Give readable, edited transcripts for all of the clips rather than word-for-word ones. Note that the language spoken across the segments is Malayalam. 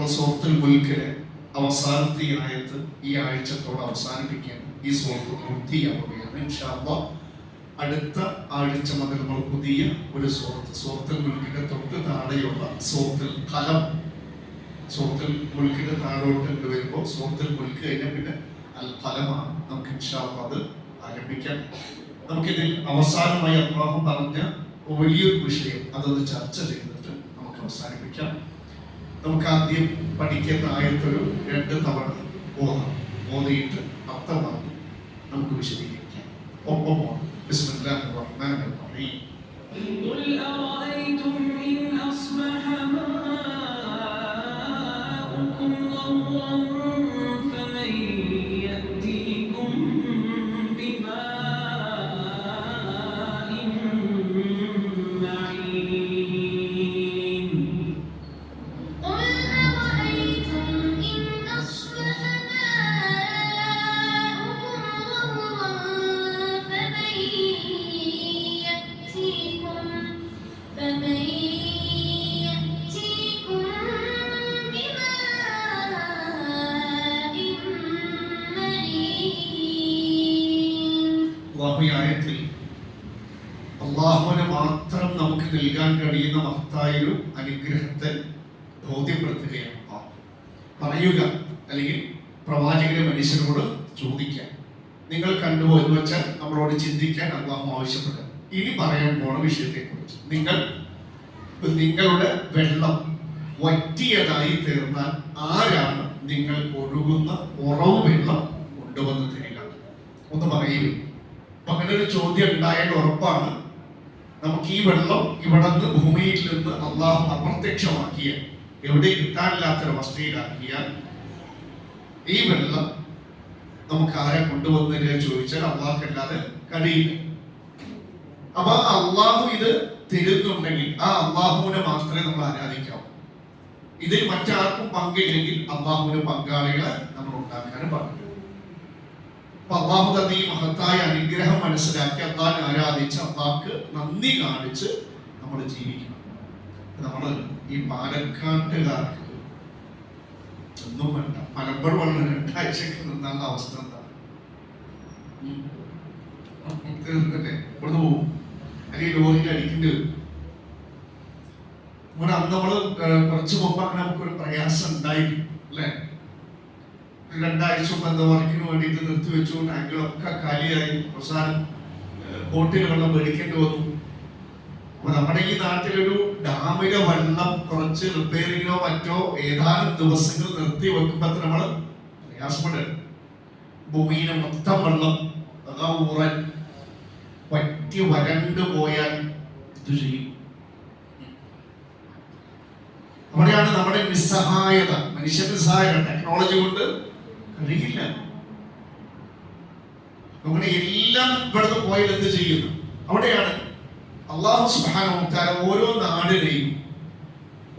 നമ്മൾ സൂറത്തുൽ മുൽക്കിലെ അവസാനത്തെ ആയത്ത് ഈ ആഴ്ചത്തോടെ അവസാനിപ്പിക്കുകയാണ്. ഈ സൂറത്ത് പൂർത്തിയാവുകയാണ്. ഇൻഷാ അല്ലാഹ് അടുത്ത ആഴ്ച മുതൽ നമ്മൾ പുതിയ ഒരു സൂറത്തുൽ മുൽക്കിന്റെ തൊട്ട് താഴെയുള്ള സൂറത്തുൽ ഖലം, സൂറത്തുൽ മുൽക്കിന്റെ താഴോട്ട് വരുമ്പോൾ സൂറത്തുൽ മുൽക്ക് കഴിഞ്ഞാൽ പിന്നെ അൽ ഖലമാണ്. നമുക്ക് ഇൻഷാ അല്ലാഹ് അത് ആരംഭിക്കാം. നമുക്കിതിൽ അവസാനമായി അല്ലാഹു പറഞ്ഞ വലിയൊരു വിഷയം അതൊന്ന് ചർച്ച ചെയ്തിട്ട് നമുക്ക് അവസാനിപ്പിക്കാം. നമുക്ക് ആദ്യം പഠിക്കുന്ന ആയത്തൊരു 2 തവണ ഓതിയിട്ട് അർത്ഥമാക്കി നമുക്ക് വിശദീകരിക്കാം. ഒപ്പം ബിസ്മില്ലാഹിർ റഹ്മാനിർ റഹീം. ഖുൽ അറഅയ്തും ഇൻ അസ്ബഹ മാഉകും ഗൗറൻ ഫമൻ യഅതീകും ബിമാഇൻ മഈൻ. ആയത്തിൽ അല്ലാഹുവിനെ മാത്രം നമുക്ക് നൽകാൻ കഴിയുന്ന മഹത്തായൊരു അനുഗ്രഹത്തെ ബോധ്യപ്പെടുത്തുകയാണ്. പറയുക അല്ലെങ്കിൽ പ്രവാചകരെ മനുഷ്യരോട് ചോദിക്കാൻ, നിങ്ങൾ കണ്ടുപോ എന്ന് വെച്ചാൽ നമ്മളോട് ചിന്തിക്കാൻ അല്ലാഹു ആവശ്യപ്പെട്ടു. ഇനി പറയാൻ പോണ വിഷയത്തെക്കുറിച്ച്, നിങ്ങളുടെ വെള്ളം വറ്റിയതായി തീർന്നാൽ ആരാണ് നിങ്ങൾ ഒഴുകുന്ന ഉറവ് വെള്ളം കൊണ്ടുവന്ന് തരിക? ഒന്ന് പറയുക. അപ്പൊ അങ്ങനെ ഒരു ചോദ്യം ഉണ്ടായാൽ ഉറപ്പാണ് നമുക്ക് ഈ വെള്ളം ഇവിടെ നിന്ന് ഭൂമിയിൽ നിന്ന് അല്ലാഹു അപ്രത്യക്ഷമാക്കിയ, എവിടെ കിട്ടാനില്ലാത്തൊരവസ്ഥയിലാക്കിയാൽ ഈ വെള്ളം നമുക്ക് ആരെ കൊണ്ടുവന്നില്ല ചോദിച്ചാൽ അല്ലാഹുക്കല്ലാതെ കഴിയില്ല. അപ്പൊ അല്ലാഹു ഇത് തരുന്നുണ്ടെങ്കിൽ ആ അല്ലാഹുവിനെ മാത്രമേ നമ്മൾ ആരാധിക്കാവൂ. ഇതിൽ മറ്റാർക്കും പങ്കില്ലെങ്കിൽ അല്ലാഹുവിന് പങ്കാളികളെ നമ്മൾ ഉണ്ടാക്കാനും പാടില്ല. അപ്പൊ അല്ലാഹു തന്നെ ഈ മഹത്തായ അനുഗ്രഹം മനസ്സിലാക്കി അല്ലാഹുവിനെ ആരാധിച്ച് അല്ലാഹുക്ക് നന്ദി കാണിച്ച് നമ്മൾ ജീവിക്കണം. നമ്മൾ ഈ പാലക്കാട്ടുകാർക്ക് ഒന്നും വേണ്ട, മലമ്പുഴ വെള്ളം 2 ആഴ്ചക്ക് നിന്നുള്ള അവസ്ഥ എന്താണ്? തീർന്നല്ലേ, ഇവിടുന്ന് പോവും അല്ലെങ്കിൽ ലോറിയിൽ അടിക്കേണ്ടി വരും. ഇവിടെ അന്ന് നമ്മള് കുറച്ച് മുമ്പ് അങ്ങനെ നമുക്കൊരു പ്രയാസം ഉണ്ടായിരുന്നു അല്ലെ. 2 ആഴ്ച മുമ്പ് എന്താ വർക്കിന് വേണ്ടിയിട്ട് നിർത്തിവെച്ചു, ടാങ്കുകളൊക്കെ കാലിയായി, അവസാനം ബോട്ടിൽ വെള്ളം മേടിക്കേണ്ടി വന്നു. അപ്പൊ നമ്മുടെ ഈ നാട്ടിലൊരു ഡാമിലെ വെള്ളം കുറച്ച് റിപ്പയറിങ്ങിനോ മറ്റോ ഏതാനും ദിവസങ്ങൾ നിർത്തി വെക്കുമ്പോ നമ്മള് പ്രയാസപ്പെടും. ഭൂമിയിലെ മൊത്തം വെള്ളം ഊറൻ പറ്റി വരണ്ടു പോയാൽ ഇത് ചെയ്യും. അവിടെയാണ് നമ്മുടെ നിസ്സഹായത, മനുഷ്യ നിസ്സഹായത. ടെക്നോളജി കൊണ്ട് കഴിയില്ല. നമ്മുടെ എല്ലാം ഇവിടുന്ന് പോയാൽ എന്ത് ചെയ്യുന്നു? അവിടെയാണ് അല്ലാഹു സുബ്ഹാനഹു വ തആല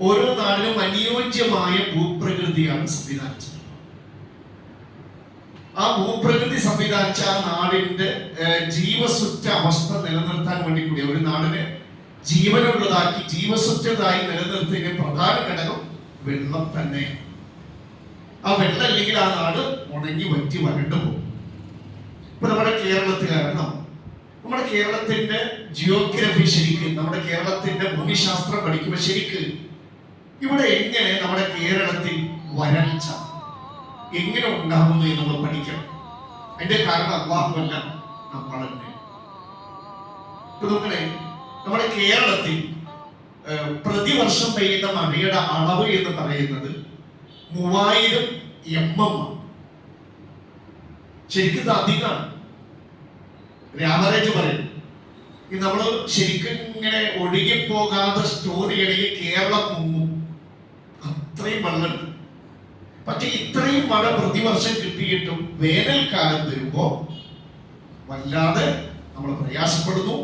ഓരോ നാടിനും അനുയോജ്യമായ ഭൂപ്രകൃതിയാണ് സംവിധാനിച്ചത്. ആ ഭൂപ്രകൃതി സംവിധാനിച്ച ആ നാടിന്റെ ജീവസുറ്റ അവസ്ഥ നിലനിർത്താൻ വേണ്ടി കൂടി, ഒരു നാടിനെ ജീവനുള്ളതാക്കി ജീവസുറ്റതായി നിലനിർത്തുന്ന പ്രധാന ഘടകം വെള്ളം തന്നെ. ആ വെള്ളം ഇല്ലെങ്കിൽ ആ നാട് ഉണങ്ങി വറ്റി വരണ്ടു പോകും. ഇപ്പൊ നമ്മുടെ കേരളത്തിലാണ്, നമ്മുടെ കേരളത്തിന്റെ ജിയോഗ്രഫി ശരിക്ക്, നമ്മുടെ കേരളത്തിന്റെ ഭൂമിശാസ്ത്രം പഠിക്കുമ്പോൾ ശരിക്ക് ഇവിടെ എങ്ങനെ നമ്മുടെ കേരളത്തിൽ വരൾച്ച എങ്ങനെ ഉണ്ടാകുന്നു എന്ന് നമ്മൾ പഠിക്കണം. അതിന്റെ കാരണം അല്ലാഹുവല്ല, നമ്മൾ തന്നെ. നമ്മുടെ കേരളത്തിൽ പ്രതിവർഷം പെയ്യുന്ന മഴയുടെ അളവ് എന്ന് പറയുന്നത് 3000 mm. ശരിക്കും ഇത് അധികമാണ്. ആവറേജ് പറയും. ഈ നമ്മള് ശരിക്കും ഇങ്ങനെ ഒഴുകിപ്പോകാതെ സ്റ്റോർ ചെയ്യണമെങ്കിൽ കേരളം മുങ്ങും, അത്രയും വെള്ളം. പക്ഷെ ഇത്രയും മഴ പ്രതിവർഷം കിട്ടിയിട്ടും വേനൽക്കാലം വരുമ്പോ വല്ലാതെ നമ്മൾ പ്രയാസപ്പെടുന്നു.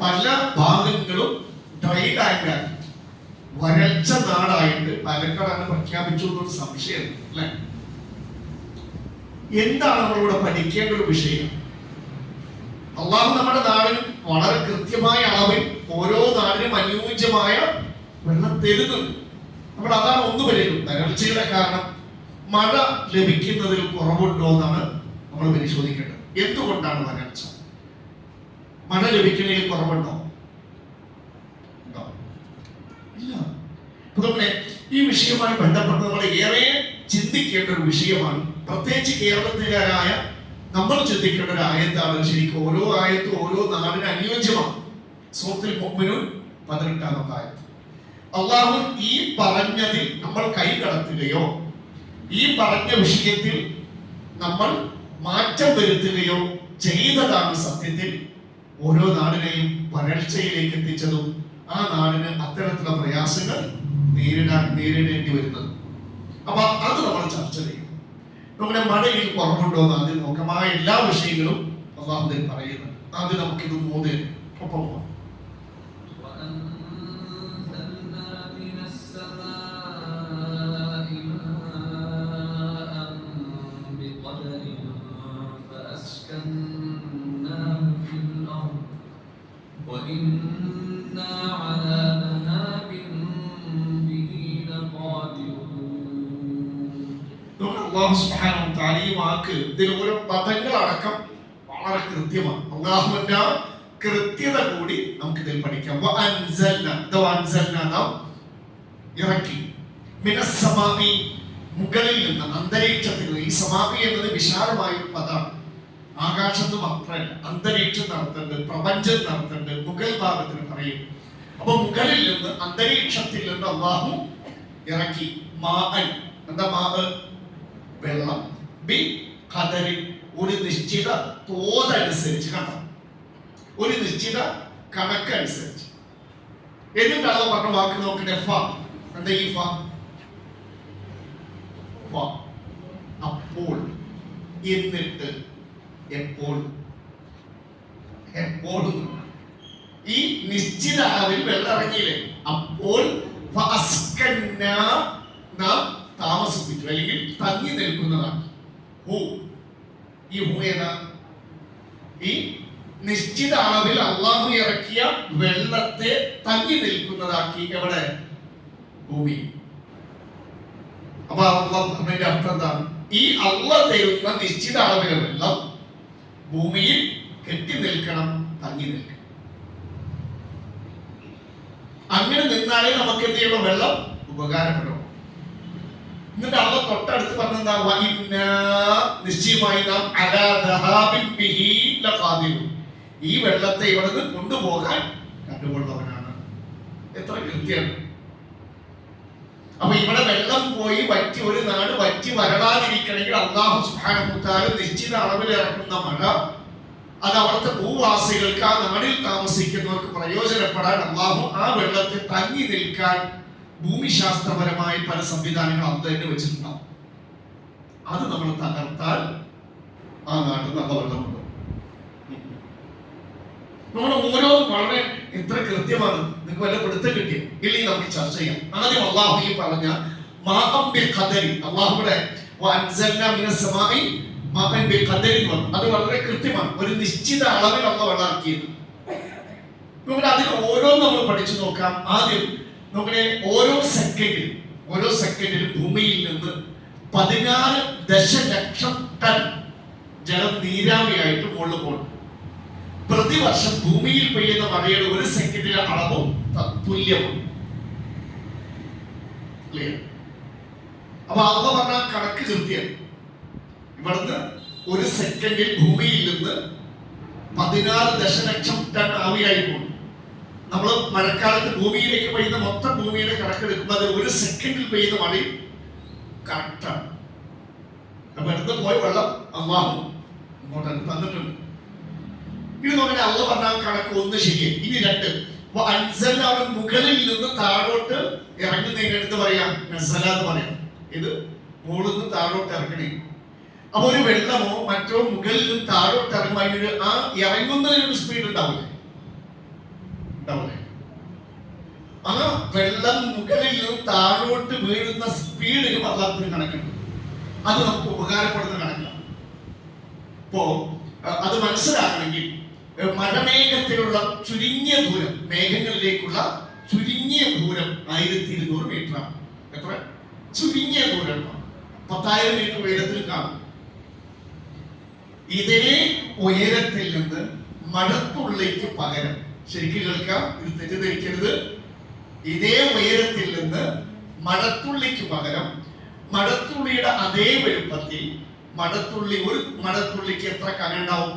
പല ഭാഗങ്ങളും ഡ്രൈ ലാൻഡായി, വരൾച്ച നാടായിട്ട് പാലക്കാടാണ് പ്രഖ്യാപിച്ചു എന്നൊരു സംശയം അല്ലെ. എന്താണ് നമ്മളിവിടെ പഠിക്കേണ്ട ഒരു വിഷയം? അള്ളാഹു നമ്മുടെ നാടിന് വളരെ കൃത്യമായ അളവിൽ ഓരോ നാടിനും അനുയോജ്യമായ വെള്ളം തരുന്നുണ്ട്. നമ്മൾ അതാണ് ഒന്ന് പരിഗണിക്കുന്നത്. വരൾച്ചയുടെ കാരണം മഴ ലഭിക്കുന്നതിൽ കുറവുണ്ടോ എന്നാണ് നമ്മൾ പരിശോധിക്കേണ്ടത്. എന്തുകൊണ്ടാണ് വരൾച്ച? മഴ ലഭിക്കുന്നതിൽ കുറവുണ്ടോ? ഇല്ല. അതുപോലെ ഈ വിഷയവുമായി ബന്ധപ്പെട്ട് നമ്മൾ ഏറെ ചിന്തിക്കേണ്ട ഒരു വിഷയമാണ്. പ്രത്യേകിച്ച് കേരളത്തിലായ നമ്മൾ ചിന്തിക്കേണ്ട ഒരു ആയത്താണ്. ശരിക്കും ഓരോ ആയത്തും ഓരോ നാടിന് അനുയോജ്യമാണ്. സൂറത്തുൽ മുഅ്മിനൂൻ 18-ാമത്തെ ആയത്ത്. അള്ളാഹു ഈ പറഞ്ഞതിൽ നമ്മൾ കൈ കടത്തുകയോ ഈ പറഞ്ഞ വിഷയത്തിൽ നമ്മൾ മാറ്റം വരുത്തുകയോ ചെയ്തതാണ് സത്യത്തിൽ ഓരോ നാടിനെയും വരൾച്ചയിലേക്ക് എത്തിച്ചതും ആ നാടിന് അത്തരത്തിലുള്ള പ്രയാസങ്ങൾ നേരിടേണ്ടി വരുന്നത്. അപ്പൊ അത് നമ്മൾ ചർച്ച ചെയ്യും. നമ്മുടെ മഴയിൽ കുറവുണ്ടോ എന്ന് ആദ്യം നോക്കാം. ആ എല്ലാ വിഷയങ്ങളും അള്ളാഹു പറയുന്നത്. ആദ്യം നമുക്കിത് മൂന്ന് ഒപ്പം പോകാം. അല്ലാഹു സുബ്ഹാനഹു വ തആല ഈ വാക്ക് ഇതിൽ ഓരോ പദങ്ങളടക്കം വളരെ കൃത്യമാണ്. അല്ലാഹുവിന്റെ കൃത്യത കൂടി നമുക്ക് ഇതിൽ പഠിക്കാം. വ അൻസൽന നാം ഇറക്കി മിനസ് സമാഇ മുകളിൽ നിന്ന്, അന്തരീക്ഷത്തിൽ നിന്ന്. ഈ സമാഇ എന്നത് വിശാലമായ ഒരു പദമാണ്. ആകാശത്ത് മാത്രമല്ല, അന്തരീക്ഷം നടത്തുന്നുണ്ട്, പ്രപഞ്ചം നടത്തുന്നുണ്ട്, മുകൾ ഭാഗത്തിന് പറയും. അപ്പൊ മുകളിൽ നിന്ന്, അന്തരീക്ഷത്തിൽ നിന്ന് അല്ലാഹു ഇറക്കി മാഅൻ. എന്താ മാഅ? വെള്ളം. ബി ഖദരി, ഒരു നിശ്ചിത തോതനുസരിച്ച്, കണ്ടോ, ഒരു നിശ്ചിത കണക്കനുസരിച്ച്. എന്നിട്ടാണ് പറഞ്ഞ വാക്ക് നോക്കണ്ടേ? ഫ. എന്താ ഈ ഫ? അപ്പോൾ, എന്നിട്ട്, എപ്പോൾ, എപ്പോഴും. ഈ നിശ്ചിത അളവിൽ വെള്ളം ഇറങ്ങിയില്ലേ? അപ്പോൾ നാം താമസിപ്പിച്ചു, അല്ലെങ്കിൽ തങ്ങി നിൽക്കുന്നതാണ്. ഹൂ. ഈ ഹൂ ഏതാ? ഈ നിശ്ചിത അളവിൽ അള്ളാഹു ഇറക്കിയ വെള്ളത്തെ തങ്ങി നിൽക്കുന്നതാക്കി. എവിടെ? ഭൂമി. അപ്പൊ അതിന്റെ അർത്ഥം എന്താണ്? ഈ അള്ളാഹ് തരുന്ന നിശ്ചിത അളവിലെ വെള്ളം ഭൂമിയിൽ കെട്ടി നിൽക്കണം, തങ്ങി നിൽക്കണം. അങ്ങനെ നിന്നാലേ നമുക്ക് എന്ത് ചെയ്യണം? വെള്ളം ഉപകാരപ്പെടും. എന്നിട്ട് അവ തൊട്ടടുത്ത് പറഞ്ഞെന്താ? നിശ്ചയമായി നാം അലാ ദഹാബിൻ ബിഹി ലഖാദിറൂൻ, ഈ വെള്ളത്തെ ഇവിടുന്ന് കൊണ്ടുപോകാൻ കണ്ടുകൊള്ളവനാണ്. എത്ര കൃത്യമാണ്. അപ്പൊ ഇവിടെ വെള്ളം പോയി വറ്റി, ഒരു നാട് വറ്റി വരളാതിരിക്കണമെങ്കിൽ അല്ലാഹു സുബ്ഹാനഹു വ തആല നിശ്ചിത അളവിൽ ഇറക്കുന്ന മഴ അത് അവിടുത്തെ ഭൂവാസികൾക്ക്, ആ നാടിൽ താമസിക്കുന്നവർക്ക് പ്രയോജനപ്പെടാൻ അല്ലാഹു ആ വെള്ളത്തെ തങ്ങി നിൽക്കാൻ ഭൂമിശാസ്ത്രപരമായി പല സംവിധാനങ്ങൾ അത് തന്നെ വെച്ചിട്ടുണ്ടാവും. അത് നമ്മൾ തകർത്താൽ ആ നാട്ടിൽ നല്ല വെള്ളമുണ്ട്. നമ്മൾ ഓരോന്നും വളരെ എത്ര കൃത്യമാണ്. നിങ്ങൾക്ക് വല്ല പിടുത്തം കിട്ടിയ ഇല്ലെങ്കിൽ നമുക്ക് ചർച്ച ചെയ്യാം. ആദ്യം അള്ളാഹു ഈ പറഞ്ഞ മാഅം ബിൽ ഖദരി, അള്ളാഹുവിടെ വഅൻസൽനാ മിനസ് സമാഇ മാഅൻ ബിൽ ഖദരി എന്ന് പറഞ്ഞു. അത് വളരെ കൃത്യമാണ്. ഒരു നിശ്ചിത അളവിൽ അള്ളാഹു വെള്ളമാക്കിയത്. നമുക്ക് അതിൽ ഓരോന്നും നമ്മൾ പഠിച്ചു നോക്കാം. ആദ്യം നമ്മുടെ ഓരോ സെക്കൻഡിലും ഭൂമിയിൽ നിന്ന് 16 ദശലക്ഷം ടൺ ജലം നീരാവിയായിട്ട് മുകളിൽ പോകുന്നു. പ്രതിവർഷം ഭൂമിയിൽ പെയ്യുന്ന മഴയുടെ ഒരു സെക്കൻഡിലെ അളവും തുല്യമാണ്. അപ്പൊ അള്ള പറഞ്ഞ കണക്ക് കൃത്യം. ഇവിടുന്ന് ഒരു സെക്കൻഡിൽ ഭൂമിയിൽ നിന്ന് 16 ദശലക്ഷം ടൺ ആവിയായി പോകും. നമ്മൾ മഴക്കാലത്ത് ഭൂമിയിലേക്ക് പെയ്യുന്ന മൊത്തം ഭൂമിയുടെ കണക്കെടുക്കുമ്പോൾ അത് ഒരു സെക്കൻഡിൽ പെയ്യുന്ന മഴയും കറക്റ്റാണ്. അപ്പൊ എടുത്ത് പോയ വെള്ളം അള്ളാഹു ഇങ്ങോട്ട് തന്നിട്ടുണ്ട്. ഇത് നോക്കിയാൽ അള്ള പറഞ്ഞ കണക്ക് ഒന്ന് ശരിയായി. ഇനി രണ്ട്, അൻസലാവ് മുകളിൽ നിന്ന് താഴോട്ട് ഇറങ്ങുന്നതിന് എടുത്ത് പറയാം നസല എന്ന് പറയാം. ഇത് മുകളിൽ നിന്ന് താഴോട്ട് ഇറങ്ങണേ. അപ്പൊ ഒരു വെള്ളമോ മറ്റോ മുകളിൽ നിന്ന് താഴോട്ട് ഇറങ്ങുമ്പോൾ അതിനൊരു ആ ഇറങ്ങുന്നതിനൊരു സ്പീഡ് ഉണ്ടാവില്ലേ? ആ വെള്ളം മുകളിൽ നിന്ന് താഴോട്ട് വീഴുന്ന സ്പീഡിന് അള്ളാഹുവിന് കണക്കുണ്ട്. അത് നമുക്ക് ഉപകാരപ്പെടുന്ന കണക്കാണ്. ഇപ്പോ അത് മനസ്സിലാക്കണമെങ്കിൽ മഴമേഘത്തിലുള്ള ചുരുങ്ങിയ ദൂരം, മേഘങ്ങളിലേക്കുള്ള ചുരുങ്ങിയ ദൂരം 1200 മീറ്ററാണ്. എത്ര ചുരുങ്ങിയ ദൂരം 10,000 മീറ്റർ ഉയരത്തിൽ കാണും. ഇതേ ഉയരത്തിൽ നിന്ന് മഴത്തുള്ളിക്ക് പകരം, ശരിക്കും കേൾക്കാം, ഇത് തെറ്റിദ്ധരിക്കരുത്, ഇതേ ഉയരത്തിൽ നിന്ന് മഴത്തുള്ളിക്ക് പകരം മഴത്തുള്ളിയുടെ അതേ വലുപ്പത്തിൽ ഒരു മഴത്തുള്ളിക്ക് എത്ര കനണ്ടാവും?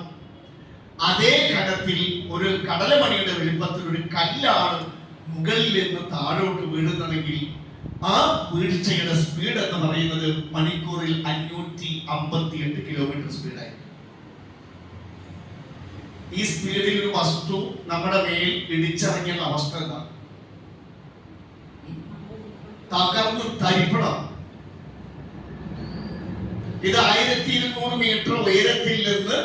അതേ കനത്തിൽ ഒരു കടലമണിയുടെ വലുപ്പത്തിൽ ഒരു കല്ലാണ് മുകളിൽ നിന്ന് താഴോട്ട് വീഴുന്നതെങ്കിൽ ആ വീഴ്ചയുടെ സ്പീഡ് എന്ന് പറയുന്നത് മണിക്കൂറിൽ 558 കിലോമീറ്റർ സ്പീഡായി. ഈ സ്പീഡിൽ ഒരു വസ്തു നമ്മുടെ മേൽ ഇടിച്ചിറങ്ങിയ അവസ്ഥ എന്താണ്? തകർന്ന് തരിപ്പണം. ഇത് 1200 മീറ്റർ ഉയരത്തിൽ നിന്ന്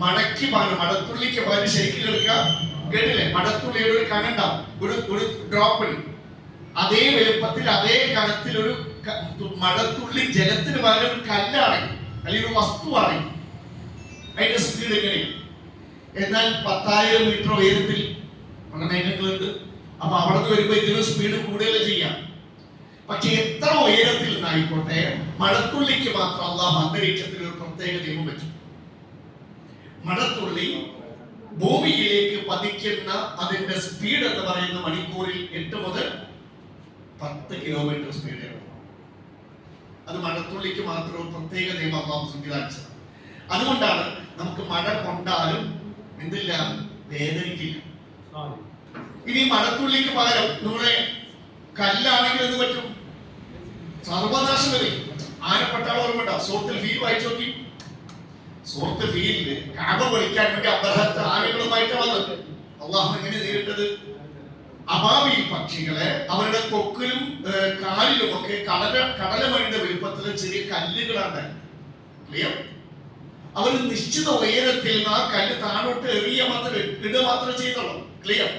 മടത്തുള്ളിക്ക് പകരം ശരിക്കും എടുക്കുക. കേട്ടില്ലേ? മടത്തുള്ളിയുടെ ഒരു കനുണ്ടാവും, ഒരു ഡ്രോപ്പ്. അതേ വലുപ്പത്തിൽ അതേ കനത്തിൽ ഒരു മടത്തുള്ളി ജലത്തിന് പകരം ഒരു കല്ലാണെങ്കിൽ അല്ലെങ്കിൽ ഒരു വസ്തുവാണെങ്കിൽ അതിന്റെ സ്പീഡ് എങ്ങനെയാണ്? എന്നാൽ 10,000 മീറ്റർ ഉയരത്തിൽ മേഘങ്ങളുണ്ട്. അപ്പൊ അവിടെ നിന്ന് വരുമ്പോ ഇതിന് സ്പീഡ് കൂടുതൽ ചെയ്യാം. പക്ഷെ എത്ര ഉയരത്തിൽ നിന്നായിക്കോട്ടെ, മഴത്തുള്ളിക്ക് മാത്രം അല്ലാഹു അന്തരീക്ഷത്തിൽ ഒരു പ്രത്യേക നിയമം വെച്ചു. മഴത്തുള്ളി ഭൂമിയിലേക്ക് പതിക്കുന്ന അതിന്റെ സ്പീഡ് എന്ന് പറയുന്ന മണിക്കൂറിൽ 8 മുതൽ 10 കിലോമീറ്റർ സ്പീഡാണ്. അത് മഴത്തുള്ളിക്ക് മാത്രം ഒരു പ്രത്യേക നിയമം അല്ലാഹു സംവിധാനിച്ചത്. അതുകൊണ്ടാണ് നമുക്ക് മഴ കൊണ്ടാലും എന്തില്ല, വേദനിക്കില്ല. ഇനി മഴത്തുള്ളിക്ക് പകരം നമ്മുടെ കല്ലാണെങ്കിൽ എന്ത് പറ്റും? സർവനാശം വരും. ആനപ്പെട്ടാൽ ഓർമ്മ സൂറത്തുൽ ഫീൽ വായിച്ചു നോക്കി. സൂറത്തുൽ ഫീലില് കഅബ പൊളിക്കാൻ വേണ്ടി അബ്രഹത്ത് ആനകളുമായിട്ട് വന്നത്. അല്ലാഹു എങ്ങനെ നേരിട്ടത്? അബാബിൽ പക്ഷികളെ അവരുടെ കൊക്കിലും കാലിലും ഒക്കെ കടലമണിയുടെ വലുപ്പത്തിൽ ചെറിയ കല്ലുകളാണ്. ക്ലിയർ? അവർ നിശ്ചിത ഉയരത്തിൽ നിന്ന് ആ കല്ല് താഴോട്ട് ഇടുക മാത്രമേ ചെയ്യുന്നുള്ളൂ. ക്ലിയർ?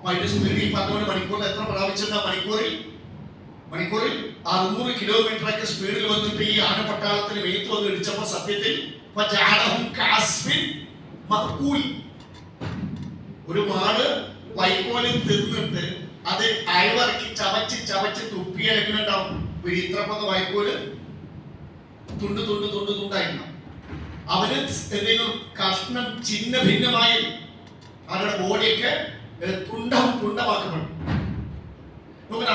അതിന്റെ സ്പീഡിൽ 10 മണിക്കൂറിൽ എത്ര പ്രാപിച്ചെന്ന മണിക്കൂറിൽ 600 കിലോമീറ്റർ ഒക്കെ സ്പീഡിൽ വന്നിട്ട് ഈ ആനപ്പട്ടാളത്തിന് വെയിറ്റ് വന്ന് ഇടിച്ചപ്പോ സത്യത്തിൽ ഒരു മാട് വൈക്കോലിൽ തിന്നിട്ട് അത് അയവിറക്കി ചവച്ച് തുപ്പിയാൽ എങ്ങനെ ഉണ്ടാവും? ഇത്രപ്പൊന്ന് വൈക്കോല് തുണ്ടായിരുന്നു. അവര് എന്തെങ്കിലും കഷ്ണം ചിന്ന ഭിന്നമായി അവരുടെ ബോഡിയൊക്കെ തുണ്ടമാക്കപ്പെടും.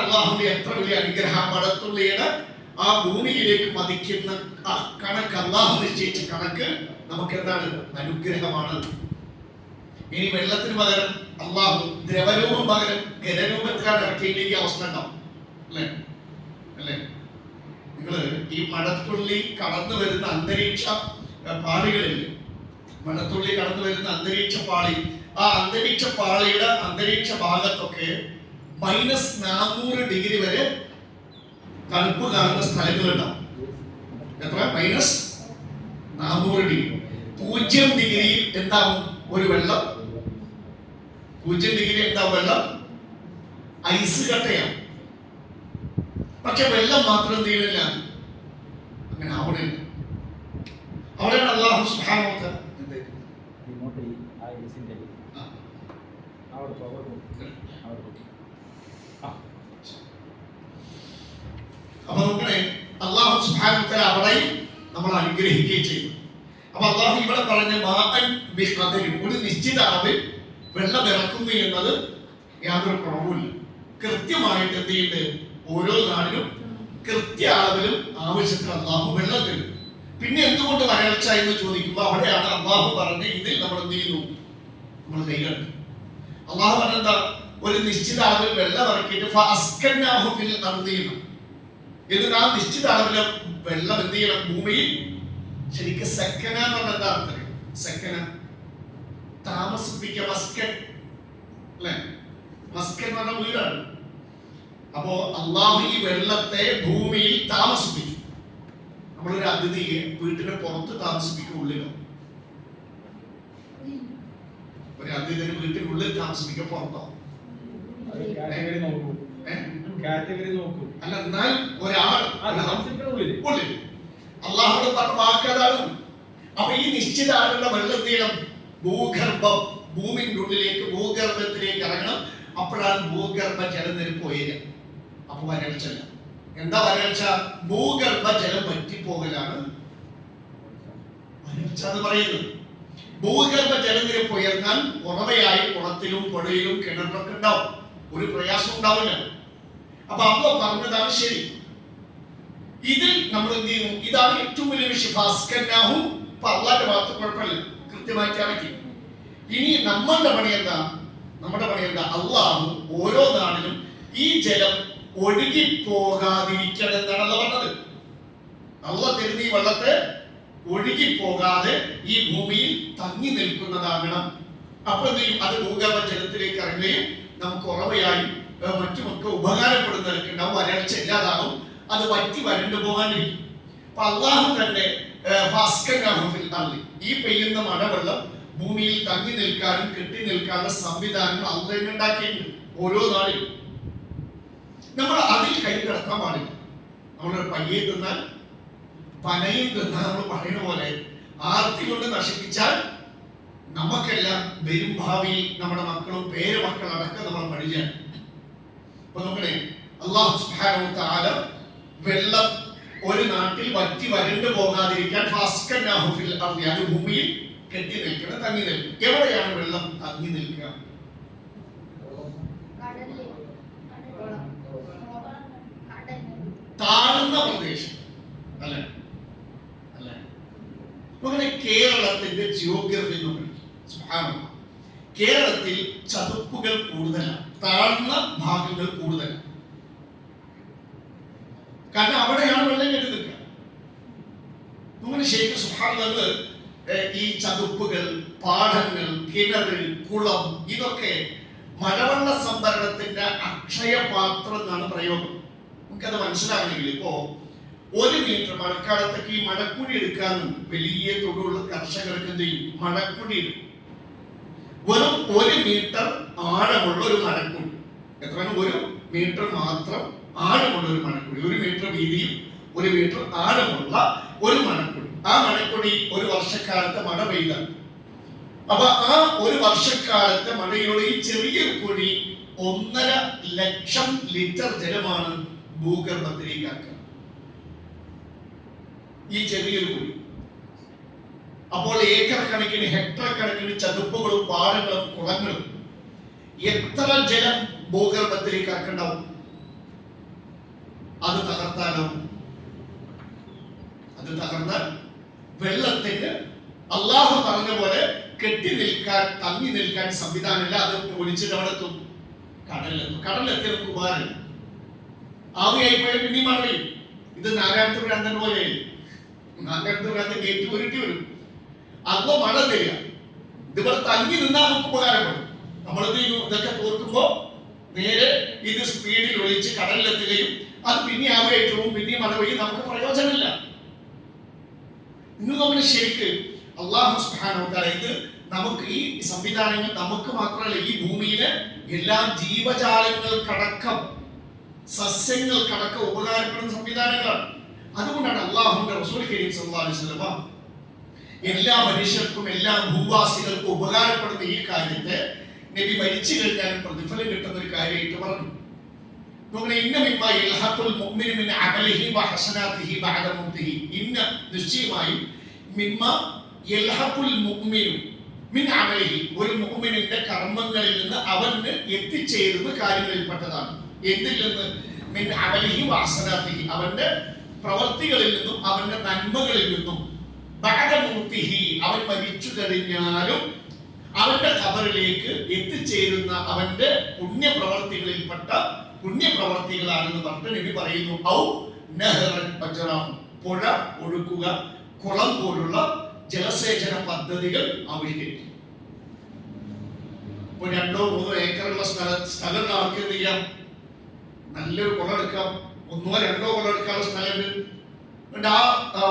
അള്ളാഹുവിന്റെ എത്ര വലിയ അനുഗ്രഹം! മഴത്തുള്ളിയുടെ ആ ഭൂമിയിലേക്ക് പതിക്കുന്ന ആ കണക്ക്, അള്ളാഹു നിശ്ചയിച്ച കണക്ക് നമുക്ക് എന്താണ്? അനുഗ്രഹമാണ്. ഇനി വെള്ളത്തിന് പകരം അള്ളാഹു ദ്രവരൂപം പകരം ഖരരൂപത്തിലാണ് ഇറക്കിയെങ്കിൽ ഈ അവസ്ഥ ഉണ്ടാവും. അല്ലേ? നിങ്ങള് ഈ മഴത്തുള്ളി കടന്നു വരുന്ന അന്തരീക്ഷ പാളികളിൽ, മഴത്തുള്ളി കടന്നു വരുന്ന അന്തരീക്ഷ പാളി, ആ അന്തരീക്ഷ പാളിയുടെ അന്തരീക്ഷ ഭാഗത്തൊക്കെ -400 ഡിഗ്രി വരെ തണുപ്പ് കാണുന്ന സ്ഥലങ്ങളുണ്ടാവും. എത്ര? -400 ഡിഗ്രി. 0 ഡിഗ്രിയിൽ എന്താവും? ഒരു വെള്ളം 0 ഡിഗ്രി എന്താവും? വെള്ളം ഐസ് കട്ടയാണ്. പക്ഷെ വെള്ളം മാത്രം എന്ത് ചെയ്യണില്ല, അങ്ങനെ ആവണില്ല. അവിടെയാണ് അല്ലാഹു സുബ്ഹാനഹു വ തആല അപ്പൊ നോക്കണേ, അല്ലാഹു സുബ്ഹാനഹു വ തആല അവിടെയും നമ്മൾ അനുഗ്രഹിക്കുകയും ചെയ്തു. അപ്പൊ അല്ലാഹു ഇവിടെ പറഞ്ഞ മാഅൻ ബിഖദരി, ഒരു നിശ്ചിത അളവിൽ വെള്ളം ഇറക്കുന്നു എന്നത് യാതൊരു കുറവുമില്ല. കൃത്യമായിട്ട് എന്ത് ചെയ്യുന്നുണ്ട്? ഓരോ നാടിനും കൃത്യ അളവിലും ആവശ്യത്തിന് അല്ലാഹു വെള്ളം തരും. പിന്നെ എന്തുകൊണ്ട് വരൾച്ച എന്ന് ചോദിക്കുമ്പോൾ അവിടെയാണ് അല്ലാഹു പറഞ്ഞ് ഇതിൽ നമ്മൾ എന്ത് ചെയ്യുന്നു? നമ്മൾ കൈകണ്ടു. അല്ലാഹു പറഞ്ഞെന്താ? ഒരു നിശ്ചിത അളവിൽ വെള്ളം ഇറക്കിയിട്ട് ഫഅസ്കന്നാഹു ഫിൽ അർദീന, എന്നിട്ട് ആ നിശ്ചിത അളവിലെ വെള്ളം എന്ത് ചെയ്യണം? ഭൂമിയിൽ. ശരിക്കും സെക്കന എന്ന് പറഞ്ഞാൽ എന്താ അർത്ഥം? സെക്കന താമസിപ്പിക്കുക, മസ്കൻ അല്ലെ? മസ്കൻ എന്ന് പറഞ്ഞ വീടാണ്. അപ്പോ അല്ലാഹു ഈ വെള്ളത്തെ ഭൂമിയിൽ താമസിപ്പിച്ചു. നമ്മളൊരു അതിഥിയെ വീട്ടിന് പുറത്ത് താമസിപ്പിക്കും, ഉള്ളിലോ? ഒരു അതിഥിനെ വീട്ടിനുള്ളിൽ താമസിപ്പിക്കും, പുറത്തോ? അല്ല, എന്നാൽ ഒരാൾ ഉള്ളിൽ. അള്ളാഹുടെ പറഞ്ഞ വാക്കതാണ്. അപ്പൊ ഈ നിശ്ചിത ആളുടെ വെള്ളം തീരം ഭൂഗർഭം, ഭൂമിന്റെ ഉള്ളിലേക്ക് ഭൂഗർഭത്തിലേക്ക് ഇറങ്ങണം. അപ്പോഴാണ് ഭൂഗർഭ ജലനിരപ്പ് ഉയരുക. അപ്പൊ വരൾച്ചല്ല. എന്താ വരൾച്ച? ഭൂഗർഭ ജലം വറ്റിപ്പോകലാണ് വരൾച്ച എന്ന് പറയുന്നത്. ഭൂഗർഭ ജലനിരപ്പ് ഉയർന്നാൽ ഉറവയായി കുളത്തിലും പുഴയിലും കിണറിലൊക്കെ ഉണ്ടാവും, ഒരു പ്രയാസം ഉണ്ടാവില്ല. അപ്പൊ അള്ളാഹ് പറഞ്ഞതാണ് ശരി. ഇതിൽ നമ്മൾ എന്ത് ചെയ്യുന്നു? ഇതാണ് ഏറ്റവും വലിയ വിഷയം. ഫാസ്കന്നാഹും അള്ളാന്റെ ഭാഗത്ത് കുഴപ്പമില്ല, കൃത്യമായിട്ട് ഇറക്കി. ഇനി നമ്മുടെ പണി എന്താ? അള്ളാഹു ഓരോ നാളിലും ഈ ജലം ഒഴുകി പോകാതിരിക്കണം എന്നാണ് അള്ളാഹ് പറഞ്ഞത്. അള്ളാഹ് തരുന്ന ഈ വെള്ളത്തെ ഒഴുകി പോകാതെ ഈ ഭൂമിയിൽ തങ്ങി നിൽക്കുന്നതാകണം. അപ്പൊ എന്ത് ചെയ്യും? അത് ഭൂഗർഭ ജലത്തിലേക്ക് ഇറങ്ങുകയും നമുക്ക് ഉറവയായും മറ്റുമൊക്കെ ഉപകാരപ്പെടുന്നവർക്കുണ്ടാവും. വരൾച്ച ഇല്ലാതാകും, അത് വറ്റി വരണ്ടു പോകാനിരിക്കും. അപ്പൊ അള്ളാഹു തന്നെ ഈ പെയ്യുന്ന മഴവെള്ളം ഭൂമിയിൽ തങ്ങി നിൽക്കാനും കെട്ടി നിൽക്കാനുള്ള സംവിധാനങ്ങൾ അള്ളാഹ് ഉണ്ടാക്കിയിട്ടുണ്ട് ഓരോ നാളിലും. നമ്മൾ അതിൽ കൈ കിടക്കാൻ പാടില്ല. നമ്മൾ പയ്യെ തിന്നാൽ പനയും തിന്നാൽ നമ്മൾ പറയുന്ന പോലെ ആർത്തി കൊണ്ട് നശിപ്പിച്ചാൽ നമുക്കെല്ലാം വരും ഭാവിയിൽ നമ്മുടെ മക്കളും പേരുമക്കൾ അടക്കം നമ്മൾ പഠിക്കാൻ. അപ്പൊ നമ്മുടെ അല്ലാഹു സുബ്ഹാനഹു വ തആല വെള്ളം ഒരു നാട്ടിൽ വറ്റി വരണ്ടു പോകാതിരിക്കാൻ ഫാസ്കന്നാഹു ഫിൽ അർദി, അത് ഭൂമിയിൽ കെട്ടി നിൽക്കണം, തങ്ങി നിൽക്കും. എവിടെയാണ് വെള്ളം തങ്ങി നിൽക്കുക? താഴ്ന്ന പ്രദേശം അല്ലെ? അങ്ങനെ കേരളത്തിന്റെ ജിയോഗ്രഫി കേരളത്തിൽ ചതുപ്പുകൾ കൂടുതലാണ്, താഴ്ന്ന ഭാഗങ്ങൾ കൂടുതലാണ്. കാരണം അവിടെയാണ് വെള്ളം കെട്ടി നിൽക്കുക. അങ്ങനെ ശരിക്കും സുബ്ഹാനല്ലാഹ് ഈ ചതുപ്പുകൾ, പാടങ്ങൾ, കിണറ്, കുളം ഇതൊക്കെ മഴവെള്ള സംഭരണത്തിന്റെ അക്ഷയപാത്രം എന്നാണ് പ്രയോഗം. നമുക്കത് മനസ്സിലാകണമെങ്കിൽ ഇപ്പോ 1 മീറ്റർ മഴക്കാലത്തൊക്കെ ഈ മഴക്കുഴി എടുക്കാനും വലിയ തൊടുള്ള കർഷകർക്ക് എന്ത് ചെയ്യും? മഴക്കുഴി എടുക്കും. വെറും 1 മീറ്റർ ആഴമുള്ള ഒരു മഴക്കുഴി. എത്രയാണ്? 1 മീറ്റർ മാത്രം ആഴമുള്ള ഒരു മഴക്കുഴി. 1 മീറ്റർ വീതിയും 1 മീറ്റർ ആഴമുള്ള ഒരു മഴക്കുഴി. ആ മഴക്കുഴി ഒരു വർഷക്കാലത്തെ മഴ പെയ്ത, അപ്പൊ ആ ഒരു വർഷക്കാലത്തെ മഴയോടെ ഈ ചെറിയൊരു കുഴി 1.5 ലക്ഷം ലിറ്റർ ജലമാണ് ഭൂഗർഭത്തിലേക്ക് ആക്കുക. ഈ ചെറിയൊരു കുഴി. അപ്പോൾ ഏക്കർ കണക്കിന്, ഹെക്ടർ കണക്കിന് ചതുപ്പുകളും പാടങ്ങളും കുളങ്ങളും എത്ര ജലം ഭൂഗർഭത്തിലേക്ക് ആക്കണ്ടാവും? അത് തകർത്താലോ? അത് തകർന്നാൽ വെള്ളത്തിന് അള്ളാഹു പറഞ്ഞ പോലെ കെട്ടി നിൽക്കാൻ, തങ്ങി നിൽക്കാൻ സംവിധാനമില്ല. അത് ഒലിച്ചിട്ട് അവിടെ എത്തും, കടലിലെത്തും. കടലിലെത്തി നമുക്ക് ഉപകാരമില്ല. ആവിയായി പോയ പിന്നെ മഴ പെയ്യും. ഇത് നാരായണത്തൂർ അന്തൻ പോലെ നാരായണത്തൂർ അന്തൻ ഗേറ്റ് ഉരുട്ടി വരും. അപ്പൊ മഴ തരിക, ഇതിവിടെ തങ്ങി നിന്നാൽ നമുക്ക് ഉപകാരപ്പെടും. നമ്മളെന്ത് ചെയ്യുന്നു? ഇതൊക്കെ തോർക്കുമ്പോ നേരെ ഇത് സ്പീഡിൽ ഒഴിച്ച് കടലിലെത്തുകയും അത് പിന്നെ ആവിയായിട്ട് പോകും, പിന്നെ മഴ പെയ്യും. നമുക്ക് പ്രയോജനമില്ല. ഇന്ന് നമ്മൾ ശരിക്ക് അല്ലാഹു സുബ്ഹാനഹു വ തആല ഇത് നമുക്ക് ഈ സംവിധാനങ്ങൾ നമുക്ക് മാത്രമല്ല, ഈ ഭൂമിയിലെ എല്ലാ ജീവജാലങ്ങൾക്കടക്കം, സസ്യങ്ങൾക്കടക്കം ഉപകാരപ്പെടുന്ന സംവിധാനങ്ങളാണ്. അതുകൊണ്ടാണ് അല്ലാഹുവിന്റെ റസൂൽ കരീം സല്ലല്ലാഹു അലൈഹി വസല്ലം എല്ലാ മനുഷ്യർക്കും, എല്ലാ ഭൂവാസികൾക്കും ഉപകാരപ്പെടുന്ന ഈ കാര്യത്തെ നബി മരിച്ചു കഴിഞ്ഞാൽ പ്രതിഫലം കിട്ടുന്ന ഒരു കാര്യമായിട്ട് പറഞ്ഞു. ഒരു മുഅ്മിനിന്റെ കർമ്മങ്ങളിൽ നിന്ന് അവന് എത്തിച്ചേരുന്ന കാര്യങ്ങളിൽപ്പെട്ടതാണ്. എന്തിൽ നിന്ന്? മിൻ അമലിഹി വഹസനാതിഹി, അവന്റെ പ്രവർത്തികളിൽ നിന്നും അവന്റെ നന്മകളിൽ നിന്നും. ബഅദ മൗതിഹി, അവൻ മരിച്ചു കഴിഞ്ഞാലും അവന്റെ ഖബറിലേക്ക് എത്തിച്ചേരുന്ന അവന്റെ പുണ്യപ്രവർത്തികളിൽപ്പെട്ട പുണ്യപ്രവർത്തികളാണെന്ന് പറഞ്ഞിട്ട് നബി പറയുന്നു. ഔ നഹറൻ അജ്റാം, പുഴ ഒഴുക്കുക, കുളം പോലുള്ള ജലസേചന പദ്ധതികൾ ആവിഷ്കരിക്കും. ഇപ്പൊ 2-3 ഏക്കറുള്ള സ്ഥലം നമുക്ക് എന്ത് ചെയ്യാം? നല്ലൊരു കുളം എടുക്കാം. 1-2 കുളം എടുക്കാനുള്ള സ്ഥലമുണ്ട്. ആ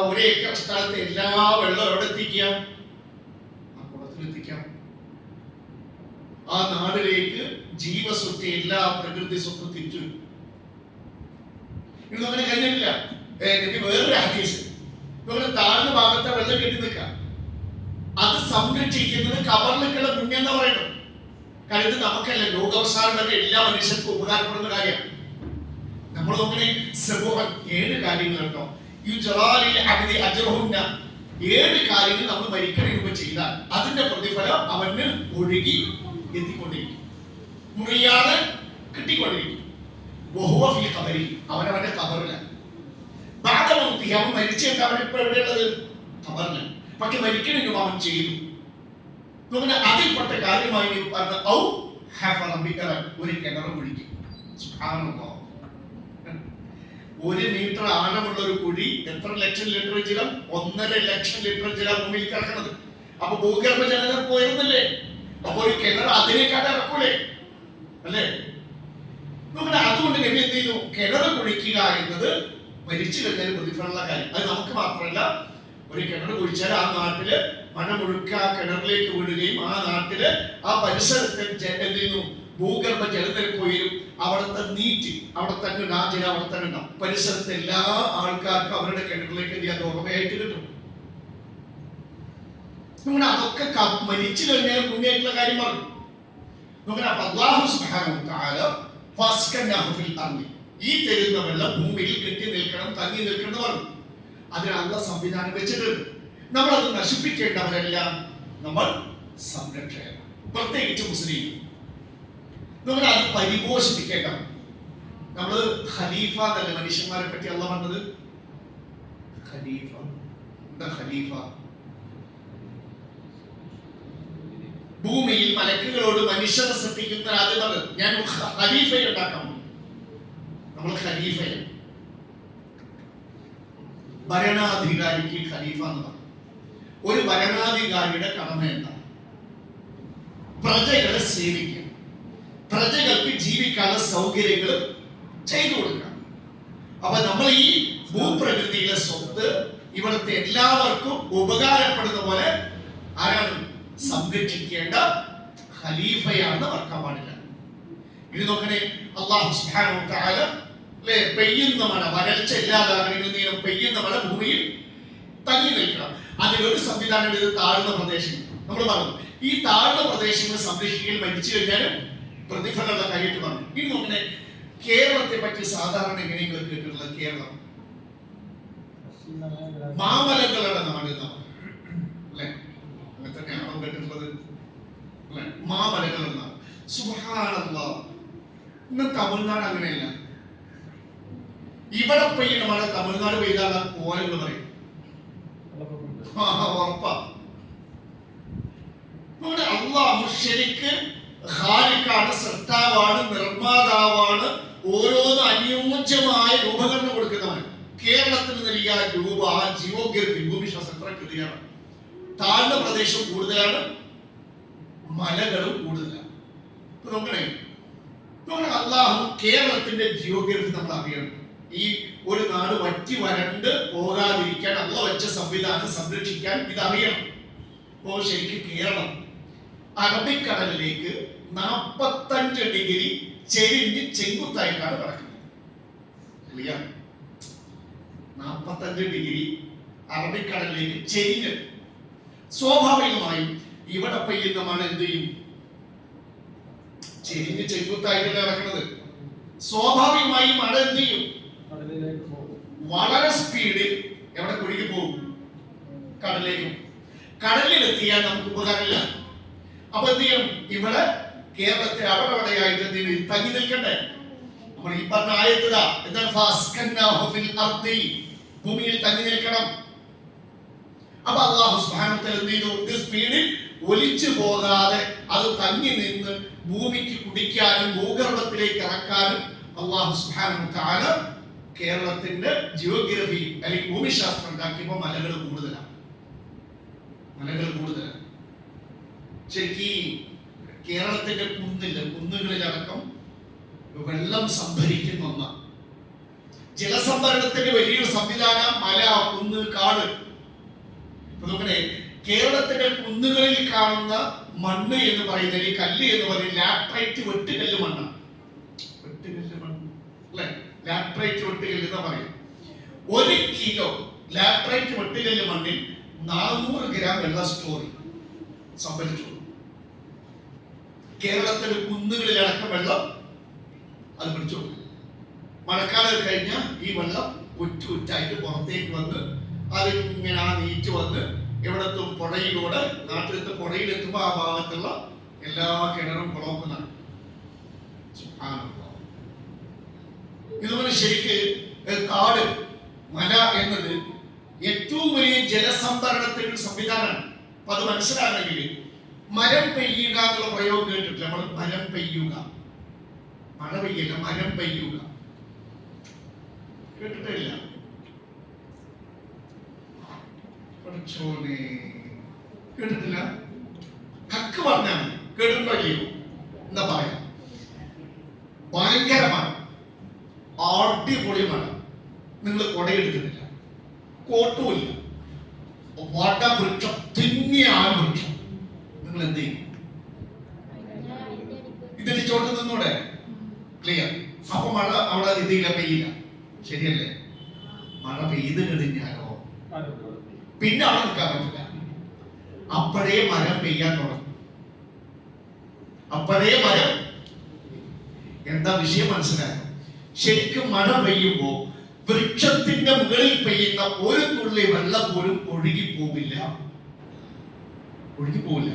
1 ഏക്കർ സ്ഥലത്ത് എല്ലാ വെള്ളം എവിടെ എത്തിക്കാം? ആ കുളത്തിലെത്തിക്കാം. ആ നാടിലേക്ക് ജീവസ്വത്ത്, എല്ലാ പ്രകൃതി സ്വത്തും തിരിച്ചു. ഇതൊന്നും അങ്ങനെ കഴിഞ്ഞിട്ടില്ല. എനിക്ക് വേറൊരു ഹദീസ്, താഴ്ന്ന ഭാഗത്തെ വെള്ളം കെട്ടി നിൽക്കാം, അത് സംരക്ഷിക്കുന്നത് ഖബറിലേക്കുള്ള പുണ്യം എന്ന് പറയുന്നത്. കാരണം ഇത് നമുക്കല്ല, ലോകാവസാനം വരെ എല്ലാ മനുഷ്യർക്കും ഉപകാരപ്പെടുന്ന കാര്യമാണ്. നമ്മൾ നോക്കണേ 7 കാര്യങ്ങൾ കേട്ടോ. ഈ ജലാലിൽ അബ്ദി അജ്റഹുന്ന 7 കാര്യങ്ങൾ നമ്മൾ മരിക്കുന്നതിന് മുമ്പ് ചെയ്താൽ അതിന്റെ പ്രതിഫലം അവന് ഒഴുകി എത്തിക്കൊണ്ടിരിക്കും, മുറിയാതെ കിട്ടിക്കൊണ്ടിരിക്കും. വഹുവ ഫീ ഖബരി, അവനവന്റെ ഖബറിലാണ്. ബഅദ മൗതിഹി, അവൻ മരിച്ചിട്ട് അവൻ ഇപ്പോൾ എവിടെയുള്ളത്? ഖബറിലാണ്. പക്ഷെ മരിക്കുന്നതിന് മുമ്പ് അവൻ ചെയ്തു. നോക്കണ അതിൽപ്പെട്ട കാര്യമായി പറഞ്ഞ ഔ ഹഫറ ബിഅറൻ, ഒരു കിണർ കുഴിക്കും. സുബ്ഹാനല്ലാഹ്, 1 മീറ്റർ ആഴമുള്ള ഒരു കുഴി എത്ര ലക്ഷം ലിറ്റർ ജലം? 1.5 ലക്ഷം ലിറ്റർ ജലം ഭൂമിയിൽ കിടക്കുന്നത്. അപ്പൊ ഭൂഗർഭ ജലം പോയിരുന്നില്ലേ? അപ്പൊ ഒരു കിണർ അതിനേക്കാട്ട് ഇറക്കൂലേ അല്ലേ? നോക്കണ അതുകൊണ്ട് നബി എന്ത് ചെയ്തു? കിണർ കുഴിക്കുക എന്നത് മരിച്ചു കഴിഞ്ഞാൽ പ്രതിഫലമുള്ള കാര്യം. അത് നമുക്ക് മാത്രമല്ല, ഒരു കിണർ കുഴിച്ചാൽ ആ നാട്ടില് മഴ മുഴുക്ക ആ കിണറിലേക്ക് വീഴുകയും ആ നാട്ടില് ആ പരിസരത്തെ എന്ത് ചെയ്യുന്നു? ഭൂഗർഭ ജലനിരപ്പ് ഉയരും. അവിടുത്തെ നീറ്റ് അവിടെ തന്നെ ജലം അവിടെ തന്നെ ഉണ്ടാവും. പരിസരത്തെ എല്ലാ ആൾക്കാർക്കും അവരുടെ കിണറിലേക്ക് എന്ത് ചെയ്യാൻ ഓർമ്മയായിട്ട് കിട്ടും. നമ്മുടെ അതൊക്കെ മരിച്ചു കഴിഞ്ഞാൽ പുണ്യായിട്ടുള്ള കാര്യം പറഞ്ഞു. നമ്മുടെ അല്ലാഹു സുബ്ഹാനഹു വ തആല ഫസ്കനഹു ഫിൽ അർളി, ഈ തരുന്ന വെള്ളം ഭൂമിയിൽ കെട്ടി നിൽക്കണം, തങ്ങി നിൽക്കണം പറഞ്ഞു. അതിന് അല്ലാഹു സംവിധാനം വെച്ചിട്ടുണ്ട്. നമ്മൾ അത് നശിപ്പിക്കേണ്ടവരല്ല, നമ്മൾ സംരക്ഷകരാണ്. പ്രത്യേകിച്ച് മുസ്ലിം നമ്മൾ അത് പരിപോഷിപ്പിക്കേണ്ടത്. നമ്മൾ ഖലീഫ എന്നല്ല മനുഷ്യന്മാരെ പറ്റി അല്ലാഹു പറഞ്ഞത്. ഖലീഫ എന്താ? ഖലീഫ ഭൂമിയിൽ മലക്കുകളോട് മനുഷ്യരെ സൃഷ്ടിക്കുന്ന ആദ്യം ഞാൻ ഖലീഫയെ ഉണ്ടാക്കാൻ പോകും. നമ്മൾ ഖലീഫയെ, ഭരണാധികാരിക്ക് ഖലീഫ എന്ന് പറയും. ഒരു ഭരണാധികാരിയുടെ കടമ എന്താണ്? പ്രജകളെ സേവിക്കുക, പ്രജകൾക്ക് ജീവിക്കാനുള്ള സൗകര്യങ്ങൾ ചെയ്തു കൊടുക്കുക. അപ്പൊ നമ്മൾ ഈ ഭൂപ്രകൃതിയിലെ സ്വത്ത് ഇവിടുത്തെ എല്ലാവർക്കും ഉപകാരപ്പെടുന്ന പോലെ ആരാണ്? സംരക്ഷിക്കേണ്ട ഖലീഫയാണെന്ന് മറക്കാൻ പാടില്ല. ഇത് നോക്കണേ, അല്ലാഹു സുബ്ഹാനഹു വ തആല അല്ലേ പെയ്യുന്ന മഴ, വരൾച്ച ഇല്ലാതാകണമെങ്കിൽ പെയ്യുന്ന മഴ ഭൂമിയിൽ തങ്ങി നിൽക്കണം. അതിലൊരു സംവിധാനം ഇത് താഴ്ന്ന പ്രദേശങ്ങൾ. നമ്മൾ പറഞ്ഞു ഈ താഴ്ന്ന പ്രദേശങ്ങൾ സംരക്ഷിക്കൽ മരിച്ചു കഴിഞ്ഞാലും പ്രതിഫലമുള്ള കാര്യമായിട്ട് പറഞ്ഞു. ഇനി നോക്കണേ, കേരളത്തെ പറ്റി സാധാരണ എങ്ങനെയെങ്കിലും കേട്ടിട്ടുള്ളത്? കേരളം മാമലകളുടെ നാട് എന്നാണ് അല്ലെ? അങ്ങനെ തന്നെയാണോ കേട്ടിട്ടുള്ളത്? അല്ലെ, മാമലകളുടെ നാട്. സുബ്ഹാനല്ലാഹ്, ഇന്ന് തമിഴ്നാട് അങ്ങനെയല്ല. ഇവിടെ പെയ്യുന്ന മഴ തമിഴ്നാട് പെയ്താൽ കോലങ്ങൾ പറയും. ഉറപ്പാ. അല്ലാഹു ശരിക്ക് ഖാലിഖാണ്, സൃഷ്ടാവാണ്, നിർമ്മാതാവാണ്, ഓരോന്ന് അനുയോജ്യമായ രൂപകരണം കൊടുക്കുന്നവൻ. കേരളത്തിൽ നൽകിയ രൂപ, ആ ജിയോഗ്രഫി, ഭൂമിശാസ്ത്ര കൃതിയാണ്. താഴ്ന്ന പ്രദേശം കൂടുതലാണ്, മലകളും കൂടുതലാണ്. നോക്കണേ, അല്ലാഹു കേരളത്തിന്റെ ജിയോഗ്രഫി നമ്മൾ അറിയണം. ഈ ഒരു നാട് വറ്റി വരണ്ട് പോകാതിരിക്കാൻ അല്ലാഹു വെച്ച സംവിധാനം സംരക്ഷിക്കാൻ ഇതറിയണം. അപ്പോൾ ശരിക്കും കേരളം അറബിക്കടലിലേക്ക് 45 ഡിഗ്രി ചെരിഞ്ഞ് ചെങ്കുത്തായിട്ടാണ് കിടക്കുന്നത്. 45 ഡിഗ്രി അറബിക്കടലിലേക്ക് ചെരിഞ്ഞ്. സ്വാഭാവികമായും ഇവിടെ പെയ്യുന്ന മഴ എന്ത് ചെയ്യും? ചെരിഞ്ഞ് ചെങ്കുത്തായിട്ടല്ലേ കിടക്കുന്നത്. സ്വാഭാവികമായി മഴ എന്ത് ചെയ്യും? വളരെ സ്പീഡിൽ എവിടെ കുടുങ്ങി പോകും? കടലിലേക്കും. കടലിലെത്തിയാൽ നമുക്ക് ഉപകാരമില്ല. അപ്പൊ എന്ത് ചെയ്യണം? ഇവിടെ കേരളത്തെ അവിടെയായിട്ട് തങ്ങി നിൽക്കണ്ടേ? നമ്മൾ ഈ പറഞ്ഞ ആയത്തിലാ എന്താണ്? ഭൂമിയിൽ തങ്ങി നിൽക്കണം. അപ്പൊ അല്ലാഹു സുബ്ഹാനഹു വ തആല എന്ത് ചെയ്തു? ഇത് സ്പീഡിൽ ഒലിച്ചു പോകാതെ അത് തങ്ങി നിന്ന് ഭൂമിക്ക് കുടിക്കാനും ഭൂഗർഭത്തിലേക്ക് ഇറക്കാനും അല്ലാഹു സുബ്ഹാനഹു വ തആല കേരളത്തിന്റെ ജിയോഗ്രഫി അല്ലെങ്കിൽ ഭൂമിശാസ്ത്രം ഉണ്ടാക്കിയപ്പോൾ മലകൾ കൂടുതലാണ്. മലകൾ കൂടുതലാണ്. ശരിക്കും കേരളത്തിന്റെ കുന്നുകളിലടക്കം വെള്ളം സംഭരിക്കുന്ന ഒന്നാണ്. ജലസംഭരണത്തിന്റെ വലിയൊരു സംവിധാനം മല, കുന്ന്, കാട്. നോക്കണേ, കേരളത്തിന്റെ കുന്നുകളിൽ കാണുന്ന മണ്ണ് എന്ന് പറയുന്നത്, കല്ല് എന്ന് പറയുന്നത് ലാറ്ററൈറ്റ് വെട്ടുകല്ല് മണ്ണാണ്. വെട്ടുകല്ല് മണ്ണ് അല്ലെ? ലാറ്ററൈറ്റ് വെട്ടുകല്ല് എന്ന് പറയും. 1 കിലോ ലാറ്ററൈറ്റ് വെട്ടുകല്ല് മണ്ണിൽ 400 ഗ്രാം വെള്ളം സ്റ്റോർ സംഭരിച്ചു. കേരളത്തിലെ കുന്നുകളിലടക്കം വെള്ളം അത് പിടിച്ചു. മഴക്കാലം കഴിഞ്ഞാൽ ഈ വെള്ളം ഉറ്റായിട്ട് പുറത്തേക്ക് വന്ന് അതിങ്ങനെ ആ നീറ്റ് വന്ന് എവിടത്തും പുഴയിലൂടെ നാട്ടിലത്തെ പുഴയിലെത്തുമ്പോൾ ആ ഭാഗത്തുള്ള എല്ലാ കിണറും കുളമൊക്കെ ഇതുപോലെ ശരിക്ക് കാട് മല എന്നത് ഏറ്റവും വലിയ ജലസംഭരണത്തിന്റെ ഒരു സംവിധാനമാണ്. അപ്പൊ അത് മനസ്സിലാകണമെങ്കിൽ മരം പെയ്യുക എന്നുള്ള പ്രയോഗം കേട്ടിട്ടില്ല. നമ്മൾ മരം പെയ്യുക, മഴ പെയ്യില്ല, മരം പെയ്യുക കേട്ടിട്ടില്ല. കേട്ടിട്ടില്ല. കക്ക് പറഞ്ഞാൽ മതി. കേട്ടിട്ടുണ്ടോ ഇല്ലയോ? എന്താ പറയാ? ഭയങ്കര മഴ, അടിപൊളി മഴ. നിങ്ങൾ കൊടയെടുക്കുന്നില്ല, കോട്ടുമില്ല, വടവൃക്ഷം, തിങ്ങിയ ആൽവൃക്ഷം. നിങ്ങൾ എന്ത് ചെയ്യും? ഇതിന്റെ ചോട്ട് നിന്നൂടെ? ക്ലിയർ. അപ്പൊ മഴ അവിടെ ഇതില്ല, പെയ്യില്ല. ശരിയല്ലേ? മഴ പെയ്ത് കഴിഞ്ഞാലോ പിന്നെ അവിടെ നിൽക്കാൻ പറ്റില്ല. അപ്പോഴേ മരം പെയ്യാൻ തുടങ്ങും. അപ്പോഴേ മരം. എന്താ വിഷയം മനസ്സിലായോ? ശരിക്കും മഴ പെയ്യുമ്പോ വൃക്ഷത്തിന്റെ മുകളിൽ പെയ്യുന്ന ഒരു തുള്ളി വെള്ളം പോലും ഒഴുകിപ്പോവില്ല. ഒഴുകിപ്പോവില്ല.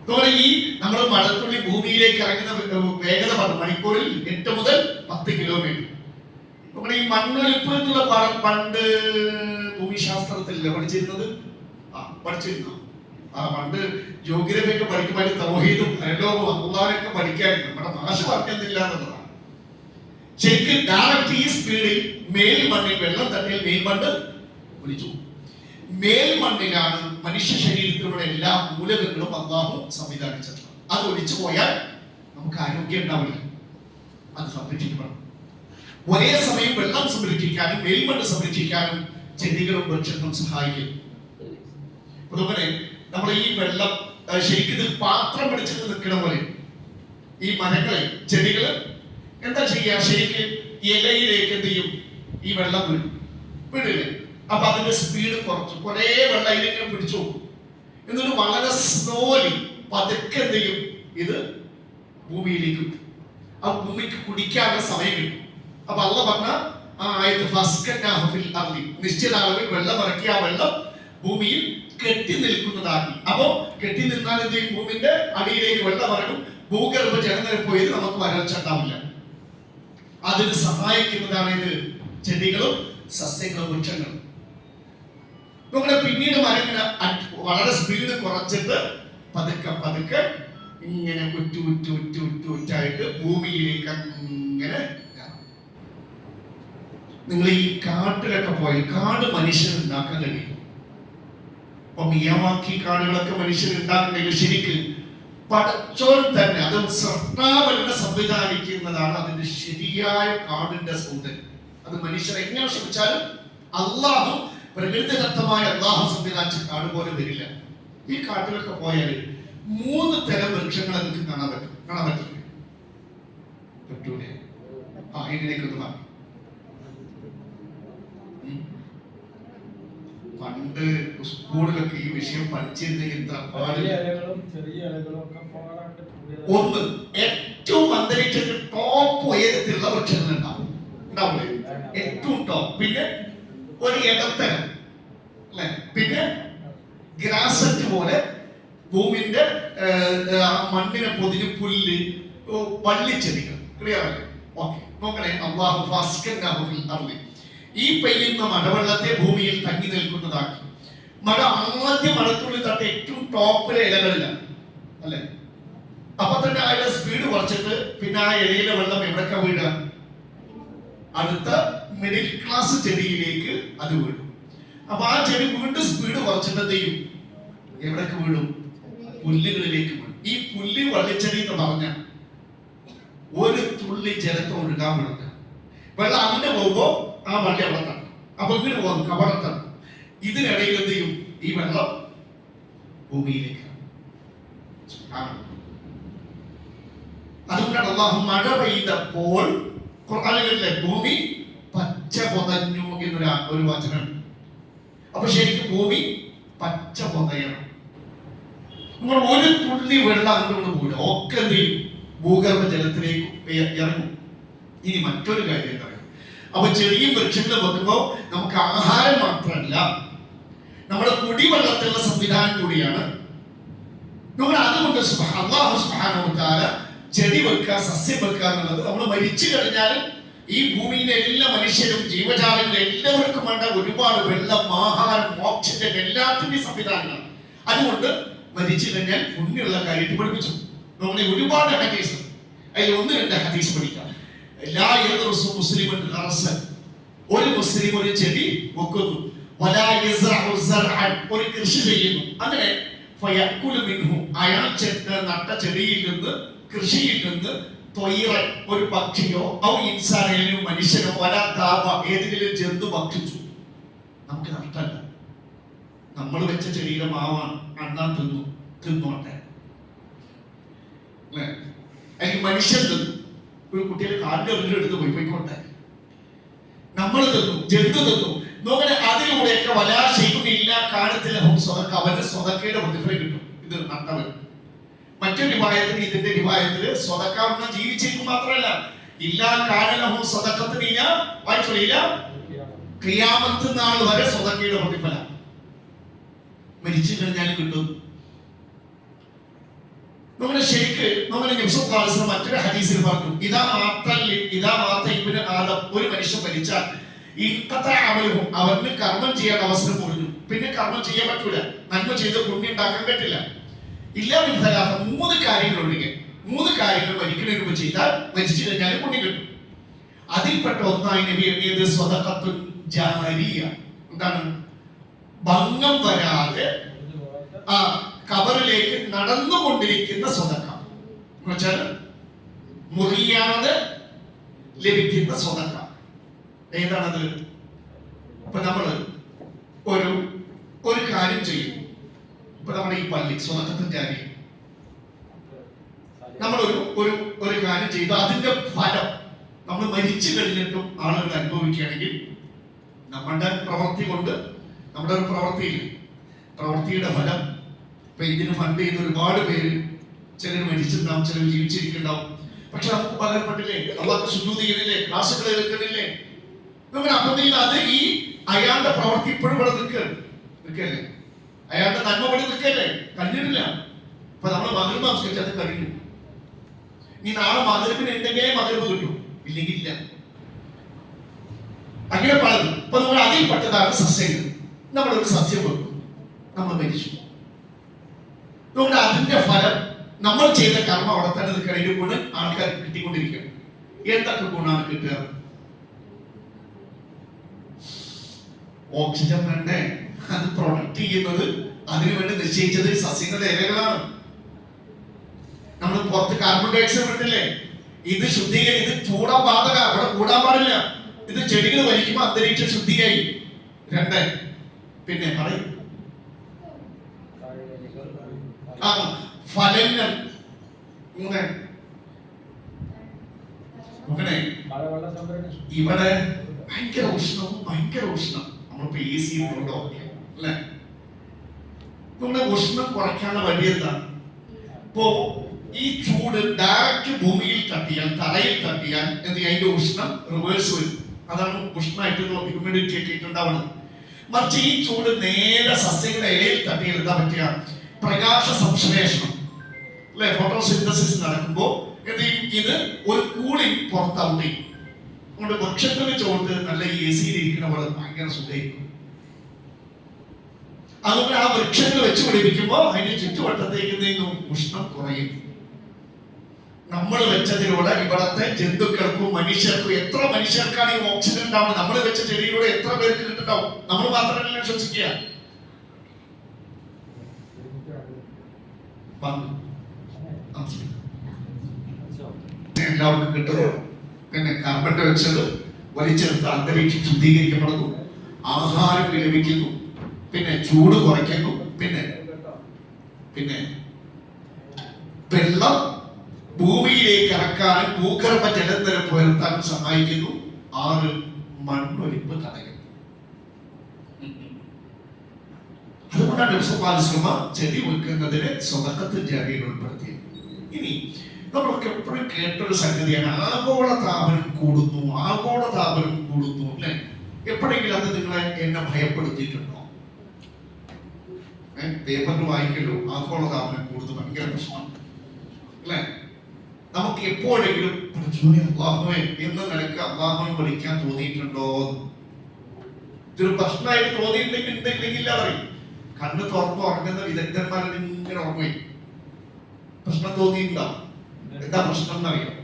അതുപോലെ ഈ നമ്മൾ മഴത്തുള്ളി ഭൂമിയിലേക്ക് ഇറങ്ങുന്ന വേഗത പറഞ്ഞു മണിക്കൂറിൽ 8 മുതൽ 10 കിലോമീറ്റർ. നമ്മുടെ ഈ മണ്ണൊലിപ്പ് എന്നുള്ള പാഠം പണ്ട് ഭൂമിശാസ്ത്രത്തിലല്ലേ പഠിച്ചിരുന്നത്? പഠിച്ചിരുന്നു. പണ്ട് ജോഗ്രഫി ഒക്കെ പഠിക്കുമ്പോൾ തൗഹീദും പരലോകവും അല്ലാഹുവൊക്കെ പഠിക്കാറുണ്ട്. നമ്മുടെ ഭാഷ പറഞ്ഞില്ല എന്നുള്ളതാണ്. ശരിക്കും ഡയറക്റ്റ് ഈ സ്പീഡിൽ മേൽമണ്ണിൽ വെള്ളം തട്ടിയാൽ മേൽമണ്ണ് ഒലിച്ചു. മേൽമണ്ണിലാണ് മനുഷ്യ ശരീരത്തിലുള്ള എല്ലാ മൂലകങ്ങളും അല്ലാഹു സംവിധാനിച്ചിട്ടുള്ളത്. അത് ഒലിച്ചു പോയാൽ നമുക്ക് ആരോഗ്യം ഉണ്ടാവില്ല. അത് സംരക്ഷിക്കണം. ഒരേ സമയം വെള്ളം സംരക്ഷിക്കാനും മേൽമണ്ണ് സംരക്ഷിക്കാനും ചെടികളും വൃക്ഷങ്ങളും സഹായിക്കും. അതുപോലെ നമ്മൾ ഈ വെള്ളം ശരിക്കും ഇത് പാത്രം പിടിച്ചിട്ട് നിൽക്കണ പോലെ ഈ മരങ്ങളെ ചെടികള് എന്താ ചെയ്യാ? ശരിക്കും ഇലയിലേക്ക് എന്ത് ചെയ്യും? ഈ വെള്ളം വീടില്ലേ? അപ്പൊ അതിന്റെ സ്പീഡ് കുറച്ചു. കുറെ വെള്ളം ഇതിലേക്ക് പിടിച്ചു. എന്നിട്ട് വളരെ സ്ലോലി പതുക്കെ എന്ത് ചെയ്യും? ഇത് ഭൂമിയിലേക്ക് ആ ഭൂമിക്ക് കുടിക്കാനുള്ള സമയം കിട്ടും. അപ്പൊ അല്ലാഹു പറഞ്ഞ ആ ആയത്ത് നിശ്ചിത അളവിൽ വെള്ളം ഇറക്കി ആ വെള്ളം ഭൂമിയിൽ കെട്ടി നിൽക്കുന്നതാക്കി. അപ്പോ കെട്ടി നിന്നാൽ എന്ത് ചെയ്യും? ഭൂമിന്റെ അടിയിലേക്ക് വെള്ളം ഇറങ്ങും. ഭൂഗർഭ ജലനിരപ്പ് പോയത് നമുക്ക് വരൾച്ച ഉണ്ടാവില്ല. അതിന് സഹായിക്കുന്നതാണ് ഇത് ചെടികളും സസ്യങ്ങളും വൃക്ഷങ്ങളും. നമ്മുടെ പിന്നീട് മരങ്ങൾ വളരെ സ്പീഡ് കുറച്ചിട്ട് പതുക്കെ പതുക്കെ ഇങ്ങനെ ഉറ്റായിട്ട് ഭൂമിയിലേക്ക് അങ്ങനെ. നിങ്ങൾ ഈ കാട്ടിലൊക്കെ പോയാൽ കാട് മനുഷ്യൻ ഉണ്ടാക്കാൻ കഴിയും. അപ്പൊ മിയാവാക്കി കാടുകളൊക്കെ മനുഷ്യൻ ഉണ്ടാക്കുന്നെങ്കിൽ ശരിക്കും പടച്ചോൻ തന്നെ അത് സർട്ടാവലിനെ സംവിധാനിക്കുന്നതാണ് അതിന്റെ ശരിയായ കാടിന്റെ സൗന്ദര്യം. അത് മനുഷ്യർ എങ്ങനെ ശ്രമിച്ചാലും അല്ലാഹു പ്രകൃതിദത്തമായ അല്ലാഹു സംവിധാനിച്ച കാട് പോലെ വരില്ല. ഈ കാട്ടിലൊക്കെ പോയാൽ 3 തരം വൃക്ഷങ്ങളെ നിങ്ങൾക്ക് കാണാൻ പറ്റില്ല. പറ്റൂലേ? ഇതിനേക്കൊന്ന് മാറി. പണ്ട് സ്കൂളിലൊക്കെ ഈ വിഷയം പഠിച്ചിരുന്നെങ്കിൽ ഒന്ന് ഏറ്റവും അന്തരീക്ഷത്തിൽ ടോപ്പ് ഉയരത്തിലുള്ള വൃക്ഷങ്ങൾ ഉണ്ടാവില്ലേ? ഏറ്റവും ടോപ്പ്. പിന്നെ ഒരു ഇടത്തരം അല്ലെ? പിന്നെ ഗ്രാസറ്റ് പോലെ ഭൂമിന്റെ മണ്ണിനെ പൊതിഞ്ഞ് പുല്ല്, വള്ളിച്ചെടികൾ. ക്ലിയർ അല്ലേ? ഓക്കെ, നോക്കണേ. അല്ലാഹു ഈ പെയ്യുന്ന മഴവെള്ളത്തെ ഭൂമിയിൽ തങ്ങി നിൽക്കുന്നതാക്കി. മഴ ആദ്യം മഴത്തുള്ളി തട്ട് ഏറ്റവും ടോപ്പിലെ ഇലകളിലാണ് അല്ലെ? അപ്പൊ തന്നെ അതിന്റെ സ്പീഡ് കുറച്ചിട്ട് പിന്നെ ആ ഇലയിലെ വെള്ളം എവിടൊക്കെ വീഴുക? അടുത്ത മിഡിൽ ക്ലാസ് ചെടിയിലേക്ക് അത് വീഴും. അപ്പൊ ആ ചെടി വീണ്ടും സ്പീഡ് കുറച്ചിട്ട് എന്ത് ചെയ്യും? എവിടൊക്കെ വീഴും? പുല്ലുകളിലേക്ക് വീഴും. ഈ പുല്ല് വള്ളിച്ചെടി എന്ന് പറഞ്ഞ ഒരു തുള്ളി ജലത്തെ ഒഴുകാൻ വിടുക. വെള്ളം അങ്ങനെ പോകുമ്പോ ആ വള്ളി അവിടെ തട്ടും. അപ്പൊ ഇങ്ങനെ പോകും, അവിടെ തട്ടും. ഇതിനിടയിൽ എന്ത് ചെയ്യും? ഈ വെള്ളം ഭൂമിയിലേക്ക്. അതുകൊണ്ടാണ് അല്ലാഹു മഴ പെയ്തപ്പോൾ ഖുർആനിലെ ഭൂമി പച്ച പൊതഞ്ഞു എന്നൊരു വചനം. അപ്പൊ ശരിക്കും ഭൂമി പച്ച പൊതയണം. നമ്മൾ ഒരു തുള്ളി വെള്ളം അങ്ങോട്ട് പോലും ഒക്കെ എന്ത് ചെയ്യും? ഭൂഗർഭ ജലത്തിലേക്ക് ഇറങ്ങും. ഇനി മറ്റൊരു കാര്യം പറയാം. അപ്പൊ ചെറിയ വൃക്ഷങ്ങൾ വെക്കുമ്പോൾ നമുക്ക് ആഹാരം മാത്രമല്ല, നമ്മുടെ കുടിവെള്ളത്തിലുള്ള സംവിധാനം കൂടിയാണ്. നമ്മൾ അതുകൊണ്ട് അല്ലാഹു സുബ്ഹാനഹു വ തആല ചെടി വെക്കുക, സസ്യം വെക്കുക എന്നുള്ളത് നമ്മൾ മരിച്ചു കഴിഞ്ഞാലും ഈ ഭൂമിയിലെ എല്ലാ മനുഷ്യരും ജീവജാലങ്ങളും എല്ലാവർക്കും വേണ്ട ഒരുപാട് വെള്ളം, ആഹാരം, ഓക്സിജൻ എല്ലാത്തിന്റെയും സംവിധാനങ്ങളാണ്. അതുകൊണ്ട് മരിച്ചു കഴിഞ്ഞാൽ പുണ്യമുള്ള കാര്യത്തിൽ പഠിപ്പിച്ചു. നമ്മളെ ഒരുപാട് ഹദീസ്, അതിൽ 1-2 ഹദീസ് പഠിക്കാം. ലാ യദ്റുസു മുസ്ലിമുൻ ഖറസൻ, ഒരു മുസ്ലിം ഒരു ചെടി വെക്കുന്നു. വലാ യസ്റഉ സർഅൻ, ഒരു കൃഷി ചെയ്യുന്നു. അങ്ങനെ ഫയഅകുലു മിൻഹു, അയാൾ നട്ട ചെടിയിൽ നിന്ന്, കൃഷിയിൽ നിന്ന് ത്വയ്റൻ, ഒരു പക്ഷിയോ ഔ ഇൻസാനോ മനുഷ്യനോ വലാ ദാബ, ഏതെങ്കിലും ജന്തു ഭക്ഷിച്ചു. നമുക്ക് നഷ്ടമല്ല. നമ്മൾ വെച്ച ചെടിയിലെ മാവാണ്, അണ്ണാൻ തിന്നോട്ടെ. അല്ലെങ്കിൽ മനുഷ്യൻ തിന്നു, ഒരു കുട്ടിയുടെ കാലിന്റെ എടുത്ത് പോയിക്കോട്ടെ. നമ്മൾ തിന്നു, ജന്തു തിന്നു. നോക്കണേ, അതിലൂടെയൊക്കെ വലാശയില്ല കാലത്തിലെ അവന്റെ സ്വതക്കയുടെ പ്രതിഫലം കിട്ടും. ഇത് നട്ടവൻ. മറ്റൊരു റിവായത്തിൽ, ഇതിന്റെ റിവായത്തിൽ സ്വതക്കാവുന്ന ജീവിച്ചേക്കും മാത്രമല്ല, ഇല്ലാ കാലലഹു സ്വതക്കത്തിനില്ല, വായിച്ചില്ല, ഖിയാമത്ത് നാൾ വരെ സ്വതക്കയുടെ പ്രതിഫലം മരിച്ചു കഴിഞ്ഞാൽ കിട്ടും. നമ്മുടെ ശരിക്ക് നമ്മുടെ മറ്റൊരു ഹദീസിൽ പറഞ്ഞു, ഇതാ മാത്ത ഇബ്നു ആദം, ഒരു മനുഷ്യൻ മരിച്ചാൽ അവന് കർമ്മം ചെയ്യാൻ അവസരം കൊടുക്കും. പിന്നെ കർമ്മം ചെയ്യാൻ പറ്റൂല, നന്മ ചെയ്ത് പുണ്യം ഉണ്ടാക്കാൻ പറ്റില്ല. ഇല്ല, 3 കാര്യങ്ങൾ ഒഴികെ 3 കാര്യങ്ങൾ മരിക്കുന്നതിന് മുമ്പ് ചെയ്താൽ മരിച്ചു കഴിഞ്ഞാൽ പുണ്യം കിട്ടും. അതിൽപ്പെട്ട ഒന്നായി നബി എഴുതിയത് സ്വദഖത്തുൻ ജാരിയ. എന്താണ്? ഭംഗം വരാതെ ഖബറിലേക്ക് നടന്നുകൊണ്ടിരിക്കുന്ന സ്വതക്ക, എന്നുവെച്ചാൽ മുറിയാതെ ലഭിക്കുന്ന സ്വതക്ക. ഏതാണത്? ഇപ്പൊ നമ്മള് ഒരു കാര്യം ചെയ്യും. ഇപ്പൊ നമ്മുടെ ഈ പള്ളി സ്വതക്കത്തും ജാരി, നമ്മൾ ഒരു കാര്യം ചെയ്തു, അതിന്റെ ഫലം നമ്മൾ മരിച്ചു കഴിഞ്ഞിട്ടും ആളുകൾ അനുഭവിക്കുകയാണെങ്കിൽ നമ്മുടെ പ്രവൃത്തി കൊണ്ട്, നമ്മുടെ ഒരു പ്രവൃത്തിയുടെ ഫലം, ഇപ്പൊ ഇതിന് ഫണ്ട് ചെയ്ത് ഒരുപാട് പേര്, ചിലർ മരിച്ചിട്ടുണ്ടാവും, ചിലർ ജീവിച്ചിരിക്കുന്നുണ്ടാവും. പക്ഷെ നമുക്ക് പകരപ്പെട്ടില്ലേ, അള്ളാഹ് സുജൂദ് ചെയ്യുന്നില്ലേ, ക്ലാസ്സുകൾ കേൾക്കുന്നില്ലേ? അപ്പം അത് ഈ അയാളുടെ പ്രവൃത്തി ഇപ്പോഴും ഇവിടെ നിൽക്കല്ലേ, അയാളുടെ നന്മ ഇവിടെ നിൽക്കല്ലേ, കഴിഞ്ഞിട്ടില്ല. ഇപ്പൊ നമ്മൾ മഗ്‌രിബ് നമസ്കരിച്ച് അത് കഴിഞ്ഞു. ഇനി നാളെ മഗ്‌രിബിന് ഉണ്ടെങ്കിലേ മഗ്‌രിബ് കിട്ടും, ഇല്ലെങ്കിൽ ഇല്ല. അങ്ങനെ പലതും. ഇപ്പൊ നമ്മൾ അതിൽപ്പെട്ടതാണ് സസ്യങ്ങൾ. നമ്മളൊരു സസ്യം വെക്കും, നമ്മൾ മരിച്ചു. അതുകൊണ്ട് അതിന്റെ ഫലം, നമ്മൾ ചെയ്ത കർമ്മം അവിടെ തന്നെ നിൽക്കണതിന്റെ ഗുണം ആൾക്കാർക്ക് കിട്ടിക്കൊണ്ടിരിക്കണം. എന്തൊക്കെ ഗുണമാണ് കിട്ടുക? ഓക്സിജൻ വേണ്ടേ? അത് പ്രൊഡക്ട് ചെയ്യുന്നത്, അതിനുവേണ്ടി നിശ്ചയിച്ചത് സസ്യങ്ങളുടെ ഇലകളാണ്. നമ്മൾ പുറത്ത് കാർബൺ ഡൈ ഓക്സൈഡ് വിട്ടില്ലേ, ഇത് ഇത് ചൂടാൻ പാടില്ല, അവിടെ കൂടാൻ പാടില്ല. ഇത് ചെടികൾ വലിക്കുമ്പോൾ അന്തരീക്ഷം ശുദ്ധിയായി. 2 പിന്നെ പറയും ഫലങ്ങൾ. 3 ഇവിടെ ഭയങ്കര ഉഷ്ണം. നമ്മളിപ്പോ AC ഉണ്ടോ അല്ലെ? നമ്മുടെ ഉഷ്ണം കുറയ്ക്കാനുള്ള വഴി എന്താണ്? ഇപ്പോ ഈ ചൂട് ഡയറക്റ്റ് ഭൂമിയിൽ തട്ടിയാൽ, തറയിൽ തട്ടിയാൽ അതിന്റെ ഉഷ്ണം റിവേഴ്സ് വരും. അതാണ് ഉഷ്ണമായിട്ട് ഹ്യൂമിഡിറ്റി ഒക്കെ ഉണ്ടാവുന്നത്. മറിച്ച് ഈ ചൂട് നേരെ സസ്യങ്ങളുടെ ഇലയിൽ തട്ടിയാൽ എന്താ പറ്റുക? പ്രകാശ സംശ്ലേഷണം അല്ലെ, ഫോട്ടോസിന്തസിസ് നടക്കുമ്പോൾ ഇത് ഒരു കൂളിംഗ് പുറത്തൗട്ട് ചെയ്യും. അതുകൊണ്ട് വൃക്ഷത്തിന് ചോട്ട് നല്ല AC ഇരിക്കുന്ന പോലെ ഭയങ്കര സുഖമായിരിക്കും. അതുകൊണ്ട് ആ വൃക്ഷങ്ങൾ വെച്ച് പിടിപ്പിക്കുമ്പോൾ അതിന്റെ ചുറ്റുവട്ടത്തേക്ക് ഉഷ്ണം കുറയും. നമ്മൾ വെച്ചതിലൂടെ ഇവിടത്തെ ജന്തുക്കൾക്കും മനുഷ്യർക്കും, എത്ര മനുഷ്യർക്കാണ് ഈ ഓക്സിജൻ ഉണ്ടാവുന്നത്? നമ്മൾ വെച്ച ചെടിയിലൂടെ എത്ര പേർക്ക് കിട്ടുന്നുണ്ടാവും? നമ്മൾ മാത്രമല്ല ശ്വസിക്കുക. എല്ലാവർക്കും കിട്ടുന്നു. പിന്നെ കാർബൺ ഡൈ ഓക്സൈഡ് വലിച്ചെടുത്ത് അന്തരീക്ഷം ശുദ്ധീകരിക്കപ്പെടുന്നു, ആഹാരം ലഭിക്കുന്നു, പിന്നെ ചൂട് കുറയ്ക്കുന്നു, പിന്നെ വെള്ളം ഭൂമിയിലേക്ക് ഇറക്കാനും ഭൂഗർഭ ജലനിരപ്പ് ഉയർത്താനും സഹായിക്കുന്നു. 6 മണ്ണൊലിപ്പ് തടയുന്നു. അതുകൊണ്ടാണ് ചെടി വെക്കുന്നതിന് സ്വതക്കത്ത് ജാരിയിൽ ഉൾപ്പെടുത്തിയത്. ഇനി നമ്മളൊക്കെ എപ്പോഴും കേട്ടൊരു സംഗതിയാണ് ആഗോളതാപനം കൂടുന്നു, ആഗോളതാപനം കൂടുന്നു അല്ലെ? എപ്പോഴെങ്കിലും അത് നിങ്ങളെ എന്നെ ഭയപ്പെടുത്തിയിട്ടുണ്ടോ? പേപ്പറിൽ വായിക്കല്ലോ ആഗോളതാപനം കൂടുന്നു, ഭയങ്കര പ്രശ്നം അല്ലെ? നമുക്ക് എപ്പോഴെങ്കിലും അള്ളാഹുവേ എന്ന നിലക്ക് അള്ളാഹുവിനെ വിളിക്കാൻ തോന്നിയിട്ടുണ്ടോ? ഇതൊരു പ്രശ്നമായിട്ട് തോന്നിയിട്ടുണ്ടെങ്കിൽ പറയും. കണ്ണ് തുറന്ന് ഉറങ്ങുന്ന വിദഗ്ധന്മാരെ ഇങ്ങനെ ഉറങ്ങുകയും പ്രശ്നം തോന്നിയിട്ടുണ്ടോ? എന്താ പ്രശ്നം എന്നറിയാം.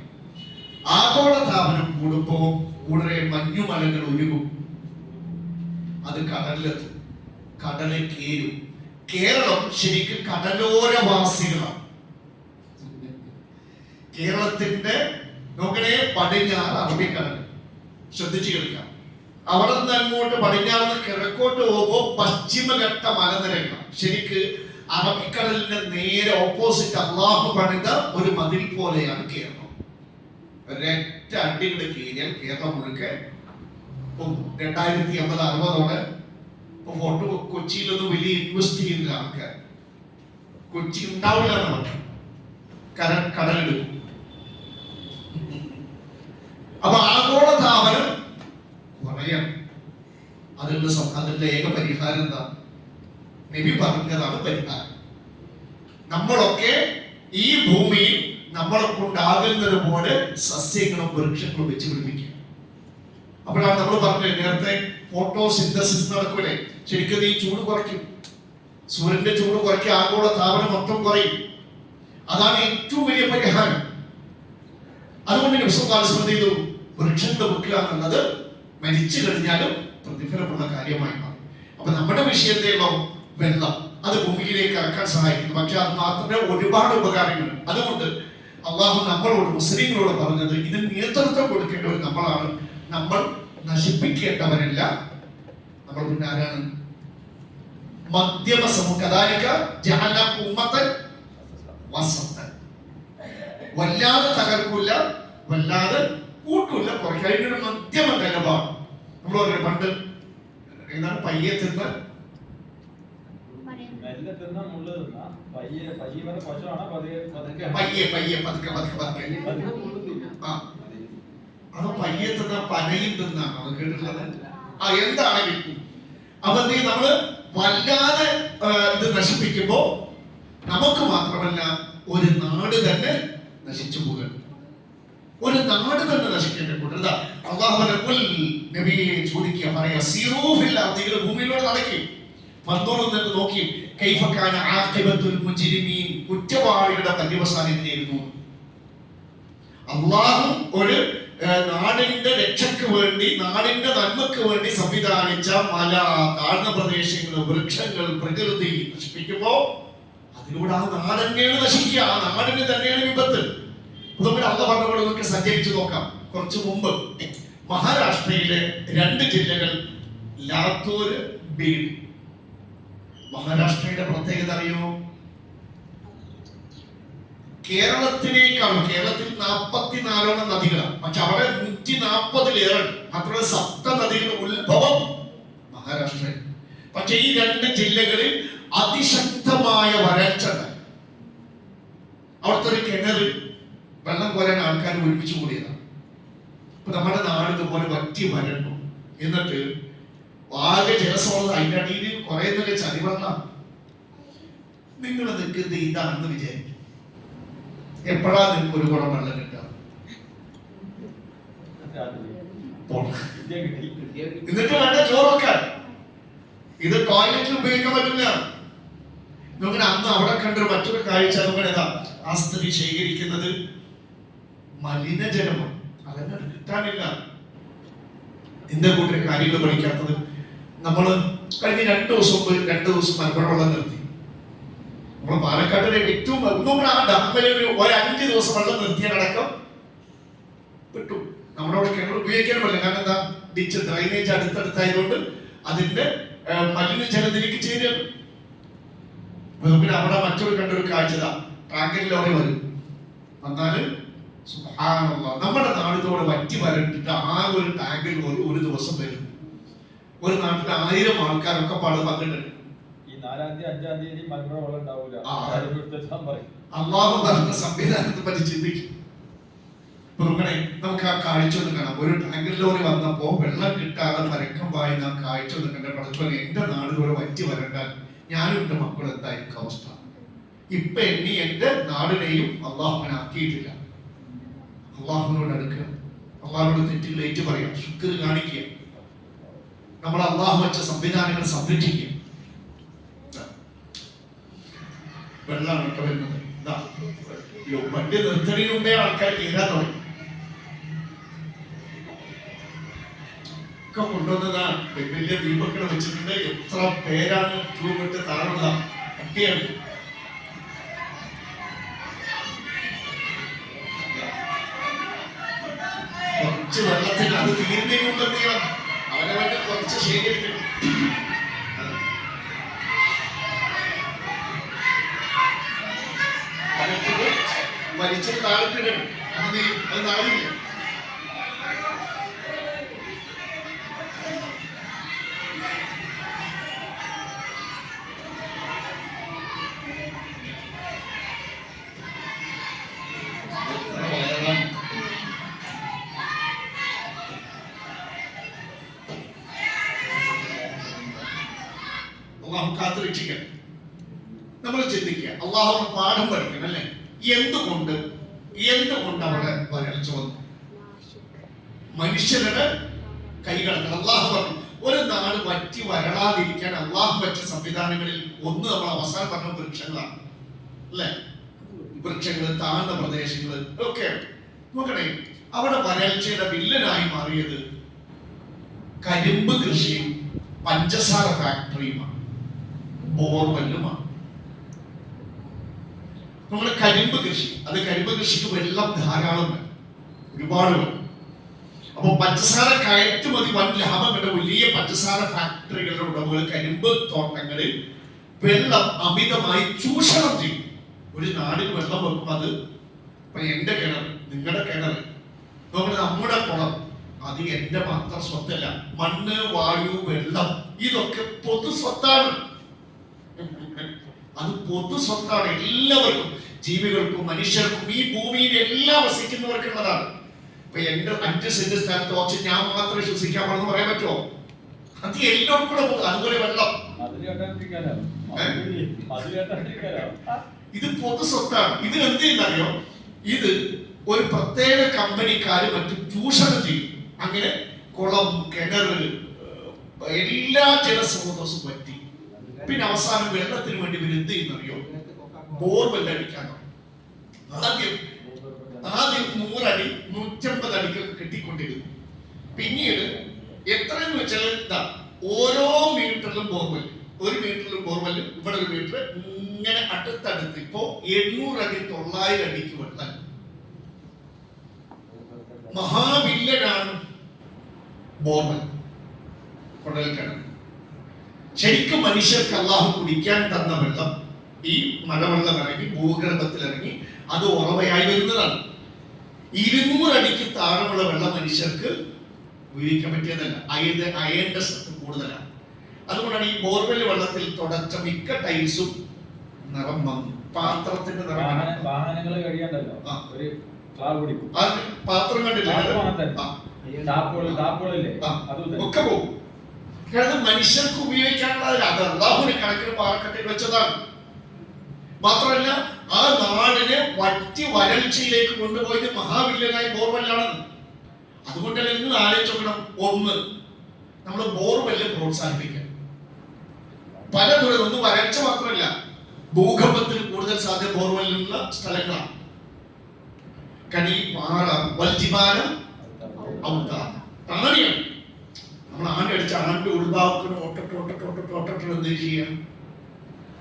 ആഗോളതാപനം കൂടുമ്പോ കൂടുതൽ മഞ്ഞുമലകൾ ഉരുകും, അത് കടലിലെത്തും, കടലിൽ കീഴും. കേരളം ശരിക്കും കടലോരവാസികളാണ്. കേരളത്തിന്റെ നോക്കണേ പടിഞ്ഞാറ് അറബിക്കടൽ, ശ്രദ്ധിച്ചു കേൾക്കാം. അവിടെ നിന്ന് അങ്ങോട്ട് പടിഞ്ഞാറ് കിഴക്കോട്ട് പോകുമ്പോൾ പശ്ചിമഘട്ട മലനിരകൾ. ശരിക്ക് അറബിക്കടലിന്റെ നേരെ ഓപ്പോസിറ്റ് അള്ളാഹു പണിത ഒരു മതിൽ പോലെയാണ് കേരളം. ഒരൊറ്റ അടിയുടെ കീഴിൽ കേരളം മുഴുക്കെ 2050-60 ഫോട്ടോ കൊച്ചിയിലൊന്നും വലിയ ഇൻവെസ്റ്റ് ചെയ്യുന്ന ആൾക്കാർ കൊച്ചി ഉണ്ടാവില്ല എന്നാണ് കടലെടുക്കും. അപ്പൊ ആഗോളതാപനം കുറയണം. അതിന്റെ ഏക പരിഹാരം എന്താ? നബി പറഞ്ഞതാണ് പരിഹാരം. നമ്മളൊക്കെ ഈ ഭൂമിയിൽ നമ്മളെ കൊണ്ടാകുന്നത് പോലെ സസ്യങ്ങളും വൃക്ഷങ്ങളും വെച്ച് പിടിപ്പിക്കുക. അപ്പോഴാണ് നമ്മൾ പറഞ്ഞത് നേരത്തെ ഫോട്ടോസിന്തസിസ് നടക്കൂലേ? ശരിക്കും ഈ ചൂട് കുറയ്ക്കും, സൂര്യന്റെ ചൂട് കുറയ്ക്കുക, ആഗോളതാപനം മൊത്തം കുറയും. അതാണ് ഏറ്റവും വലിയ പരിഹാരം. അതുകൊണ്ട് നബി ചെയ്തു വൃക്ഷങ്ങൾ വെക്കുക എന്നുള്ളത് മരിച്ചു കഴിഞ്ഞാലും പ്രതിഫലമുള്ള കാര്യമായി മാറും. അപ്പൊ നമ്മുടെ വിഷയത്തിലുള്ള വെള്ളം അത് ഭൂമിയിലേക്ക് ഇറക്കാൻ സഹായിക്കുന്നു. പക്ഷെ അത് മാത്രമേ ഒരുപാട് ഉപകാരങ്ങൾ. അതുകൊണ്ട് അള്ളാഹു നമ്മളോട് മുസ്ലിങ്ങളോട് പറഞ്ഞത് ഇതിന് നേതൃത്വം കൊടുക്കേണ്ടവർ നമ്മളാണ്. നമ്മൾ നശിപ്പിക്കേണ്ടവരല്ല. നമ്മൾ പിന്നെ ആരാണ്? മധ്യമ സമൂഹം. വല്ലാതെ തകർക്കില്ല, വല്ലാതെ കൂട്ടില്ല, കുറയ്ക്കാനൊരു മധ്യമ നിലപാട്. നമ്മൾ പണ്ട് എന്താണ് പയ്യെ തിന്ന് അത് പയ്യെ തിന്ന പനയും തിന്നാണ് അത് കേട്ടിട്ടുള്ളത്. എന്താണെങ്കിലും അപ്പൊ നമ്മള് വല്ലാതെ ഇത് നശിപ്പിക്കുമ്പോ നമുക്ക് മാത്രമല്ല ഒരു നാട് തന്നെ നശിച്ചു പോകും. ഒരു നാട് തന്നെ നശിക്കേണ്ട കൂട്ടരുത്. അള്ളാഹു നബിയെ ചോദിക്കുക, പറയാ സീറൂഫില്ല, ഭൂമിയിലൂടെ നടക്കും, മന്ദോറെന്നിട്ട് നോക്കി കൈഫക്കാന ആഖിബത്തുൽ മുജ്രിമീൻ, കുറ്റവാളികളുടെ പര്യവസാനം എങ്ങനെയായിരുന്നു. അള്ളാഹു ഒരു നാടിന്റെ രക്ഷയ്ക്ക് വേണ്ടി, നാടിന്റെ നന്മക്ക് വേണ്ടി സംവിധാനിച്ച മല, താഴ്ന്ന പ്രദേശങ്ങൾ, വൃക്ഷങ്ങൾ, പ്രകൃതി നശിപ്പിക്കുമ്പോ അതിലൂടെ ആ നാടെന്നെയാണ് നശിക്കുക, ആ നാടിന് തന്നെയാണ് വിപത്ത്. അതുകൊണ്ട് അള്ള പറഞ്ഞപോലെ നമുക്ക് സഞ്ചരിച്ചു നോക്കാം. കുറച്ചു മുമ്പ് മഹാരാഷ്ട്രയിലെ 2 ജില്ലകൾ ലാത്തൂര്, ബീഡ്. മഹാരാഷ്ട്രയുടെ പ്രത്യേകത അറിയോ? കേരളത്തിനേക്കാളും, കേരളത്തിൽ 44 നദികളാണ്, പക്ഷെ അവിടെ 140-ലേറെ, മാത്രമല്ല 7 നദികളുടെ ഉത്ഭവം മഹാരാഷ്ട്രയിൽ. പക്ഷെ ഈ 2 ജില്ലകളിൽ അതിശക്തമായ വരൾച്ച. അവിടുത്തെ ഒരു കിണറ് വെള്ളം കോരാൻ ആൾക്കാർ ഒരുമിച്ച് കൂടിയതാണ്. ഇപ്പൊ നമ്മുടെ നാട് ഇതുപോലെ വറ്റി വരണ്ടു, എന്നിട്ട് ആകെ ജലസ്രോതസ്, അതിന്റെ അടിയിൽ കുറെ നല്ല ചളിവെള്ളം. നിങ്ങൾ നിൽക്കുന്നത് ഇതാണെന്ന് വിചാരിക്കും. എപ്പോഴാ നിങ്ങൾക്ക് ഒരു കുടം വെള്ളം കിട്ടുക? എന്നിട്ട് വേണ്ട ചോറൊക്കാൻ. ഇത് ടോയ്ലറ്റിൽ ഉപയോഗിക്കാൻ പറ്റില്ല. നോക്കണ അന്ന് അവിടെ കണ്ടൊരു മറ്റൊരു കാഴ്ച നോക്കണേതാ, ആ സ്ത്രീ ശേഖരിക്കുന്നത് മലിനജലമാണ്, അതന്നെ കിട്ടാനില്ല. എന്താ കൂട്ടരെ കാര്യങ്ങൾ പഠിക്കാത്തത്? നമ്മള് കഴിഞ്ഞ 2 ദിവസം മലപ്പുറ വെള്ളം നിർത്തി. നമ്മള് പാലക്കാട്ടിലെ ഏറ്റവും ആ ഡാമിലെ ഒരു 5 ദിവസം വെള്ളം നിർത്തിയടക്കം കിട്ടും. നമ്മുടെ അവിടെ കിണർ ഉപയോഗിക്കാൻ പറ്റില്ല. കാരണം എന്താ? ഡിച്ച് ഡ്രൈനേജ് അടുത്തടുത്തായതുകൊണ്ട് അതിന്റെ മലിനജലത്തിലേക്ക് ചേരുന്നു. പിന്നെ അവിടെ മറ്റൊരു കണ്ടൊരു കാഴ്ചത, ടാങ്കറിലോടെ വരും. എന്നാല് നമ്മുടെ നാടിനോട് വറ്റി വരണ്ടിട്ട് ആ ഒരു ടാങ്കിൽ ഒരു ദിവസം വരും. ഒരു നാട്ടിൽ 1000 ആൾക്കാരൊക്കെ പങ്കിട്ടുണ്ട്. ഈ 4-ാം തീയതി 5-ാം തീയതി മലപ്പുറം വെള്ളം ഉണ്ടാവില്ല. അള്ളാഹു പറഞ്ഞ സംവിധാനത്തെ പറ്റി ചിന്തിക്കും. നമുക്ക് ആ കാഴ്ച ഒന്ന് കാണാം. ഒരു ടാങ്കർ ലോറി വന്നപ്പോ വെള്ളം കിട്ടാതെ പരക്കം പായുന്ന ആ കാഴ്ച ഒന്ന് കണ്ട പടച്ചോനെ, എന്റെ നാട് പോലെ വറ്റി വരണ്ടാൽ ഞാനും എന്റെ മക്കളും എന്തായിരിക്കും അവസ്ഥ. ഇപ്പൊ എന്നെ എന്റെ നാടിനെയും അള്ളാഹുവിനാക്കിയിട്ടില്ല. അള്ളാഹുവിനോട് അടുക്കുക, അള്ളാഹുനോട് തെറ്റുകൾ ഏറ്റു പറയാം, ശുക്ർ കാണിക്കുക, നമ്മൾ അള്ളാഹു വെച്ച സംവിധാനങ്ങൾ സംരക്ഷിക്കുക. വെള്ളമാണ് ഇപ്പൊ വരുന്നത്. വണ്ടി നിർത്തലിന് മുമ്പേ ആൾക്കാർ കീറാൻ തുടങ്ങി. ഒക്കെ കൊണ്ടുവന്നതാണ്. വലിയ ദീപക്കൾ വെച്ചിട്ടുണ്ട്. എത്ര പേരാണ് ക്യൂ വിട്ട് താഴുക. കുട്ടിയാണ് കുറച്ച് വെള്ളത്തിന് അത് തീർന്നതിന് മുമ്പ് എന്ത് ചെയ്യണം? അവനെ വേണ്ടി കുറച്ച് ശേഖരിക്കണം. വലിച്ചത് താഴ്ത്തിടണം. അത് താഴില്ല. അള്ളാഹു കാത്തുരക്ഷിക്കണം. നമ്മൾ ചിന്തിക്കുക, അള്ളാഹു പാഠം പഠിക്കണം അല്ലേ? എന്തുകൊണ്ട് അവിടെ വരൾച്ച വന്നു? മനുഷ്യരുടെ കൈകടക്കണം. അള്ളാഹു പറഞ്ഞു ഒരു നാട് വറ്റി വരളാതിരിക്കാൻ അള്ളാഹു വെച്ച സംവിധാനങ്ങളിൽ ഒന്ന് നമ്മൾ അവസാനം പറഞ്ഞ വൃക്ഷങ്ങളാണ് അല്ലെ? വൃക്ഷങ്ങള്, താഴ്ന്ന പ്രദേശങ്ങള് ഒക്കെ നോക്കണേ. അവിടെ വരൾച്ചയുടെ വില്ലനായി മാറിയത് കരിമ്പ് കൃഷിയും പഞ്ചസാര ഫാക്ടറിയുമാണ്, ബോർവെല്ലുമാണ്. നമ്മുടെ കരിമ്പ് കൃഷി, അത് കരിമ്പ് കൃഷിക്ക് വെള്ളം ധാരാളം വേണം, ഒരുപാട് വേണം. അപ്പൊ പഞ്ചസാര കയറ്റുമതി വൻ ലാഭം കണ്ട വലിയ പഞ്ചസാര ഫാക്ടറികളുടെ ഉടമകൾ കരിമ്പ് തോട്ടങ്ങളിൽ വെള്ളം അമിതമായി ചൂഷണം ചെയ്യും. ഒരു നാടിന് വെള്ളം വെക്കും. അത് ഇപ്പൊ എന്റെ കിണർ, നിങ്ങളുടെ കിണർ, നമ്മുടെ കുളം, അത് എന്റെ മാത്രം സ്വത്തല്ല. മണ്ണ്, വായു, വെള്ളം ഇതൊക്കെ പൊതു സ്വത്താണ്. അത് പൊതു സ്വത്താണ്. എല്ലാവർക്കും, ജീവികൾക്കും മനുഷ്യർക്കും ഈ ഭൂമിയിൽ എല്ലാം വസിക്കുന്നവർക്കുള്ളതാണ്. ഇപ്പൊ എന്റെ 5 സെന്റ് സ്ഥലത്ത് വെച്ച് ഞാൻ മാത്രമേ ശ്വസിക്കാൻ പാടുന്നു പറയാൻ പറ്റുമോ? അത് എല്ലാവർക്കും കൂടെ പോകും. അതുപോലെ വെള്ളം ഇത് പൊതു സ്വത്താണ്. ഇത് എന്ത് ചെയ്യുന്നറിയോ? ഇത് ഒരു പ്രത്യേക കമ്പനിക്കാര് മറ്റും ചൂഷണം ചെയ്യും. അങ്ങനെ കുളം, കിണർ, എല്ലാ ജലസ്രോതസ്സും പറ്റി. പിന്നെ അവസാനം വെള്ളത്തിന് വേണ്ടി ഇവർ എന്ത് ചെയ്യുന്നറിയോ? ബോർവെൽ അടിക്കാൻ. ആദ്യം 100 അടി 150 അടിക്കൊക്കെ കെട്ടിക്കൊണ്ടിരുന്നു. പിന്നീട് എത്രയെന്ന് വെച്ചാൽ ഓരോ മീറ്ററിലും ബോർവെൽ, 1 മീറ്ററിലും ബോർവെൽ, ഇവിടെ 1 മീറ്റർ, ഇങ്ങനെ അടുത്തടുത്ത് ഇപ്പോ 800 അടി 900 അടിക്ക് വെള്ളം. മഹാവില്ലനാണ് ബോർവെൽ, കുഴൽക്കിണർ. ശരിക്കും മനുഷ്യർക്ക് അള്ളാഹു കുടിക്കാൻ തന്ന വെള്ളം ഈ മഴവെള്ളം ഇറങ്ങി ഭൂഗർഭത്തിൽ ഇറങ്ങി അത് ഉറവയായി വരുന്നതാണ്. 200 അടിക്ക് താഴെയുള്ള വെള്ളം മനുഷ്യർക്ക് ഉപയോഗിക്കാൻ പറ്റിയതല്ല. അയന്റെ ശക്തി കൂടുതലാണ്. അതുകൊണ്ടാണ് ഈ ബോർവെൽ വെള്ളത്തിൽ തുടച്ച മിക്ക ടൈൽസും നിറം വന്നു. പാത്രത്തിന്റെ നിറം പാത്രം കണ്ടില്ല ഒക്കെ പോകും. കാരണം മനുഷ്യർക്ക് ഉപയോഗിക്കാനുള്ളതല്ല, അത് അള്ളാഹുവിനെ കണക്കിന് പാറക്കെട്ടിൽ വെച്ചതാണ്. മാത്രമല്ല ആ നാടിനെ വറ്റി വരൾച്ചയിലേക്ക് കൊണ്ടുപോയത് മഹാവില്ലനായി ബോർവെല്ലാണെന്ന്. അതുകൊണ്ടല്ലേ നിങ്ങൾ ആലോചിച്ച് നോക്കണം. ഒന്ന്, നമ്മൾ ബോർവെല്ല് പ്രോത്സാഹിപ്പിക്കണം. പലതും ഒന്നും വരൾച്ച മാത്രമല്ല, ഭൂകമ്പത്തിൽ കൂടുതൽ സാധ്യത ബോർവെല്ലുള്ള സ്ഥലങ്ങളാണ്. കനി, പാറ, വൽജിബാലം, താണിയാണ്. നമ്മൾ ആണ്ടി അടിച്ച ആണ്ട് ഉൾഭാഗത്തിന് ഓട്ടിട്ട് എന്ത് ചെയ്യാം?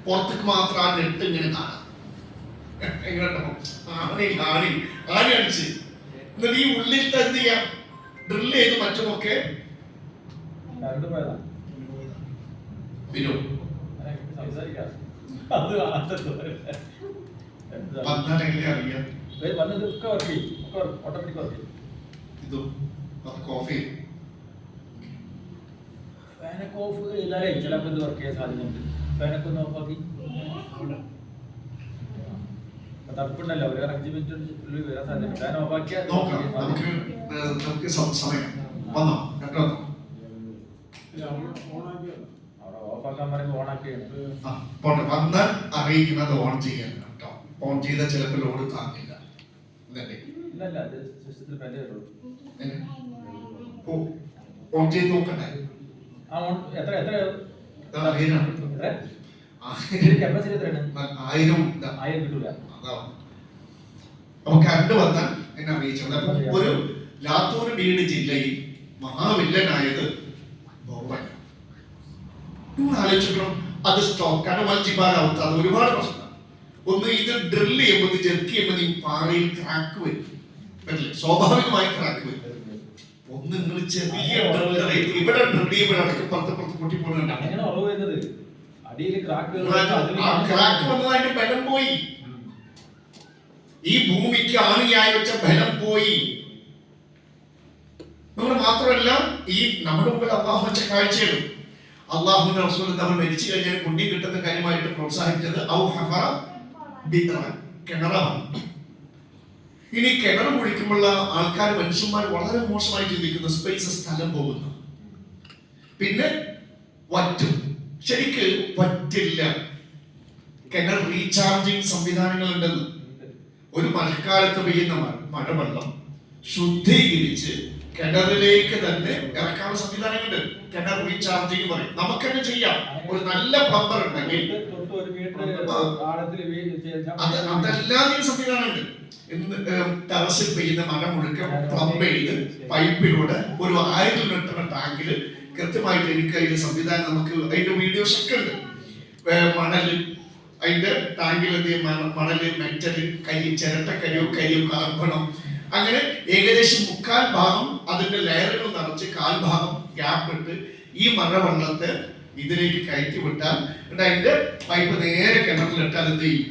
പുറത്തേക്ക് മാത്രം ആ നെട്ട് ഇങ്ങനെ കാണാം. ആണി അടിച്ച് എന്നിട്ട് ഈ ഉള്ളിലത്തെ എന്ത് ചെയ്യാം? ഡ്രിൽ ചെയ്ത് മറ്റുമൊക്കെ കോഫി ഫാനൊക്കെ ഓഫ് ചെയ്താലേ ചിലപ്പോൾ ഇത് വർക്ക് ചെയ്യാൻ സാധ്യതയുണ്ട്. ഫാനൊക്കെ ഒന്ന് ഓഫാക്കി തണുപ്പുണ്ടല്ലോ ഒരു 5 മിനിറ്റ് വരാൻ സാധ്യത ഫാൻ ഓഫാക്കിയാൽ നോക്കാം. നമുക്ക് സമയം വന്നോ കേട്ടോ. അവിടെ ഓഫാക്കാൻ പറയുമ്പോൾ ഓണാക്കിയാണ്. പോട്ടെ, വന്നാൽ അറിയിക്കുന്നത് ഓൺ ചെയ്യാൻ കേട്ടോ. ഓൺ ചെയ്താൽ ചിലപ്പോൾ ലോഡ് താങ്ങില്ല. ഇല്ലല്ല, അത് സിസ്റ്റത്തിൽ ഫാൻ്റെ വരുള്ളൂ. ഓൺ ചെയ്ത് നോക്കണ്ടേ? ആ ഓൺ എത്ര എത്ര കപ്പാസിറ്റി എത്രയാണ്? 1000 കിട്ടൂല. അപ്പൊ കറണ്ട് വന്നാൽ എന്നെ അറിയിച്ചത്. അപ്പൊ ഒരു ലാത്തൂർ വീട് ജില്ലയിൽ മഹാവില്ലനായത് ബോബൻ. നിങ്ങൾ ആലോചിക്കണം, അത് സ്റ്റോക്കാണ് മൾജിബാലാവത്ത. അത് ഒരുപാട് പ്രശ്നമാണ്. ഒന്ന്, ഇത് ഡ്രിൽ ചെയ്യുമ്പോൾ ജെർക്ക് ചെയ്യുമ്പോൾ ഈ പാറയിൽ ക്രാക്ക് വരും, പറ്റില്ല, സ്വാഭാവികമായി ക്രാക്ക് വരും. ഒന്ന് നിങ്ങൾ ചെറിയ ഇവിടെ ഡ്രിൽ ചെയ്യുമ്പോൾ അടക്കം പുറത്ത് പൊട്ടി പോകുന്നുണ്ട്. അങ്ങനെ ഉറവ് വരുന്നത് അടിയിൽ ക്രാക്ക് വന്നതായിട്ട് ബലം പോയി. ഈ ഭൂമിക്ക് ആണിയായി വെച്ച ബലം പോയി. നമ്മൾ മാത്രമല്ല, ഈ നമ്മുടെ മുമ്പിൽ അള്ളാഹു വെച്ച കാഴ്ചകളും അള്ളാഹുവിന്റെ റസൂൽ നമ്മൾ മരിച്ചു കഴിഞ്ഞാൽ പുണ്യം കിട്ടുന്ന കാര്യമായിട്ട് പ്രോത്സാഹിച്ചത് കിണറാണ്. ഇനി കിണർ കുഴിക്കുമ്പോഴുള്ള ആൾക്കാർ, മനുഷ്യന്മാർ വളരെ മോശമായി ചിന്തിക്കുന്ന സ്പേസ്, സ്ഥലം പോകുന്നു. പിന്നെ വറ്റും, ശരിക്ക് പറ്റില്ല. കിണർ റീചാർജിങ് സംവിധാനങ്ങൾ ഉണ്ടെന്ന്. ഒരു മഴക്കാലത്ത് പെയ്യുന്ന മഴവെള്ളം ശുദ്ധീകരിച്ച് കിണറിലേക്ക് തന്നെ ഇറക്കാനുള്ള സംവിധാനങ്ങളുണ്ട്. കിണർ റീചാർജിങ് പറയും. നമുക്കെന്നെ ചെയ്യാം. ഒരു നല്ല പ്ലംബർ ഉണ്ടെങ്കിൽ അതെല്ലാം സംവിധാനമുണ്ട്. ടെറസിൽ പെയ്യുന്ന മഴ മുഴുക്കം പ്ലംബ് ചെയ്ത് പൈപ്പിലൂടെ ഒരു 1000 ലിറ്റർ ടാങ്കിൽ കൃത്യമായിട്ട് എനിക്ക് അതിന്റെ സംവിധാനം, നമുക്ക് അതിന്റെ വീഡിയോസ് ഒക്കെ ഉണ്ട്. മണല്, അതിന്റെ ടാങ്കിൽ എന്ത് ചെയ്യും, മണല്, മെറ്റല്, ചിരട്ടക്കരിയോ കലർപ്പണം, അങ്ങനെ ഏകദേശം 3/4 ഭാഗം അതിന്റെ ലെയറുകൾ നിറച്ച് 1/4 ഭാഗം ഗ്യാപ്പ് ഇട്ട് ഈ മഴവെള്ളത്തെ ഇതിലേക്ക് കയറ്റി വിട്ടാൽ, അതിന്റെ പൈപ്പ് നേരെ കിണറിലിട്ടാൽ എന്ത് ചെയ്യും,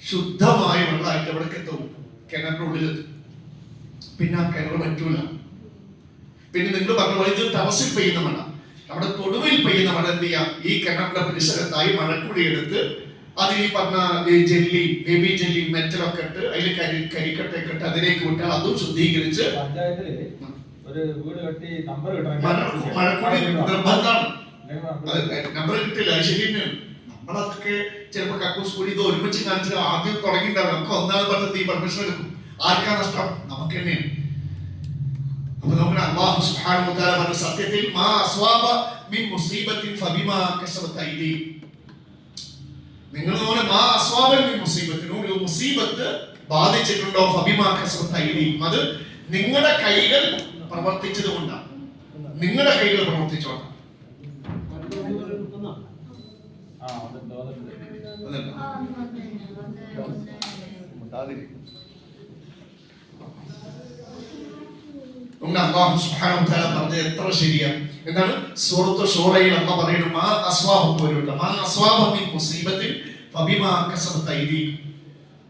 ശുദ്ധമായ വെള്ളമായിട്ട് എവിടേക്ക് എത്തും, കിണറിന്റെ ഉള്ളിലെത്തും. പിന്നെ ആ കിണർ പറ്റൂല. പിന്നെ നിങ്ങൾ പറഞ്ഞ പോലെ ഇത് ടെറസിൽ പെയ്യുന്ന മഴ, നമ്മുടെ തൊടുവിൽ പെയ്യുന്ന മഴ എന്ത് ചെയ്യാം, ഈ കിണറിന്റെ പരിസരത്തായി മഴക്കുടി എടുത്ത് അതിൽ ഈ പറഞ്ഞ ജെല്ലി, ബേബി ജെല്ലി, മെറ്റലൊക്കെ ഇട്ട് അതിൽ കരിക്കട്ടയൊക്കെ ഇട്ട് അതിലേക്ക് വിട്ടാൽ അതും ശുദ്ധീകരിച്ച് ഒരു വീട് കെട്ടി നമ്പർ മഴക്കുടി നിർബന്ധമാണ്. നമ്പർ കിട്ടില്ല, അത് ശരി തന്നെയാണ്. നമ്മളൊക്കെ ചിലപ്പോൾ കക്കൂസ് കൂടി ഇത് ഒരുമിച്ച് കാണിച്ചാൽ ആദ്യം തുടങ്ങിയിട്ടുണ്ടാവും. നമുക്ക് 1ാമത് പദ്ധതി ഈ പെർമിഷൻ എടുക്കും. ആർക്കാ നഷ്ടം? നമുക്ക് തന്നെയാണ്. അപ്പൊ നമ്മുടെ അല്ലാഹു സുബ്ഹാനഹു വ തആല പറഞ്ഞ സത്യത്തിൽ മാ അസ്വാബ മിൻ മുസീബത്തിൻ ഫബിമാ കസബത ഐദി. നിങ്ങൾ നോനെ മാ അസ്വാബ മിൻ മുസീബത്തിൻ, ഒരു മുസീബത്ത് ബാധിച്ചിട്ടുണ്ടോ, ഫബിമാ കസബത ഐദി, അത് നിങ്ങളുടെ കൈകൾ പ്രവർത്തിച്ചത് കൊണ്ടാണ്. നിങ്ങളുടെ കൈകൾ പ്രവർത്തിച്ചോണ്ടാണ്. അല്ലാഹു സുബ്ഹാനഹു വ തആല പറഞ്ഞത് എത്ര ശരിയാണ്. എന്താണ് സൂറത്ത് ഷൂറയിൽ അല്ലാഹു പറയുന്നു, മാ അസ്വാബക്കും വരുന്നുണ്ട്, മാ അസ്വാബ മിൻ മുസീബത്തിൻ ഫബിമാ കസബത ഐദി.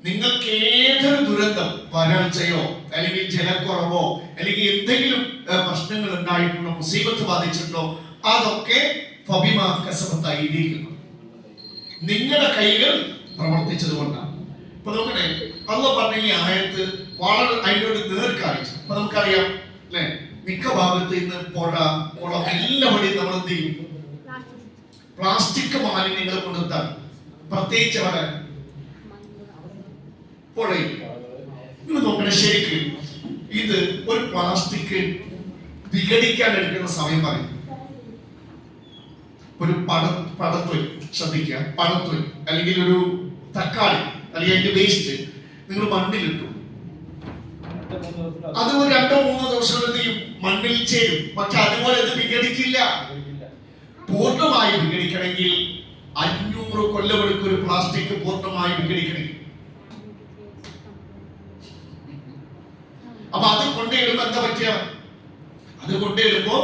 നിങ്ങൾക്ക് ഏതൊരു ദുരന്തം, വരൾച്ചയോ അല്ലെങ്കിൽ ജലക്കുറവോ അല്ലെങ്കിൽ എന്തെങ്കിലും പ്രശ്നങ്ങൾ ഉണ്ടായിട്ടുണ്ടോ, മുസീബത്ത് ബാധിച്ചിട്ടുണ്ടോ, അതൊക്കെ ഫബിമാ കസബത ഐദി, നിങ്ങളുടെ കൈകൾ പ്രവർത്തിച്ചത് കൊണ്ടാണ്. അപ്പൊ നോക്കണേ, അല്ലാഹു പറഞ്ഞ ഈ ആയത്ത് വളരെ അതിൻ്റെ ഒരു നേർക്കാഴ്ച. അപ്പൊ നമുക്കറിയാം അല്ലെ, മിക്ക ഭാഗത്ത് ഇന്ന് പുഴ, കുളം എല്ലാവരെയും നമ്മൾ എന്ത് ചെയ്യും, പ്ലാസ്റ്റിക് മാലിന്യങ്ങൾ കൊണ്ടെത്താൻ, പ്രത്യേകിച്ച് അവിടെ പുഴയിൽ. നിങ്ങൾ നോക്കണേ, ശരിക്ക് ഇത് ഒരു പ്ലാസ്റ്റിക് വിഘടിക്കാൻ എടുക്കുന്ന സമയം പറയും. ഒരു പടത്തൊലി, ശ്രദ്ധിക്കുക, പടത്തൊലി അല്ലെങ്കിൽ ഒരു തക്കാളി അല്ലെങ്കിൽ അതിന്റെ വേസ്റ്റ് നിങ്ങൾ മണ്ണിലിട്ടു, അത് ഒരു 2-3 ദിവസത്തിൽ മണ്ണിൽ ചേരും. പക്ഷെ അതുപോലെ ഇത് വിഘടിക്കില്ല. പൂർണ്ണമായി വിഘടിക്കണമെങ്കിൽ 500 കൊല്ലമെടുക്കും ഒരു പ്ലാസ്റ്റിക് പൂർണ്ണമായി വിഘടിക്കണമെങ്കിൽ. അപ്പൊ അത് കൊണ്ടിടുമ്പോ എന്താ പറ്റുക, അത് കൊണ്ടിടുമ്പോ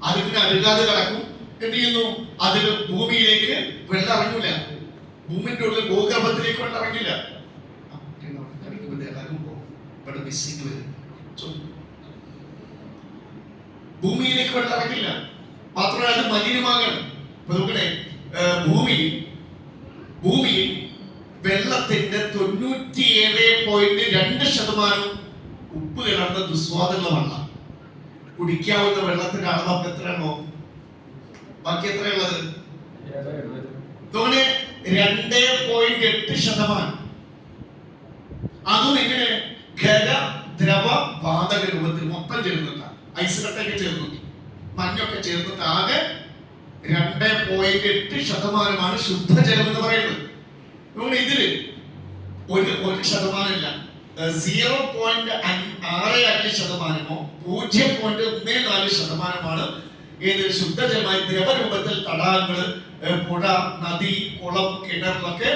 അതിന് അഴുകാതെ കിടക്കും. എന്ത് ചെയ്യുന്നു, അതിൽ ഭൂമിയിലേക്ക് വെള്ളം ഇറങ്ങില്ല, ഭൂമിന്റെ ഉള്ളിൽ ഭൂഗർഭത്തിലേക്ക് വെള്ളം ഇറങ്ങില്ല. ഭൂമിയിലേക്ക് വെള്ളം ഇറങ്ങില്ല. മാത്രമല്ല അത് മലിനമാകണം. ഭൂമിയിൽ വെള്ളത്തെ വെള്ളത്തിന്റെ 97.2% ഉപ്പ് കലർന്ന ദുസ്വാദുള്ള വെള്ളം. കുടിക്കാവുന്ന വെള്ളത്തിന്റെ അളവ് അപ്പൊ എത്രയാണോ? ബാക്കി എത്രയുള്ളത്? 2.8%. അതും എങ്ങനെ? ഖര ദ്രവ വാതക രൂപത്തിൽ മൊത്തം ചേർന്നിട്ടാണ്. ഐസ് കട്ടയൊക്കെ ചേർന്നിട്ട് മഞ്ഞൊക്കെ ചേർന്നിട്ട് ആകെ 2.8% ശുദ്ധജലം എന്ന് പറയുന്നത്. അതുകൊണ്ട് ഇതില് ഒരു ശതമാനമില്ല. 0.65%, 0.14% ഏത് ശുദ്ധജലമായി ദ്രവരൂപത്തിൽ തടാകങ്ങള്, പുഴ, നദി, കുളം, കിണറിലൊക്കെ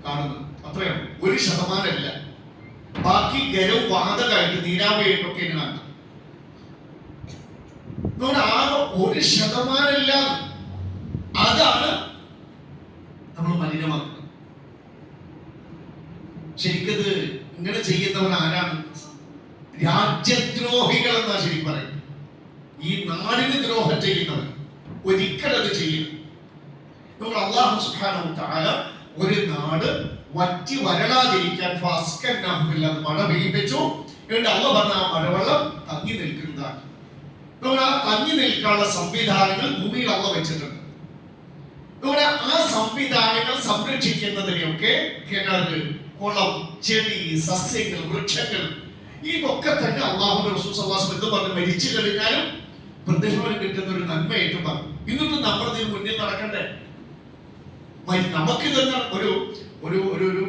കാണുന്നത്. അത്രയാണ്. 1% ബാക്കി ഗരവും വാതകമായിട്ട് നീരാവിയായിട്ടൊക്കെ കാണുന്നത്. അതുകൊണ്ട് ആകെ 1% അതാണ് നമ്മൾ മലിനമാക്കുന്നത്. ശരിക്കത് ഇങ്ങനെ ചെയ്യുന്നവർ ആരാണ്? രാജ്യദ്രോഹികൾ എന്നാ ശരിക്കും പറയുന്നത്. ഈ നാടിന് ദ്രോഹം ചെയ്യുന്നവർ ഒരിക്കലത് ചെയ്യും. നമ്മൾ അല്ലാഹു സുബ്ഹാനഹു വ തആല ഒരു നാട് വറ്റി വരളാതിരിക്കാൻ മഴ പെയ്യിപ്പിച്ചു. എന്നിട്ട് അല്ലാഹു പറഞ്ഞ ആ മഴവെള്ളം തങ്ങി നിൽക്കുന്നതാണ്. നമ്മൾ ആ തങ്ങി നിൽക്കാനുള്ള സംവിധാനങ്ങൾ ഭൂമിയിൽ അല്ലാഹു വെച്ചിട്ടുണ്ട്. അതുകൊണ്ട് ആ സംവിധാനങ്ങൾ സംരക്ഷിക്കുന്നതിനെയൊക്കെ കിണറ്, കുളം, ചെടി, സസ്യങ്ങൾ, വൃക്ഷങ്ങൾ ഇതൊക്കെ തന്നെ അല്ലാഹുവിന്റെ റസൂൽ സ്വല്ലല്ലാഹു അലൈഹി വസല്ലം പറഞ്ഞു മരിച്ചു കഴിഞ്ഞാലും പ്രതിഫലം കിട്ടുന്ന ഒരു നന്മയായിട്ട് പറഞ്ഞു. ഇന്നിട്ട് നമ്മൾ ഇതിന് മുന്നിൽ നടക്കണ്ടേ? നമുക്ക് തന്നെ ഒരു ഒരു ഒരു ഒരു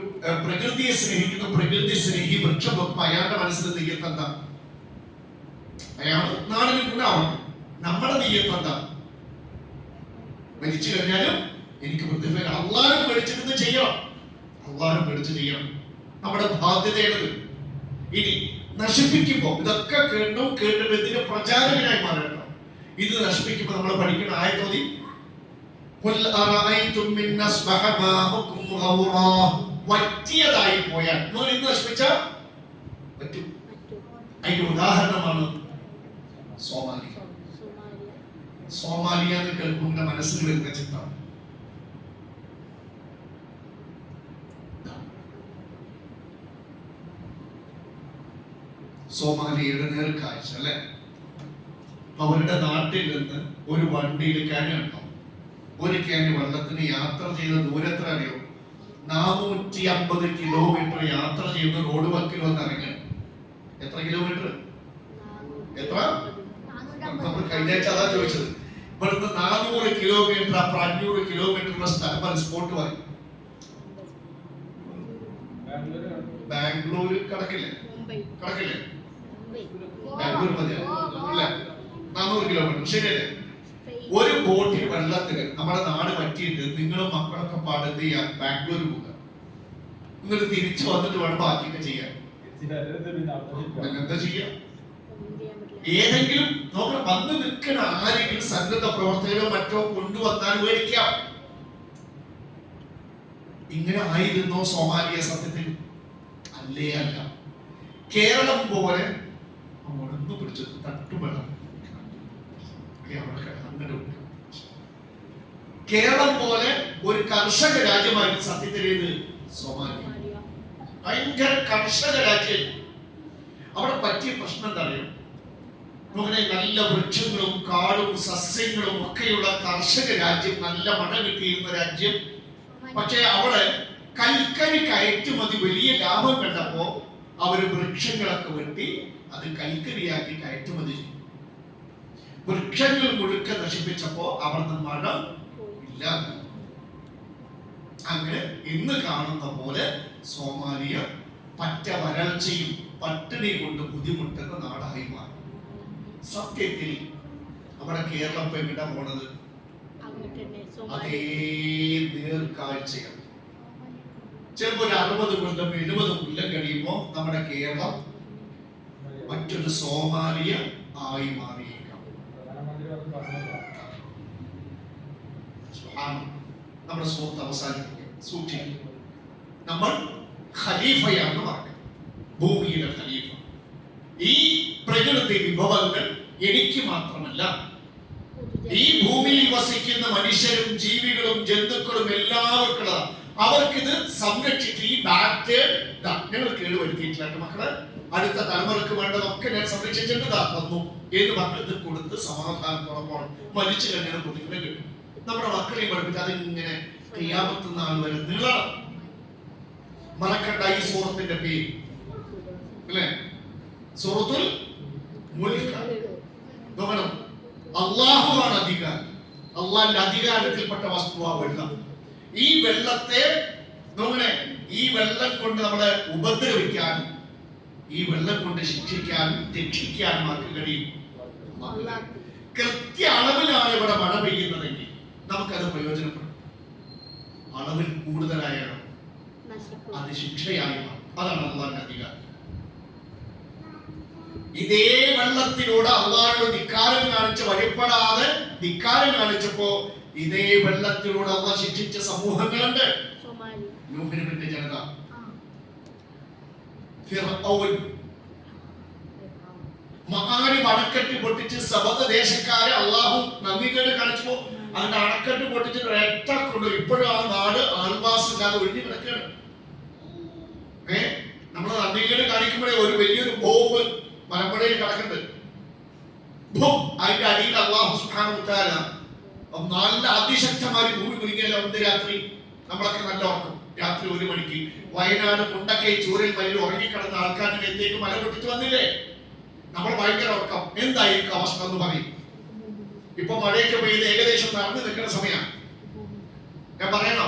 പ്രകൃതിയെ സ്നേഹിക്കുന്ന പ്രകൃതി സ്നേഹി വൃക്ഷം വെക്കുമ്പോൾ അയാളുടെ മനസ്സിൽ നെയ്യത്ത് എന്താ? അയാൾ നാടിന് ഗുണമാവണം. നമ്മുടെ നെയ്യത്ത് എന്താ? മരിച്ചു കഴിഞ്ഞാലും എനിക്ക് പ്രതിഫലം അള്ളാഹും മേടിച്ചിട്ട് ചെയ്യണം. അള്ളാഹും മേടിച്ച് ചെയ്യണം. നമ്മുടെ ബാധ്യതയാണത്. ഇനി നശിപ്പിക്കുമ്പോൾ ഇതൊക്കെ കേട്ടിട്ട് ഇതിന് പ്രചാരകനായി മാറണം. ഇത് നശിപ്പിക്കുമ്പോൾ നമ്മൾ പഠിക്കുന്ന ആയത്തോതി വറ്റിയതായി പോയാൽ നിങ്ങൾ ഇന്ന് നശിപ്പിച്ച പറ്റും. അതിന്റെ ഉദാഹരണമാണ് സോമാലിയ. സോമാലിയ എന്ന് കേൾക്കുന്ന മനസ്സിൽ വരുന്ന ചിത്രം സോമാലിയയുടെ നേർക്കാഴ്ച അല്ലെ? അവരുടെ നാട്ടിൽ നിന്ന് ഒരു വണ്ടിയിൽ ക്യാന് കണ്ടോ? ഒരു ക്യാന് വെള്ളത്തിന് യാത്ര ചെയ്ത ദൂരത്ര അറിയോ? 450 കിലോമീറ്റർ യാത്ര ചെയ്യുന്ന റോഡ് വക്കിൽ വന്ന് ഇറങ്ങി. എത്ര കിലോമീറ്റർ? എത്ര? നമ്മൾ കഴിഞ്ഞ ആഴ്ച അതാ ചോദിച്ചത്. ഇവിടുന്ന് 400 കിലോമീറ്റർ 500 കിലോമീറ്റർ സ്ഥലം സ്പോട്ട് പറയും. ബാംഗ്ലൂർ കടക്കില്ലേ? ബാംഗ്ലൂർ മതിയാ? 400 കിലോമീറ്റർ ശരിയല്ലേ? ഒരു ബോട്ടിൽ വെള്ളത്തിന് നമ്മുടെ നാട് പറ്റിയിട്ട് നിങ്ങളും മക്കളൊക്കെ പാടെന്ത് ചെയ്യാൻ ബാംഗ്ലൂർ പോകുക. എന്നിട്ട് തിരിച്ചു വന്നിട്ട് വേണം ബാക്കിയൊക്കെ ചെയ്യാൻ. എന്താ ചെയ്യാം? ഏതെങ്കിലും നോക്കണം വന്ന് നിൽക്കണ ആരെങ്കിലും സന്നദ്ധ പ്രവർത്തകരോ മറ്റോ കൊണ്ടുവന്നാൽ മേടിക്കാം. ഇങ്ങനെ ആയിരുന്നോ സോമാലിയ? സത്യത്തിൽ അല്ലേ? അല്ല. കേരളം പോലെ മുടന്നു പിടിച്ചത് തട്ടുപെടം. കേരളം പോലെ ഒരു കർഷക രാജ്യമായിരുന്നു സത്യത്തിലേത് സോമാലിയ. ഭയങ്കര കർഷക രാജ്യം. അവിടെ പറ്റിയ പ്രശ്നം എന്താ അറിയോ? അങ്ങനെ നല്ല വൃക്ഷങ്ങളും കാടും സസ്യങ്ങളും ഒക്കെയുള്ള കർഷക രാജ്യം, നല്ല മഴ കിട്ടിയിരുന്ന രാജ്യം. പക്ഷെ അവിടെ കൽക്കരി കയറ്റുമതി വലിയ ലാഭം കണ്ടപ്പോ അവര് വൃക്ഷങ്ങളൊക്കെ വെട്ടി അത് കൽക്കരിയാക്കി കയറ്റുമതി ചെയ്തു. വൃക്ഷങ്ങൾ മുഴുക്ക നശിപ്പിച്ചപ്പോ അവിടുന്ന് മഴ ഇല്ല. അങ്ങനെ ഇന്ന് കാണുന്ന പോലെ സോമാലിയ പറ്റ വരൾച്ചയും പട്ടിണി കൊണ്ട് ബുദ്ധിമുട്ടുന്ന നാടായി മാറി. സത്യത്തിൽ നമ്മുടെ കേരളം ഇപ്പൊ എവിടെ പോണത്? അതേ നേർക്കാഴ്ചയാണ്. ചിലപ്പോ ഒരു 60 കൊല്ലം 70 കൊല്ലം കഴിയുമ്പോ നമ്മുടെ കേരളം മറ്റൊരു സോമാലിയ ആയി മാറിയേക്കാം. നമ്മുടെ സുഹൃത്ത് അവസാനിപ്പിക്കുക. സൂക്ഷിക്കുക. നമ്മൾ ഖലീഫയാണെന്ന് പറഞ്ഞു. ഭൂമിയിലെ ഖലീഫ. ഈ പ്രകൃതി വിഭവങ്ങൾ എനിക്ക് മാത്രമല്ല, ഈ ഭൂമിയിൽ വസിക്കുന്ന മനുഷ്യരും ജീവികളും ജന്തുക്കളും എല്ലാവർക്കും അവർക്കിത് സംരക്ഷിച്ച് ഈ ബാറ്റ് ഞങ്ങൾ കേടുവരുത്തിയിട്ടില്ല മക്കളെ, അടുത്ത തലമുറക്ക് വേണ്ടതൊക്കെ ഞാൻ സംരക്ഷിച്ചിട്ട് തന്നു എന്ന് പറഞ്ഞത് കൊടുത്ത് സമാധാനത്തോടെ പോകണം. മരിച്ചു കഴിഞ്ഞാൽ പ്രതിഫലം കിട്ടും. നമ്മുടെ മക്കളെയും പഠിപ്പിച്ച് അതിങ്ങനെ ഖിയാമത്ത് നാൾ വരെ നീളണം. മറക്കണ്ട ഈ സൂറത്തിന്റെ പേര് അല്ലേ, സൂറത്തുൽ മുൽക്ക്. അള്ളാഹുവാണ് അധികാരം. അള്ളാഹിന്റെ അധികാരത്തിൽപ്പെട്ട വസ്തുവാ വെള്ളം. ഈ വെള്ളത്തെ ഈ വെള്ളം കൊണ്ട് നമ്മളെ ഉപദ്രവിക്കാനും ഈ വെള്ളം കൊണ്ട് ശിക്ഷിക്കാനും രക്ഷിക്കാനും ആർക്ക് കഴിയും? കൃത്യ അളവിലാണ് ഇവിടെ മഴ പെയ്യുന്നതെങ്കിൽ നമുക്കത് പ്രയോജനപ്പെടും. അളവിൽ കൂടുതലായാലോ അത് ശിക്ഷയായി മാറും. അതാണ് അള്ളാഹിന്റെ അധികാരം. ഇതേ വെള്ളത്തിലൂടെ അള്ളാഹിനോട് ധിക്കാരം കാണിച്ച് വഴിപ്പെടാതെ ധിക്കാരം കാണിച്ചപ്പോ ഇതേ വെള്ളത്തിലൂടെ അള്ളാഹ് ശിക്ഷിച്ച സമൂഹങ്ങളുണ്ട്. നൂഹിന്റെ ജനത, ഫിർഔൻ, മഹാരി അണക്കെട്ട് പൊട്ടിച്ച് സബദ ദേശക്കാരെ അള്ളാഹു നന്ദികേട് കാണിച്ചപ്പോ അതിന്റെ അണക്കെട്ട് പൊട്ടിച്ച് ഒരൊറ്റ ഇപ്പോഴും ആ നാട് ആൾവാസം ഇല്ലാതെ ഒഴിഞ്ഞു കിടക്കുകയാണ്. നമ്മൾ നന്ദികേട് കാണിക്കുമ്പോഴേ ഒരു വലിയൊരു ബോംബ് മലമ്പുഴയിൽ കിടക്കുന്നുണ്ട്. അതിന്റെ അടിയിൽ അള്ളാഹു സുബ്ഹാനഹു വ തആല നല്ല അതിശക്തമായി ഭൂമി കുലുങ്ങിയാലോ അന്ന് രാത്രി നമ്മളൊക്കെ നല്ല ഉറക്കും. രാത്രി 1 മണിക്ക് വയനാട് മുണ്ടക്കൈ ചൂരൽ മലയിൽ ഉറങ്ങിക്കിടന്ന ആൾക്കാരുടെ മേത്തേക്ക് മല പൊട്ടിച്ചു വന്നില്ലേ? നമ്മൾ ഭയങ്കര ഉറക്കം. എന്തായിരിക്കും അവസ്ഥ എന്ന് പറയും. ഇപ്പൊ മഴയൊക്കെ പെയ്ത് ഏകദേശം നടന്നു നിൽക്കുന്ന സമയം ഞാൻ പറയണോ?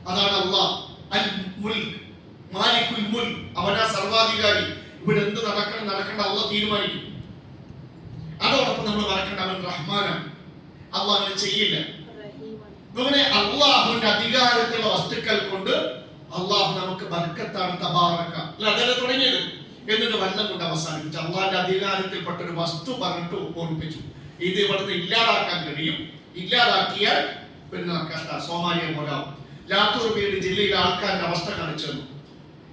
അതാണ് അല്ലാഹ് അൽ മുൽക്ക്, മാലിക്കുൽ മുൽക്ക്. അവനാ സർവാധികാരി. ഇവിടെ എന്ത് നടക്കണ്ട അള്ളാഹ് തീരുമാനിക്കും. അതോടൊപ്പം നമ്മൾ മറക്കേണ്ട അവൻ റഹ്മാനാണ്. അള്ളാഹ് അങ്ങനെ ചെയ്യില്ല. അങ്ങനെ അള്ളാഹുവിന്റെ അധികാരത്തിലുള്ള വസ്തുക്കൾ കൊണ്ട് അള്ളാഹു നമുക്ക് ബർക്കത്താണ്, തബാറക അതല്ല തുടങ്ങിയത്. എന്നിട്ട് വെള്ളം കൊണ്ട് അവസാനിപ്പിച്ചു. അള്ളാഹിന്റെ അധികാരത്തിൽപ്പെട്ട ഒരു വസ്തു പറഞ്ഞിട്ട് ഓർമ്മിപ്പിച്ചു. ഇത് ഇവിടുന്ന് ഇല്ലാതാക്കാൻ കഴിയും. ഇല്ലാതാക്കിയാൽ പിന്നെ കഷ്ട സോമാലിയ പോലാവും. ലാത്തൂർ വീട് ജില്ലയിലെ ആൾക്കാരുടെ അവസ്ഥ കാണിച്ചു തന്നു.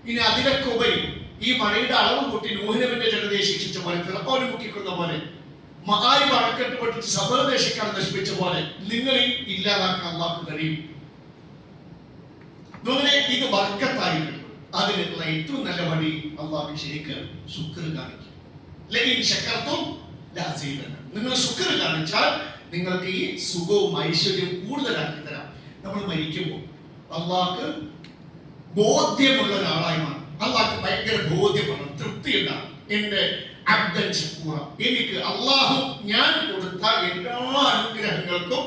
ഇനി അതിലൊക്കെ ഉപരി ഈ മഴയുടെ അളവ് കൂട്ടി നൂഹ് നബിയുടെ ജനതയെ ശിക്ഷിച്ച പോലെ, ഫിർഔനെ മുക്കിക്കുന്ന പോലെ, മഹാരി അണക്കെട്ട് പൊട്ടിച്ച് സബദദേശക്കാരെ നശിപ്പിച്ച പോലെ നിങ്ങളെയും ഇല്ലാതാക്കാൻ അള്ളാഹു കഴിയും. ഇത് ബർക്കത്തായിരിക്കും. അതിനുള്ള ഏറ്റവും നല്ല വഴി അള്ളാഹു ശരിക്കും ശുക്ർ കാണിക്കും. നിങ്ങൾ ശുക്ർ കാണിച്ചാൽ നിങ്ങൾക്ക് ഈ സുഖവും ഐശ്വര്യവും കൂടുതലാക്കി തരാം. നമ്മൾ മരിക്കുമ്പോൾ അള്ളാഹ്ക്ക് ബോധ്യമുള്ള ഒരാളായി മാറും. അള്ളാഹ്ക്ക് ഭയങ്കര ബോധ്യമാണ്, തൃപ്തി ഉണ്ടാകും. എന്റെ അബ്ദൻ ശക്കൂറ, എനിക്ക് അള്ളാഹു ഞാൻ കൊടുത്ത എല്ലാ അനുഗ്രഹങ്ങൾക്കും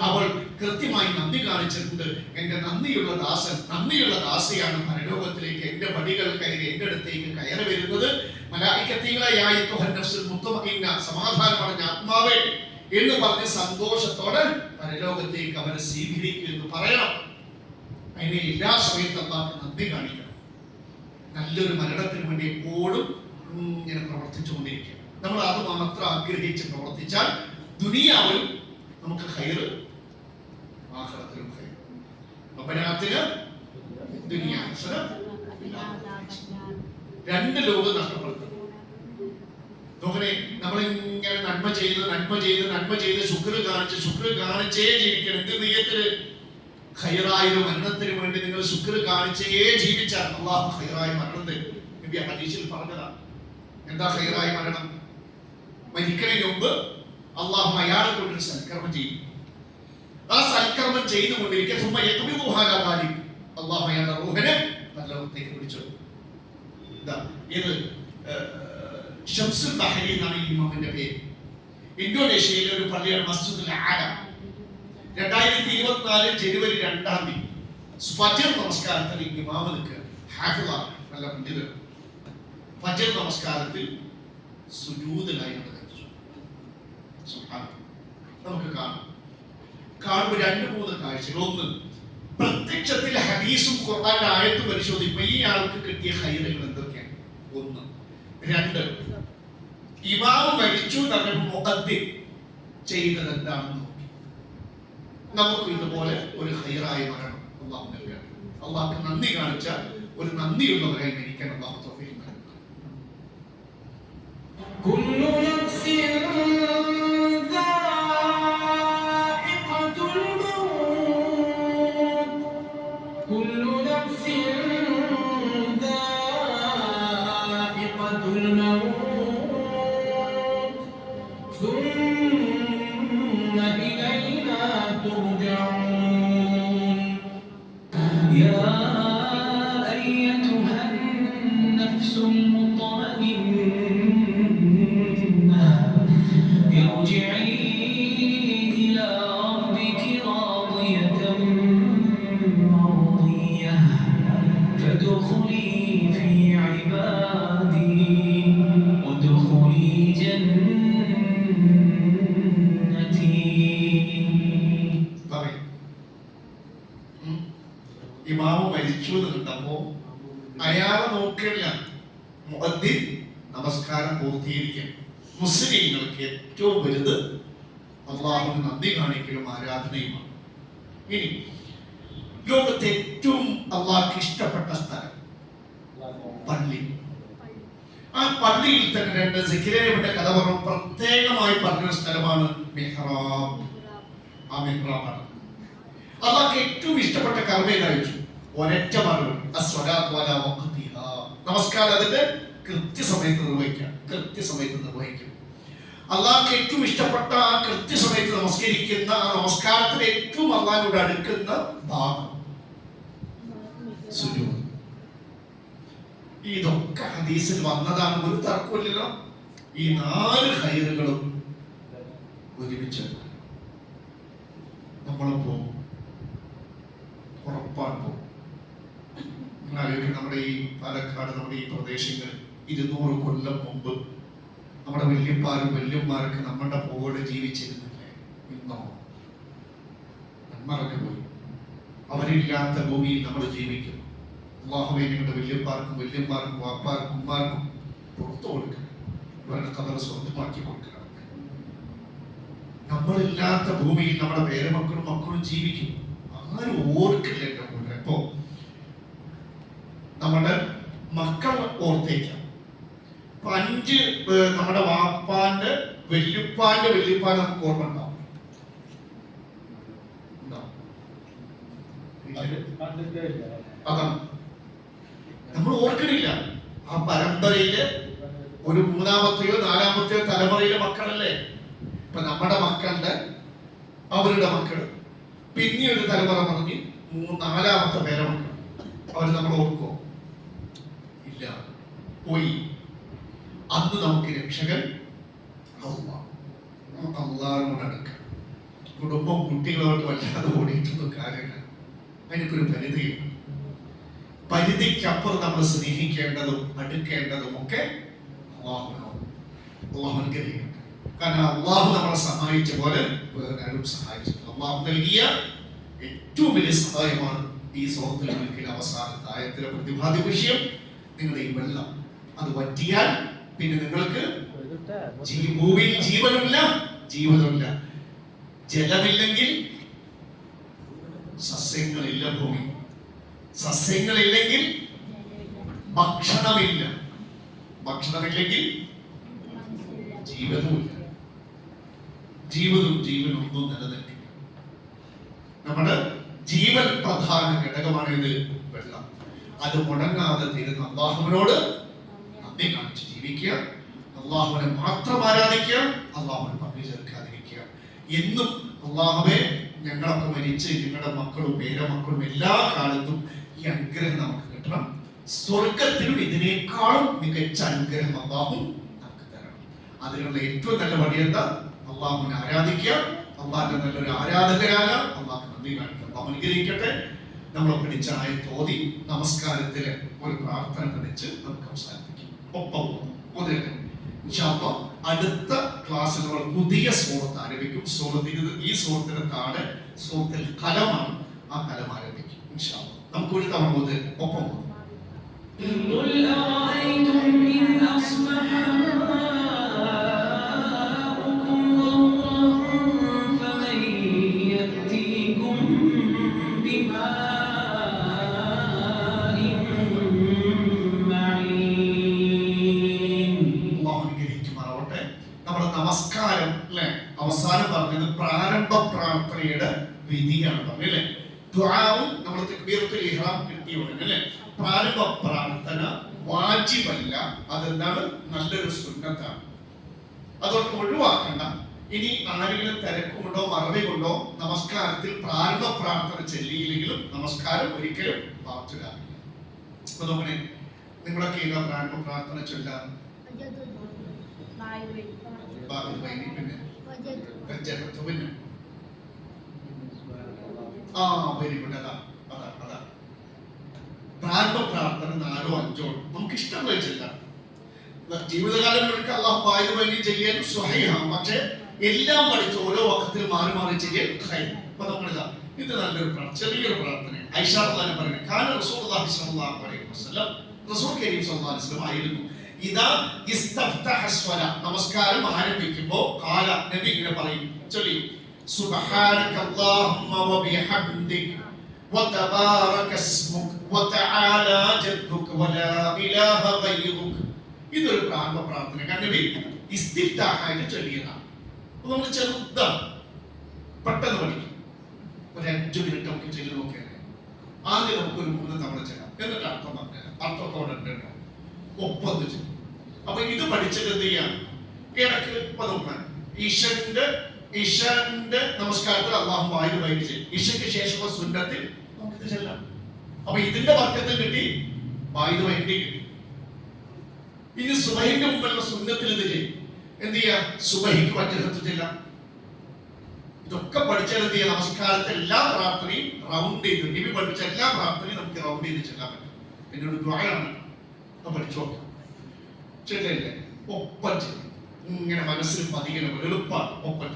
അവൾ കൃത്യമായി നന്ദി കാണിച്ചിട്ടുണ്ട്. എന്റെ നന്ദിയുള്ള ദാസൻ, നന്ദിയുള്ള ദാസിയാണ് പരലോകത്തിലേക്ക് എന്റെ പടികൾ കയറി എന്റെ അടുത്തേക്ക് കയറി വരുന്നത്. സമാധാനം പറഞ്ഞ ആത്മാവേ എന്ന് പറഞ്ഞ് സന്തോഷത്തോടെ പരലോകത്തേക്ക് അവരെ സ്വീകരിക്കും എന്ന് പറയണം. അതിനെ എല്ലാ സമയത്തും അള്ളാഹ് നന്ദി കാണിക്കണം. നല്ലൊരു മരണത്തിന് വേണ്ടി എപ്പോഴും ഇങ്ങനെ പ്രവർത്തിച്ചുകൊണ്ടിരിക്കുക. നമ്മൾ അത് മാത്രം ആഗ്രഹിച്ച് പ്രവർത്തിച്ചാൽ ദുനിയാവിലും നമുക്ക് ഖൈറ്, ആഖിറത്തിലും ഖൈറ്. റബ്ബനാതിന ദുനിയ ഹസന, രണ്ട് ലോകം നഷ്ടപ്പെടുത്തും. നമ്മളിങ്ങനെ നന്മ ചെയ്ത് ശുക്ർ കാണിച്ചേ ജീവിക്കണം. എന്ത് നീയത്തില്? ഖൈറായ മരണത്തിന് വേണ്ടി നിങ്ങൾ ശുക്ർ കാണിച്ചേ ജീവിച്ചാൽ അള്ളാഹു ഖൈറായ മരണം തരും. നബി ഹദീസിൽ പറഞ്ഞതാണ്. എന്താ ഖൈറായ മരണം? മരിക്കുന്നതിന് മുമ്പ് അള്ളാഹു അയാളെ കൊണ്ടൊരു സൽക്കർമ്മം ചെയ്യും. ആ സൽക്കർമ്മം ചെയ്തുകൊണ്ടിരിക്കുക അള്ളാഹു അയാളുടെ റൂഹിനെ നല്ലവത്തേക്ക് പിടിച്ചു. ഇത് ഷംസുൽ ബഹരി എന്നാണ് ഈ ഇമാമിന്റെ പേര്. ഇന്തോനേഷ്യയിലെ ഒരു പള്ളിയാണ് മസ്ജിദുൽ ആല. 2024 ജനുവരി 2 ഫജ്ർ നമസ്കാരത്തിൽ ഇമാം നിൽക്കുക. ഹാഫിളാണ്, നല്ല പണ്ഡിതൻ. ഫജ്ർ നമസ്കാരത്തിൽ സുജൂദിലായി നടക്കുന്നു. നമുക്ക് കാണുമ്പോൾ 2-3 കാഴ്ചകൾ. ഒന്ന്, പ്രത്യക്ഷത്തിൽ ഹദീസും ഖുർആന്റെ ആയത്തും പരിശോധിക്കുമ്പോൾ ഈ ആൾക്ക് കിട്ടിയ ഖൈറുകൾ എന്തൊക്കെയാണ്? 1. 2, ഇമാം മരിച്ചു എന്നപ്പോൾ മുഖദ്ദിം ചെയ്തത് എന്താണെന്ന് നോക്കി. നമുക്ക് ഇതുപോലെ ഒരു ഖൈറായ മരണം അള്ളാഹു നൽകണം. അള്ളാഹ്ക്ക് നന്ദി കാണിച്ചാൽ ഒരു നന്ദിയുള്ളവരായി മരിക്കാൻ അള്ളാഹു തൗഫീഖ് നൽകണം. പൂർത്തീകരിക്കാൻ മുസ്ലിങ്ങൾക്ക് ഏറ്റവും വലുത് അള്ളാഹുവിന് നന്ദി കാണിക്കലും ആരാധനയുമാണ്. ഇനി ലോകത്തെ ഏറ്റവും അള്ളാഹ്ക്ക് ഇഷ്ടപ്പെട്ട സ്ഥലം പള്ളി. ആ പള്ളിയിൽ തന്നെ രണ്ട് സിക്കിരയുടെ കഥ പറഞ്ഞു പ്രത്യേകമായി പറഞ്ഞ സ്ഥലമാണ് മിഹ്റാബ്. ആ മിഹ്റാബാണ് അള്ളാഹ്ക്ക് ഏറ്റവും ഇഷ്ടപ്പെട്ട കർമ്മ കഴിച്ചു. ഒരൊറ്റ മറുപടി നമസ്കാരം അതിന്റെ കൃത്യസമയത്ത് നിർവഹിക്കും. അള്ളാഹ്ക്ക് ഏറ്റവും ഇഷ്ടപ്പെട്ട ആ കൃത്യസമയത്ത് നമസ്കരിക്കുന്ന ആ നമസ്കാരത്തിന് ഏറ്റവും അള്ളാഹിനോട് അടുക്കുന്ന ഭാഗം സുജൂദ്. ഇതൊക്കെ ഹദീസിൽ വന്നതാണ്, ഒരു തർക്കമില്ലല്ലോ. ഈ 4 ഖൈറുകളും ഒരുമിച്ച് നമ്മളിപ്പോ ഉറപ്പാണ് പോകും. നമ്മുടെ ഈ പാലക്കാട്, നമ്മുടെ ഈ പ്രദേശങ്ങളിൽ 200 കൊല്ലം മുമ്പ് നമ്മുടെ വല്യന്മാരൊക്കെ നമ്മുടെ പോകോടെ ജീവിച്ചിരുന്നില്ലേ? ഇന്നോ മറഞ്ഞു പോയി. അവരില്ലാത്ത ഭൂമിയിൽ നമ്മൾ ജീവിക്കും. അല്ലാഹുവേ നിങ്ങളുടെ വല്യന്മാർക്കും വാപ്പാർക്കും ഉമ്മാർക്കും പുറത്തു കൊടുക്കണം, അവരുടെ കഥകൾ സ്വന്തമാക്കി കൊടുക്കണം. നമ്മളില്ലാത്ത ഭൂമിയിൽ നമ്മുടെ മക്കളും ജീവിക്കും. ആരും ഓർക്കില്ല. അപ്പോ നമ്മുടെ മക്കൾ ഓർത്തേക്കാം. 5 നമ്മുടെ വാപ്പാന്റെ വല്യുപ്പാന്റെ നമുക്ക് ഓർമ്മ ഉണ്ടാവും. അതാണ് നമ്മൾ ഓർക്കണില്ല. ആ പരമ്പരയില് ഒരു 3-ാമത്തെയോ 4-ാമത്തെയോ തലമുറയിലെ മക്കളല്ലേ. ഇപ്പൊ നമ്മുടെ മക്കളുടെ അവരുടെ മക്കൾ പിന്നെ ഒരു തലമുറ പറഞ്ഞ് 4-ാമത്തെ പേരമക്കൾ അവർ നമ്മൾ ഓർക്കോ? ഇല്ല, പോയി. അന്ന് നമുക്ക് രക്ഷകൻ അള്ളാഹിനോട് അടുക്കാം. കുടുംബം കുട്ടികളോട് വല്ലാതെ ഓടിയിട്ടൊന്നും കാര്യമില്ല. അതിനൊരു പരിധിയുണ്ട്. പരിധിക്കപ്പുറം നമ്മൾ സ്നേഹിക്കേണ്ടതും അടുക്കേണ്ടതും ഒക്കെ അള്ളാഹു അനുഗ്രഹിക്കട്ടെ. കാരണം അള്ളാഹു നമ്മളെ സഹായിച്ച പോലെ വേറെ ആരും സഹായിച്ചിട്ടില്ല. അള്ളാഹു നൽകിയ ഏറ്റവും വലിയ സഹായമാണ് ഈ സൂറത്തുൽ മുൽക്കിലെ അവസാനത്തെ ആയത്തിലെ പ്രതിപാദ്യ വിഷയം. നിങ്ങളുടെ ഈ വെള്ളം അത് വറ്റിയാൽ പിന്നെ നിങ്ങൾക്ക് ഭൂമിയിൽ ജീവനുമില്ല. ജലമില്ലെങ്കിൽ സസ്യങ്ങളില്ല. ഭൂമി സസ്യങ്ങളില്ലെങ്കിൽ ഭക്ഷണമില്ലെങ്കിൽ ജീവനുമില്ല. ജീവനൊന്നും നിലനിൽക്കില്ല. നമ്മുടെ ജീവൻ പ്രധാന ഘടകമാണ് ഇത് വെള്ളം. അത് മുടങ്ങാതെ തീരുന്ന അള്ളാഹുവിനോട് നന്ദി കാണിച്ച് ജീവിക്കുക. അള്ളാഹുവിനെ മാത്രം ആരാധിക്കുക. അള്ളാഹുവിനെ പങ്കു ചേർക്കാതിരിക്കുക. എന്നും അള്ളാഹുവെ ഞങ്ങളൊക്കെ മരിച്ച് ഞങ്ങളുടെ മക്കളും പേരമക്കളും എല്ലാ കാലത്തും ഈ അനുഗ്രഹം നമുക്ക് കിട്ടണം. സ്വർഗത്തിലും ഇതിനേക്കാളും മികച്ച അനുഗ്രഹം അള്ളാഹു നമുക്ക് തരണം. അതിനുള്ള ഏറ്റവും നല്ല വഴി എന്താ? അള്ളാഹുവിനെ ആരാധിക്കുക. അള്ളാഹിന്റെ നല്ലൊരു ആരാധകരാകുക. അള്ളാഹു നന്ദി കാണിക്കുക. അള്ളാഹു അനുഗ്രഹിക്കട്ടെ. നമ്മൾ പഠിച്ച തോതി നമസ്കാരത്തിലെ ഒരു പ്രാർത്ഥന പഠിച്ച് നമുക്ക് അവസാനിപ്പിക്കും. ഒപ്പം അടുത്ത ക്ലാസ്സിൽ നമ്മൾ പുതിയ സൂറത്ത് ആരംഭിക്കും. ഈ സൂറത്തിന് താഴെ സൂറത്തിൽ കലമാണ്. ആ കലം ആരംഭിക്കും. നമുക്ക് ഒരു തവണ ഒപ്പം നമസ്കാരം അല്ലെ അവസാനം പറഞ്ഞത് പ്രാരംഭ പ്രാർത്ഥനയുടെ വിധിയാണ് പറഞ്ഞല്ലേ. ദുആവും നമ്മൾ തക്ബീറത്തുൽ ഇഹ്റാം കിട്ടിയ ഉടനെ അല്ലെ പ്രാരംഭ പ്രാർത്ഥന വാജിബല്ല. അതെന്താണ്? നല്ലൊരു സുന്നത്താണ്. അതൊക്കെ ഒഴിവാക്കണ്ട. ഇനി ആരെങ്കിലും തിരക്കുകൊണ്ടോ മറവി കൊണ്ടോ നമസ്കാരത്തിൽ പ്രാരംഭ പ്രാർത്ഥന ചെല്ലിയില്ലെങ്കിലും നമസ്കാരം ഒരിക്കലും ബാധിക്കില്ല. അപ്പൊ നോക്കണേ, നിങ്ങളൊക്കെ ഏതാ പ്രാരംഭ പ്രാർത്ഥന ചൊല്ലാൻ? പ്രാരംഭ പ്രാർത്ഥന 4 or 5 നമുക്ക് ഇഷ്ടമുള്ള ചെല്ലാം. ജീവിതകാലം മുഴുക്ക അള്ളാഹു ആയത് വേണ്ടി ചെയ്യാൻ സ്വഹീഹാണ്. പക്ഷെ എല്ലാം പഠിച്ച് ഓരോ വഖത്തിൽ മാറി ചെയ്യാൻ ഖൈർ. അപ്പൊ നമ്മളിതാ ഇത് നല്ലൊരു ചെറിയൊരു പ്രാർത്ഥന. ഐഷ റളിയല്ലാഹു അൻഹ പറയുന്നത് കാന റസൂലുള്ളാഹി സ്വല്ലല്ലാഹു അലൈഹി വസല്ലം റസൂൽ കരീം സ്വല്ലല്ലാഹു അലൈഹി വസല്ലം ആയിരുന്നു ഇദാ ഇസ്തഫ്തഹ സ്വലാ, നമസ്കാരം ആരംഭിക്കുമ്പോൾ ഖാല, നബി ഇങ്ങനെ പറയും, ചൊല്ലി സുബ്ഹാനക അല്ലാഹുമ്മ വബിഹംദിക വതബാരക ഇസ്മുക വതആല ജദ്ദുക വലാ ഇലാഹ ഗൈറുക. ഇതൊരു പ്രാർത്ഥന നബി ഇസ്തിഫ്താഹായിട്ട് ചൊല്ലിയതാണ്. നമ്മൾ ചെറുതാണ്, പെട്ടെന്ന് പഠിക്കും. ഒരു 5 മിനിറ്റ് നമുക്ക് ചൊല്ലി നോക്കിയാൽ ആദ്യം നമുക്കൊരു 3 തവണ ചെല്ലാം, എന്നിട്ട് അർത്ഥം പറഞ്ഞാൽ അർത്ഥത്തോടെ ഒപ്പം ചെയ്യും. അപ്പൊ ഇത് പഠിച്ചിട്ട് എന്ത് ചെയ്യാം, ഇടയ്ക്ക് ഇപ്പൊ നോക്കാൻ ഇഷന്റെ നമസ്കാരത്തിൽ അല്ലാഹു വായു വൈകി ചെയ്യും. ഇഷയ്ക്ക് ശേഷമുള്ള സുന്നത്തിൽ നമുക്കിത് ചെല്ലാം. അപ്പൊ ഇതിന്റെ വർക്കത്തിൽ കിട്ടി, വായു വൈകി കിട്ടി. ഇനി സുബഹിന്റെ മുമ്പുള്ള സുന്നത്തിൽ എന്ത് ചെയ്യും, എന്ത് ചെയ്യാ, സുബഹിക്ക് മറ്റൊരു ചെല്ലാം. ഇതൊക്കെ പഠിച്ചാൽ എന്ത് ചെയ്യാം, നമസ്കാരത്തെ എല്ലാ പ്രാർത്ഥനയും റൗണ്ട് ചെയ്ത്, നബി പഠിപ്പിച്ച എല്ലാ പ്രാർത്ഥനയും നമുക്ക് റൗണ്ട് ചെയ്ത് ചെല്ലാൻ പറ്റും. എന്നോട് ദ്വായാണ് പഠിച്ചു നോക്കാം. ചെല്ലല്ലേ, ഒപ്പം ചെയ്യും. ഇങ്ങനെ മനസ്സിൽ പതികണം, എളുപ്പമാണ്. ഒപ്പം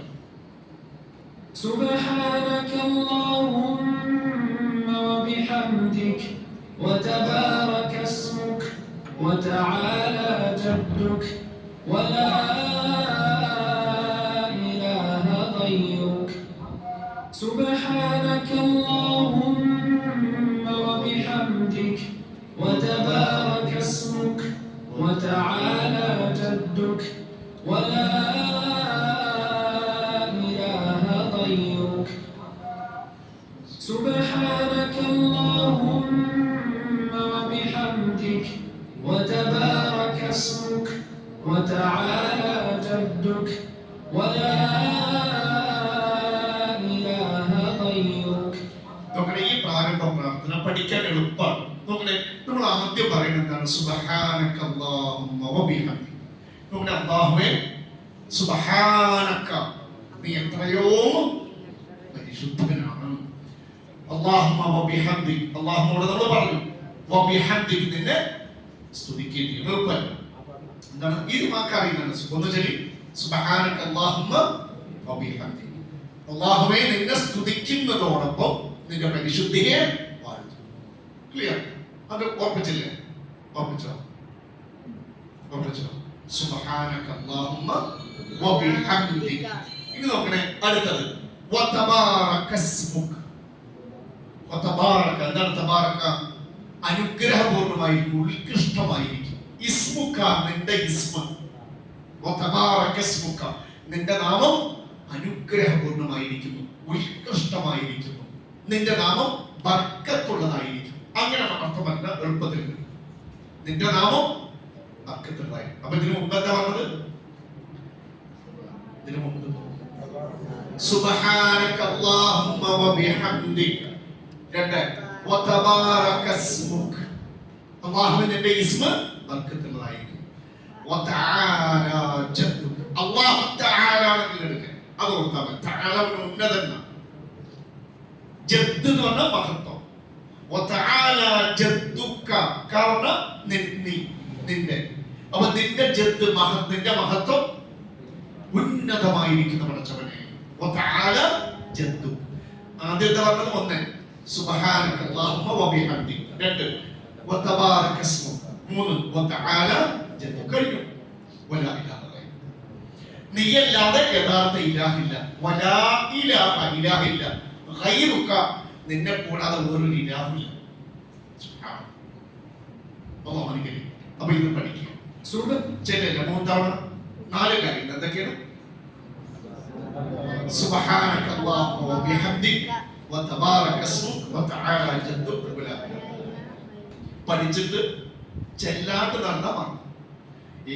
سبحانك اللهم وبحمدك وتبارك اسمك وتعالى جدك ولا إله غيرك. سبحانك اللهم وبحمدك وتبارك اسمك وتعالى جدك ولا إله غيرك. سبحانك اللهم وبحمدك وتبارك اسمك وتعالى جدك ولا إله غيرك. നോക്കണേ, ഈ പ്രാരംഭ പ്രാർത്ഥന പഠിക്കാൻ എളുപ്പമാണ്. നോക്കണേ, നമ്മൾ ആദ്യം പറയുന്നത് എന്താണ്, സുബ്ഹാനക അല്ലാഹുമ്മ വബിഹംദിക. നോക്കണേ, അല്ലാഹുവേ സുബ്ഹാനക, നീ എത്രയോ പരിശുദ്ധനാണ്. അല്ലാഹുമ്മ വബിഹംദിക, അല്ലാഹുവോട് നമ്മൾ പറഞ്ഞു വബിഹംദിക, നിന്നെ സ്തുതിക്കേണ്ടി എളുപ്പമല്ല. എന്താണ് ഇത് വാക്കറിയുന്നത്, ഒന്ന് ചൊല്ലി സുബ്ഹാനക അല്ലാഹുമ്മ വബിഹംദിക. അല്ലാഹുവേ നിന്നെ സ്തുതിക്കുന്നതോടൊപ്പം നിന്റെ പരിശുദ്ധിയെ വാഴ്ത്തും. ക്ലിയർ? അത് ഓർപ്പിച്ചില്ലേ? ഓർപ്പിച്ചോ? സുബ്ഹാനക അല്ലാഹുമ്മ വബിഹംദിക. ഇനി നോക്കണേ, അടുത്തത് വതബാരക ഇസ്മുക. വതബാരക, എന്താണ് തബാരക? അനുഗ്രഹപൂർണ്ണമായിരിക്കും, ഉത്കൃഷ്ടമായിരിക്കും. ഇസ്മുക, നിന്റെ ഇസ്മ. വതബാരക ഇസ്മുക, നിന്റെ നാമം അനുഗ്രഹപൂർണ്ണമായിരിക്കുന്നു, ഉത്കൃഷ്ടമായിരിക്കുന്നു. നിന്റെ നാമം ബർക്കത്തുള്ളതായിരിക്കും. അങ്ങനെ അർത്ഥം പറഞ്ഞ എളുപ്പത്തിൽ നിന്റെ നാമം ബർക്കത്തുള്ളതായി. അപ്പൊ ഇതിനു മുമ്പ് എന്താ പറഞ്ഞത്? ഇതിനു മുമ്പ് സുബ്ഹാനക അല്ലാഹുമ്മ വബിഹംദിക, രണ്ട് വതബാരക ഇസ്മുക, അല്ലാഹുവിന്റെ ഇസ്മ ബർക്കത്തുള്ളതായിരിക്കും. വതആല ജദ്ദുക, അല്ലാഹു തആല എന്നെടുക്കുക, അത് ഓർത്താൽ മതി. തആല ഉന്നതന, ജദ്ദ് എന്ന് പറഞ്ഞാൽ മഹത്വം. വതആല ജദ്ദുക, കാരണം നിന്റെ. അപ്പൊ നിന്റെ ജദ്ദ്, നിന്റെ മഹത്വം ഉന്നതമായിരിക്കുന്ന പടച്ചവനെ. വതആല ജദ്ദു, ആദ്യത്തെ പറഞ്ഞത് ഒന്ന് സുബ്ഹാനക അല്ലാഹുമ്മ വബിഹംദിക, രണ്ട് വതബാരക ഇസ്മുക, മൂന്ന് വതആല ജദ്ദു. കഴിഞ്ഞു. വലാ ഇലാഹ ഗൈറുക, നീയല്ലാതെ യഥാർത്ഥ ഇലാഹില്ല. വലാ ഇലാഹ, ഇലാഹില്ല. ഗൈറുക, നിന്നെ കൂടാതെ വേറൊരു ഇലാഹില്ല. അല്ലാഹു അനുഗ്രഹിക്കട്ടെ. അപ്പൊ ഇത് പഠിക്കുക. ചെല്ലല്ല, 3 തവണ 4 കാര്യങ്ങൾ എന്തൊക്കെയാണ്? സുബ്ഹാനക അല്ലാഹുമ്മ വബിഹംദിക വതബാരക ഇസ്മുക വതആല ജദ്ദുക വലാ ഇലാഹ. പഠിച്ചിട്ട് ചെല്ലാട്ട് നടന്ന മറന്നു.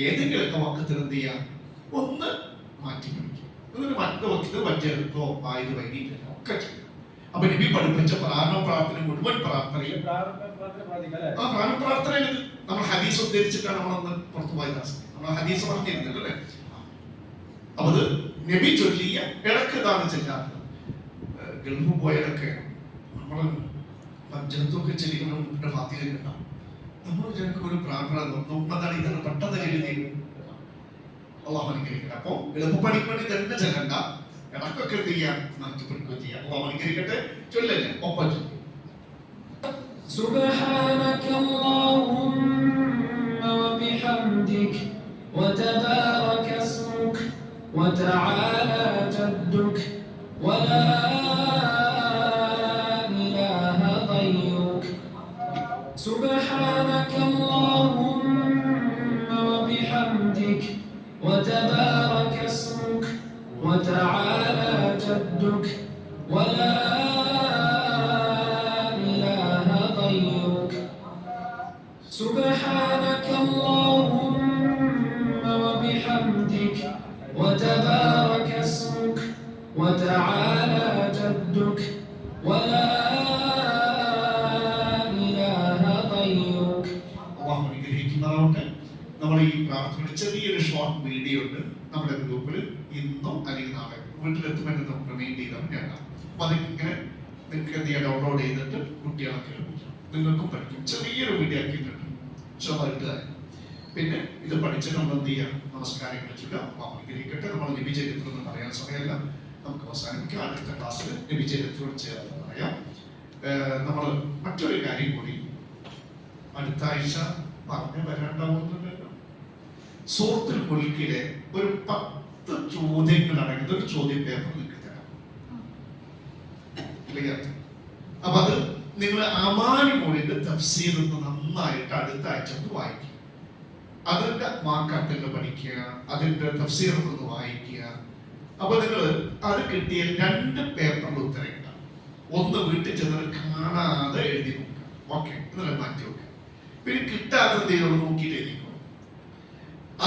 ഏതെങ്കിലുമൊക്കെ വക്കത്തിൽ എന്ത് ചെയ്യാം, ഒന്ന് മാറ്റി പഠിക്കും. എന്നിട്ട് മറ്റു വക്കത്ത് വജ്ജെടുത്തോ ആയത് വൈകിട്ടില്ല ഒക്കെ ചെയ്യും. അപ്പൊ നബി പഠിപ്പിച്ച പ്രാർത്ഥന മുഴുവൻ പ്രാർത്ഥനയും പ്രാർത്ഥനയിൽ നമ്മൾ ഹദീസ് ഉദ്ധരിച്ചിട്ടാണ് നമ്മളന്ന് പുറത്തു പോയ ദാസം. നമ്മൾ ഹദീസ് പറഞ്ഞിരുന്നല്ലോ അല്ലേ? അപ്പൊ അത് നബി ചൊല്ലിയ ഇടക്ക് ഇതാണ് ചെല്ലാത്തത്. ഗൾഫ് പോയതൊക്കെ നമ്മൾ വജ്ജത്തൊക്കെ ചെല്ലിക്കുന്ന ഫാത്തിഹ ഉണ്ടാവും. നമ്മൾ ജനക്ക് ഒരു പ്രാർത്ഥന നോക്കുന്നതാണ്, ഇതാണ് പെട്ടെന്ന് എഴുതി അള്ളാഹു അനുഗ്രഹിക്കട്ടെ. അപ്പൊ എളുപ്പപ്പണിക്ക് വേണ്ടി തന്നെ ചെല്ലണ്ട, ഇടക്കൊക്കെ എന്ത് ചെയ്യാം, മാറ്റി പഠിക്കുകയും ചെയ്യാം. അള്ളാഹു അനുഗ്രഹിക്കട്ടെ. ചൊല്ലല്ലേ, ഒപ്പം ചൊല്ലും. سبحانك اللهم وبحمدك وتبارك اسمك وتعالى جدك ولا إله غيرك سبحانك اللهم وبحمدك وتبارك اسمك وتعالى جدك ولا إله غيرك سبحانك اللهم وبحمدك وتبارك اسمك وتعالى جدك ولا إله غيرك. അല്ലാഹു അനുഗ്രഹിക്കുമാറാവട്ടെ. നമ്മൾ ഈ പ്രാർത്ഥനയുടെ ചെറിയൊരു ഷോർട്ട് വീഡിയോ ഉണ്ട് നമ്മുടെ ഗ്രൂപ്പിൽ. ഇന്നും അല്ലെങ്കിൽ നാളെ വീട്ടിലെത്തുമ്പോൾ നമുക്ക് റിമൈൻഡ് ചെയ്താൽ കേൾക്കാം. അപ്പൊ അതിങ്ങനെ നിങ്ങൾക്ക് എന്ത് ചെയ്യാൻ ഡൗൺലോഡ് ചെയ്തിട്ട് കുട്ടികളൊക്കെ നിങ്ങൾക്കും പഠിക്കും. ചെറിയൊരു വീഡിയോ ആക്കിയിട്ടുണ്ട്. ഇട്ടുകാരൻ പിന്നെ ഇത് പഠിച്ച് നമ്മൾ എന്ത് ചെയ്യാം, നമസ്കാരങ്ങൾ ചൊല്ലുക. അല്ലാഹു അനുഗ്രഹിക്കട്ടെ. നമ്മൾ നബി ചരിത്രം എന്ന് പറയാൻ സമയമല്ല, നമുക്ക് അവസാനിപ്പിക്കാം. അടുത്ത ക്ലാസ്സിൽ നബി ചരിത്രം ചേർന്ന് പറയാം. നമ്മൾ മറ്റൊരു കാര്യം കൂടി അടുത്ത ആഴ്ച പറഞ്ഞു വരാണ്ടാവുന്നുണ്ടല്ലോ. സൂറത്തുൽ മുൽക്കിലെ ഒരു 10 ചോദ്യങ്ങൾ അടങ്ങുന്ന ഒരു ചോദ്യ പേപ്പർ നിങ്ങൾക്ക് തരാം. ക്ലിയർ? അപ്പൊ അത് നിങ്ങൾ അമാനി മോളിന്റെ തഫ്സീർ നന്നായിട്ട് അടുത്ത ആഴ്ച ഒന്ന് വായിക്കുക. അതിന്റെ വാക്കത്തിൽ പഠിക്കുക, അതിന്റെ തഫ്സീർ ഒന്ന് വായിക്കുക. അപ്പൊ നിങ്ങൾ അത് കിട്ടിയ 2 പേപ്പറിൽ ഉത്തരം കിട്ടാം. ഒന്ന് വീട്ടിൽ ചെന്നാൽ കാണാതെ എഴുതി നോക്കുക. ഓക്കെ, ഇന്നലെ മാറ്റി നോക്കുക. പിന്നെ കിട്ടാത്തത് നോക്കിയിട്ട് എഴുതിക്കോ.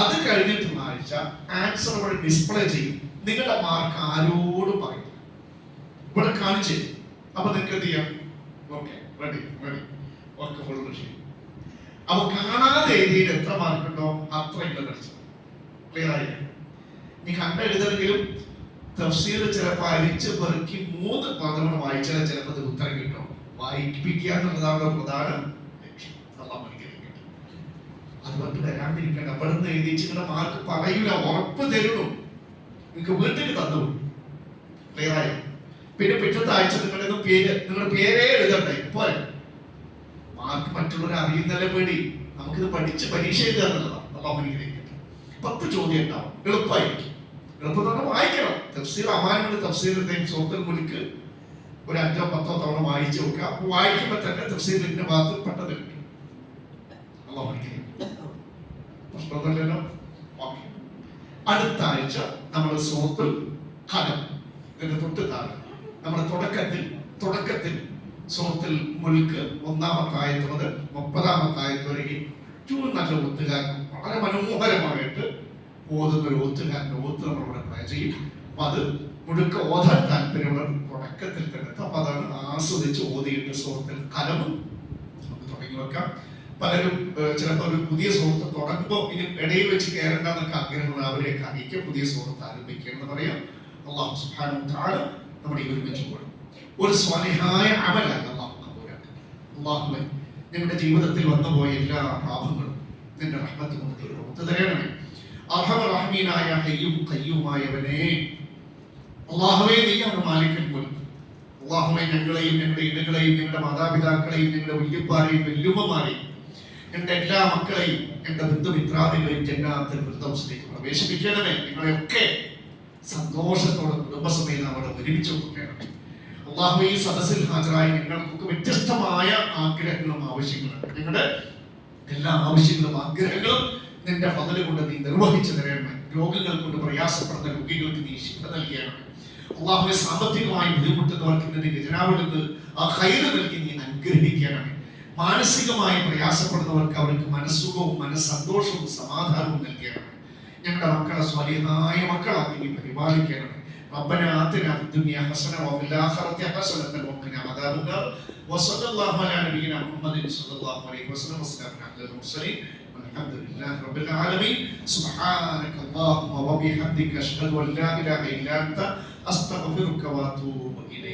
അത് കഴിഞ്ഞിട്ടുള്ള ആഴ്ച ആൻസർ ഇവിടെ ഡിസ്പ്ലേ ചെയ്യും. നിങ്ങളുടെ മാർക്ക് ആരോടും പറയില്ല, ഇവിടെ കാണിച്ചു. അപ്പൊ നിങ്ങൾക്ക് എന്ത് ചെയ്യാം? Okay, ready ready, okay, full ചെയ്യും. അപ്പൊ കാണാതെ എഴുതിയിൽ എത്ര മാർക്ക് ഉണ്ടോ അത്രയും പഠിച്ചു. ക്ലിയർ ആയി? നീ കണ്ടെഴുതെങ്കിലും തഫ്സീർ ചിലപ്പോൾ അരിച്ച് പെറുക്കി 3 പദങ്ങൾ വായിച്ചാൽ ചിലപ്പോൾ അത് ഉത്തരം കിട്ടും. വായിപ്പിക്കുക എന്നുള്ളതാണ് പ്രധാന ലക്ഷ്യം. അതുകൊണ്ട് വരാണ്ടിരിക്കണം. അവിടുന്ന് എഴുതിച്ച് നിങ്ങളുടെ മാർക്ക് പറയൂല, ഉറപ്പ് തരുള്ളൂ. നിങ്ങൾക്ക് വീട്ടിൽ തന്നു. ക്ലിയർ ആയി? പിന്നെ പിറ്റത്തെ ആഴ്ച നിങ്ങളുടെ പേരേ എഴുതണ്ടേ പോലെ. മാർക്ക് മറ്റുള്ളവർ അറിയുന്നല്ലേ പേടി. നമുക്കിത് പഠിച്ച് പരീക്ഷ എഴുതുക എന്നുള്ളതാണ്. അല്ലാഹു അനുഗ്രഹിക്കട്ടെ. 10 ചോദ്യം ഉണ്ടാവും. എളുപ്പമായിരിക്കും. എളുപ്പം വായിക്കണം. തഫ്സീർ അമാനുണ്ട്. തഫ്സീറിന്റെയും സൂറത്തുൽ മുൽക്ക് ഒരു 5 or 10 തവണ വായിച്ചു നോക്കുക. വായിക്കുമ്പോൾ തന്നെ തഫ്സീറിന്റെ ഭാഗത്ത് പെട്ടത് കിട്ടും. അല്ലാഹു അനുഗ്രഹിക്കട്ടെ. പ്രശ്നമൊന്നുമില്ലല്ലോ. ഓക്കെ, അടുത്ത ആഴ്ച നമ്മൾ സൂറത്തുൽ ഖലം ഇതിന്റെ തൊട്ട് താഴെ നമ്മുടെ തുടക്കത്തിൽ സൂറത്തുൽ മുൽക്ക് 1-ാമത്തെ ആയത്ത് മുതൽ 30-ാമത്തെ ആയത്ത് വരെ ഏറ്റവും നല്ല ഒത്തുകാരൻ വളരെ മനോഹരമായിട്ട് ഓതുന്ന ഒരു ഒത്തുകാരൻ്റെ ഓത്ത് നമ്മളിവിടെ ട്രൈ ചെയ്യും. അപ്പൊ അത് മുഴുക്ക ഓതാൻ താല്പര്യമുള്ള തുടക്കത്തിൽ തന്നെ അപ്പൊ അതാണ് ആസ്വദിച്ച് ഓതിയിട്ട് സൂറത്തുൽ ഖലം നമുക്ക് തുടങ്ങി വെക്കാം. പലരും ചിലപ്പോൾ ഒരു പുതിയ സുഹൃത്ത് തുടങ്ങുമ്പോൾ ഇനി ഇടയിൽ വെച്ച് കയറേണ്ടെന്നൊക്കെ ആഗ്രഹമുള്ള അവരെയൊക്കെ അറിയിക്കുക. പുതിയ സുഹൃത്ത് ആരംഭിക്കുകയെന്ന് പറയാം. അല്ലാഹു സുബ്ഹാനഹു വ തആല നമ്മുടെ ഈ ഒരുമിച്ച് കൂടും ഒരു സ്വാലിഹായ അമലാണ് അല്ലാഹു കബൂലാക്കട്ടെ. അല്ലാഹുവേ, ഞങ്ങളുടെ ജീവിതത്തിൽ വന്നുപോയ എല്ലാ പാപങ്ങളും നിന്റെ റഹ്മത്ത് കൊണ്ട് പുറത്തു തരണമേ. അർഹമർ റഹീമായ ഹയ്യും ഖയ്യൂമായവനേ, അല്ലാഹുവേ, നീയാണ് മാലിക്കുൽ മുൽക്ക്. അല്ലാഹുവേ, ഞങ്ങളെയും ഞങ്ങളുടെ ഇണകളെയും ഞങ്ങളുടെ മാതാപിതാക്കളെയും ഞങ്ങളുടെ വല്യപ്പാരെയും വല്യുമ്മമാരെയും എന്റെ എല്ലാ മക്കളെയും എന്റെ ബന്ധുമിത്രാദികളെയും ജന്നാത്തുൽ ഫിർദൗസിലേക്ക് പ്രവേശിപ്പിക്കണമേ. നിങ്ങളെയൊക്കെ സന്തോഷത്തോടെ കുടുംബസമേതം അവിടെ ഒരുമിച്ച് കൊണ്ടുവരണമേ. അല്ലാഹുവേ, ഈ സദസ്സിൽ ഹാജരായ ഞങ്ങൾക്കൊക്കെ വ്യത്യസ്തമായ ആഗ്രഹങ്ങളും ആവശ്യങ്ങളും ഞങ്ങളുടെ എല്ലാ ആവശ്യങ്ങളും ആഗ്രഹങ്ങളും നിന്റെ ഫضل കൊണ്ട് നീ നിർവഹിച്ചു തരണമേ. രോഗങ്ങൾ കൊണ്ട് പ്രയാസപ്പെടുന്ന രോഗികൾക്ക് നീ ശിഫ നൽകണമേ. അല്ലാഹുവേ, സാമ്പത്തികമായി ബുദ്ധിമുട്ടുന്നവർക്ക് നിന്റെ ഖജനാവിലേക്ക് ആ ഖൈർ നൽകി നീ അനുഗ്രഹിക്കണമേ. മാനസികമായി പ്രയാസപ്പെടുന്നവർക്ക് അവർക്ക് മനസ്സുഖവും മനസ്സന്തോഷവും സമാധാനവും നൽകണമേ. ഞങ്ങളുടെ മക്കളെ സ്വാലിഹായ മക്കളാക്കി നീ പരിപാലിക്കണമേ. ربنا آتنا في الدنيا حسنة وفي الآخرة حسنة وقنا عذاب النار وصلى الله على نبينا محمد صلى الله عليه وسلم وسلم على المرسلين والحمد لله رب العالمين. سبحانك اللهم وبحمدك أشهد أن لا إله إلا أنت أستغفرك وأتوب إليك.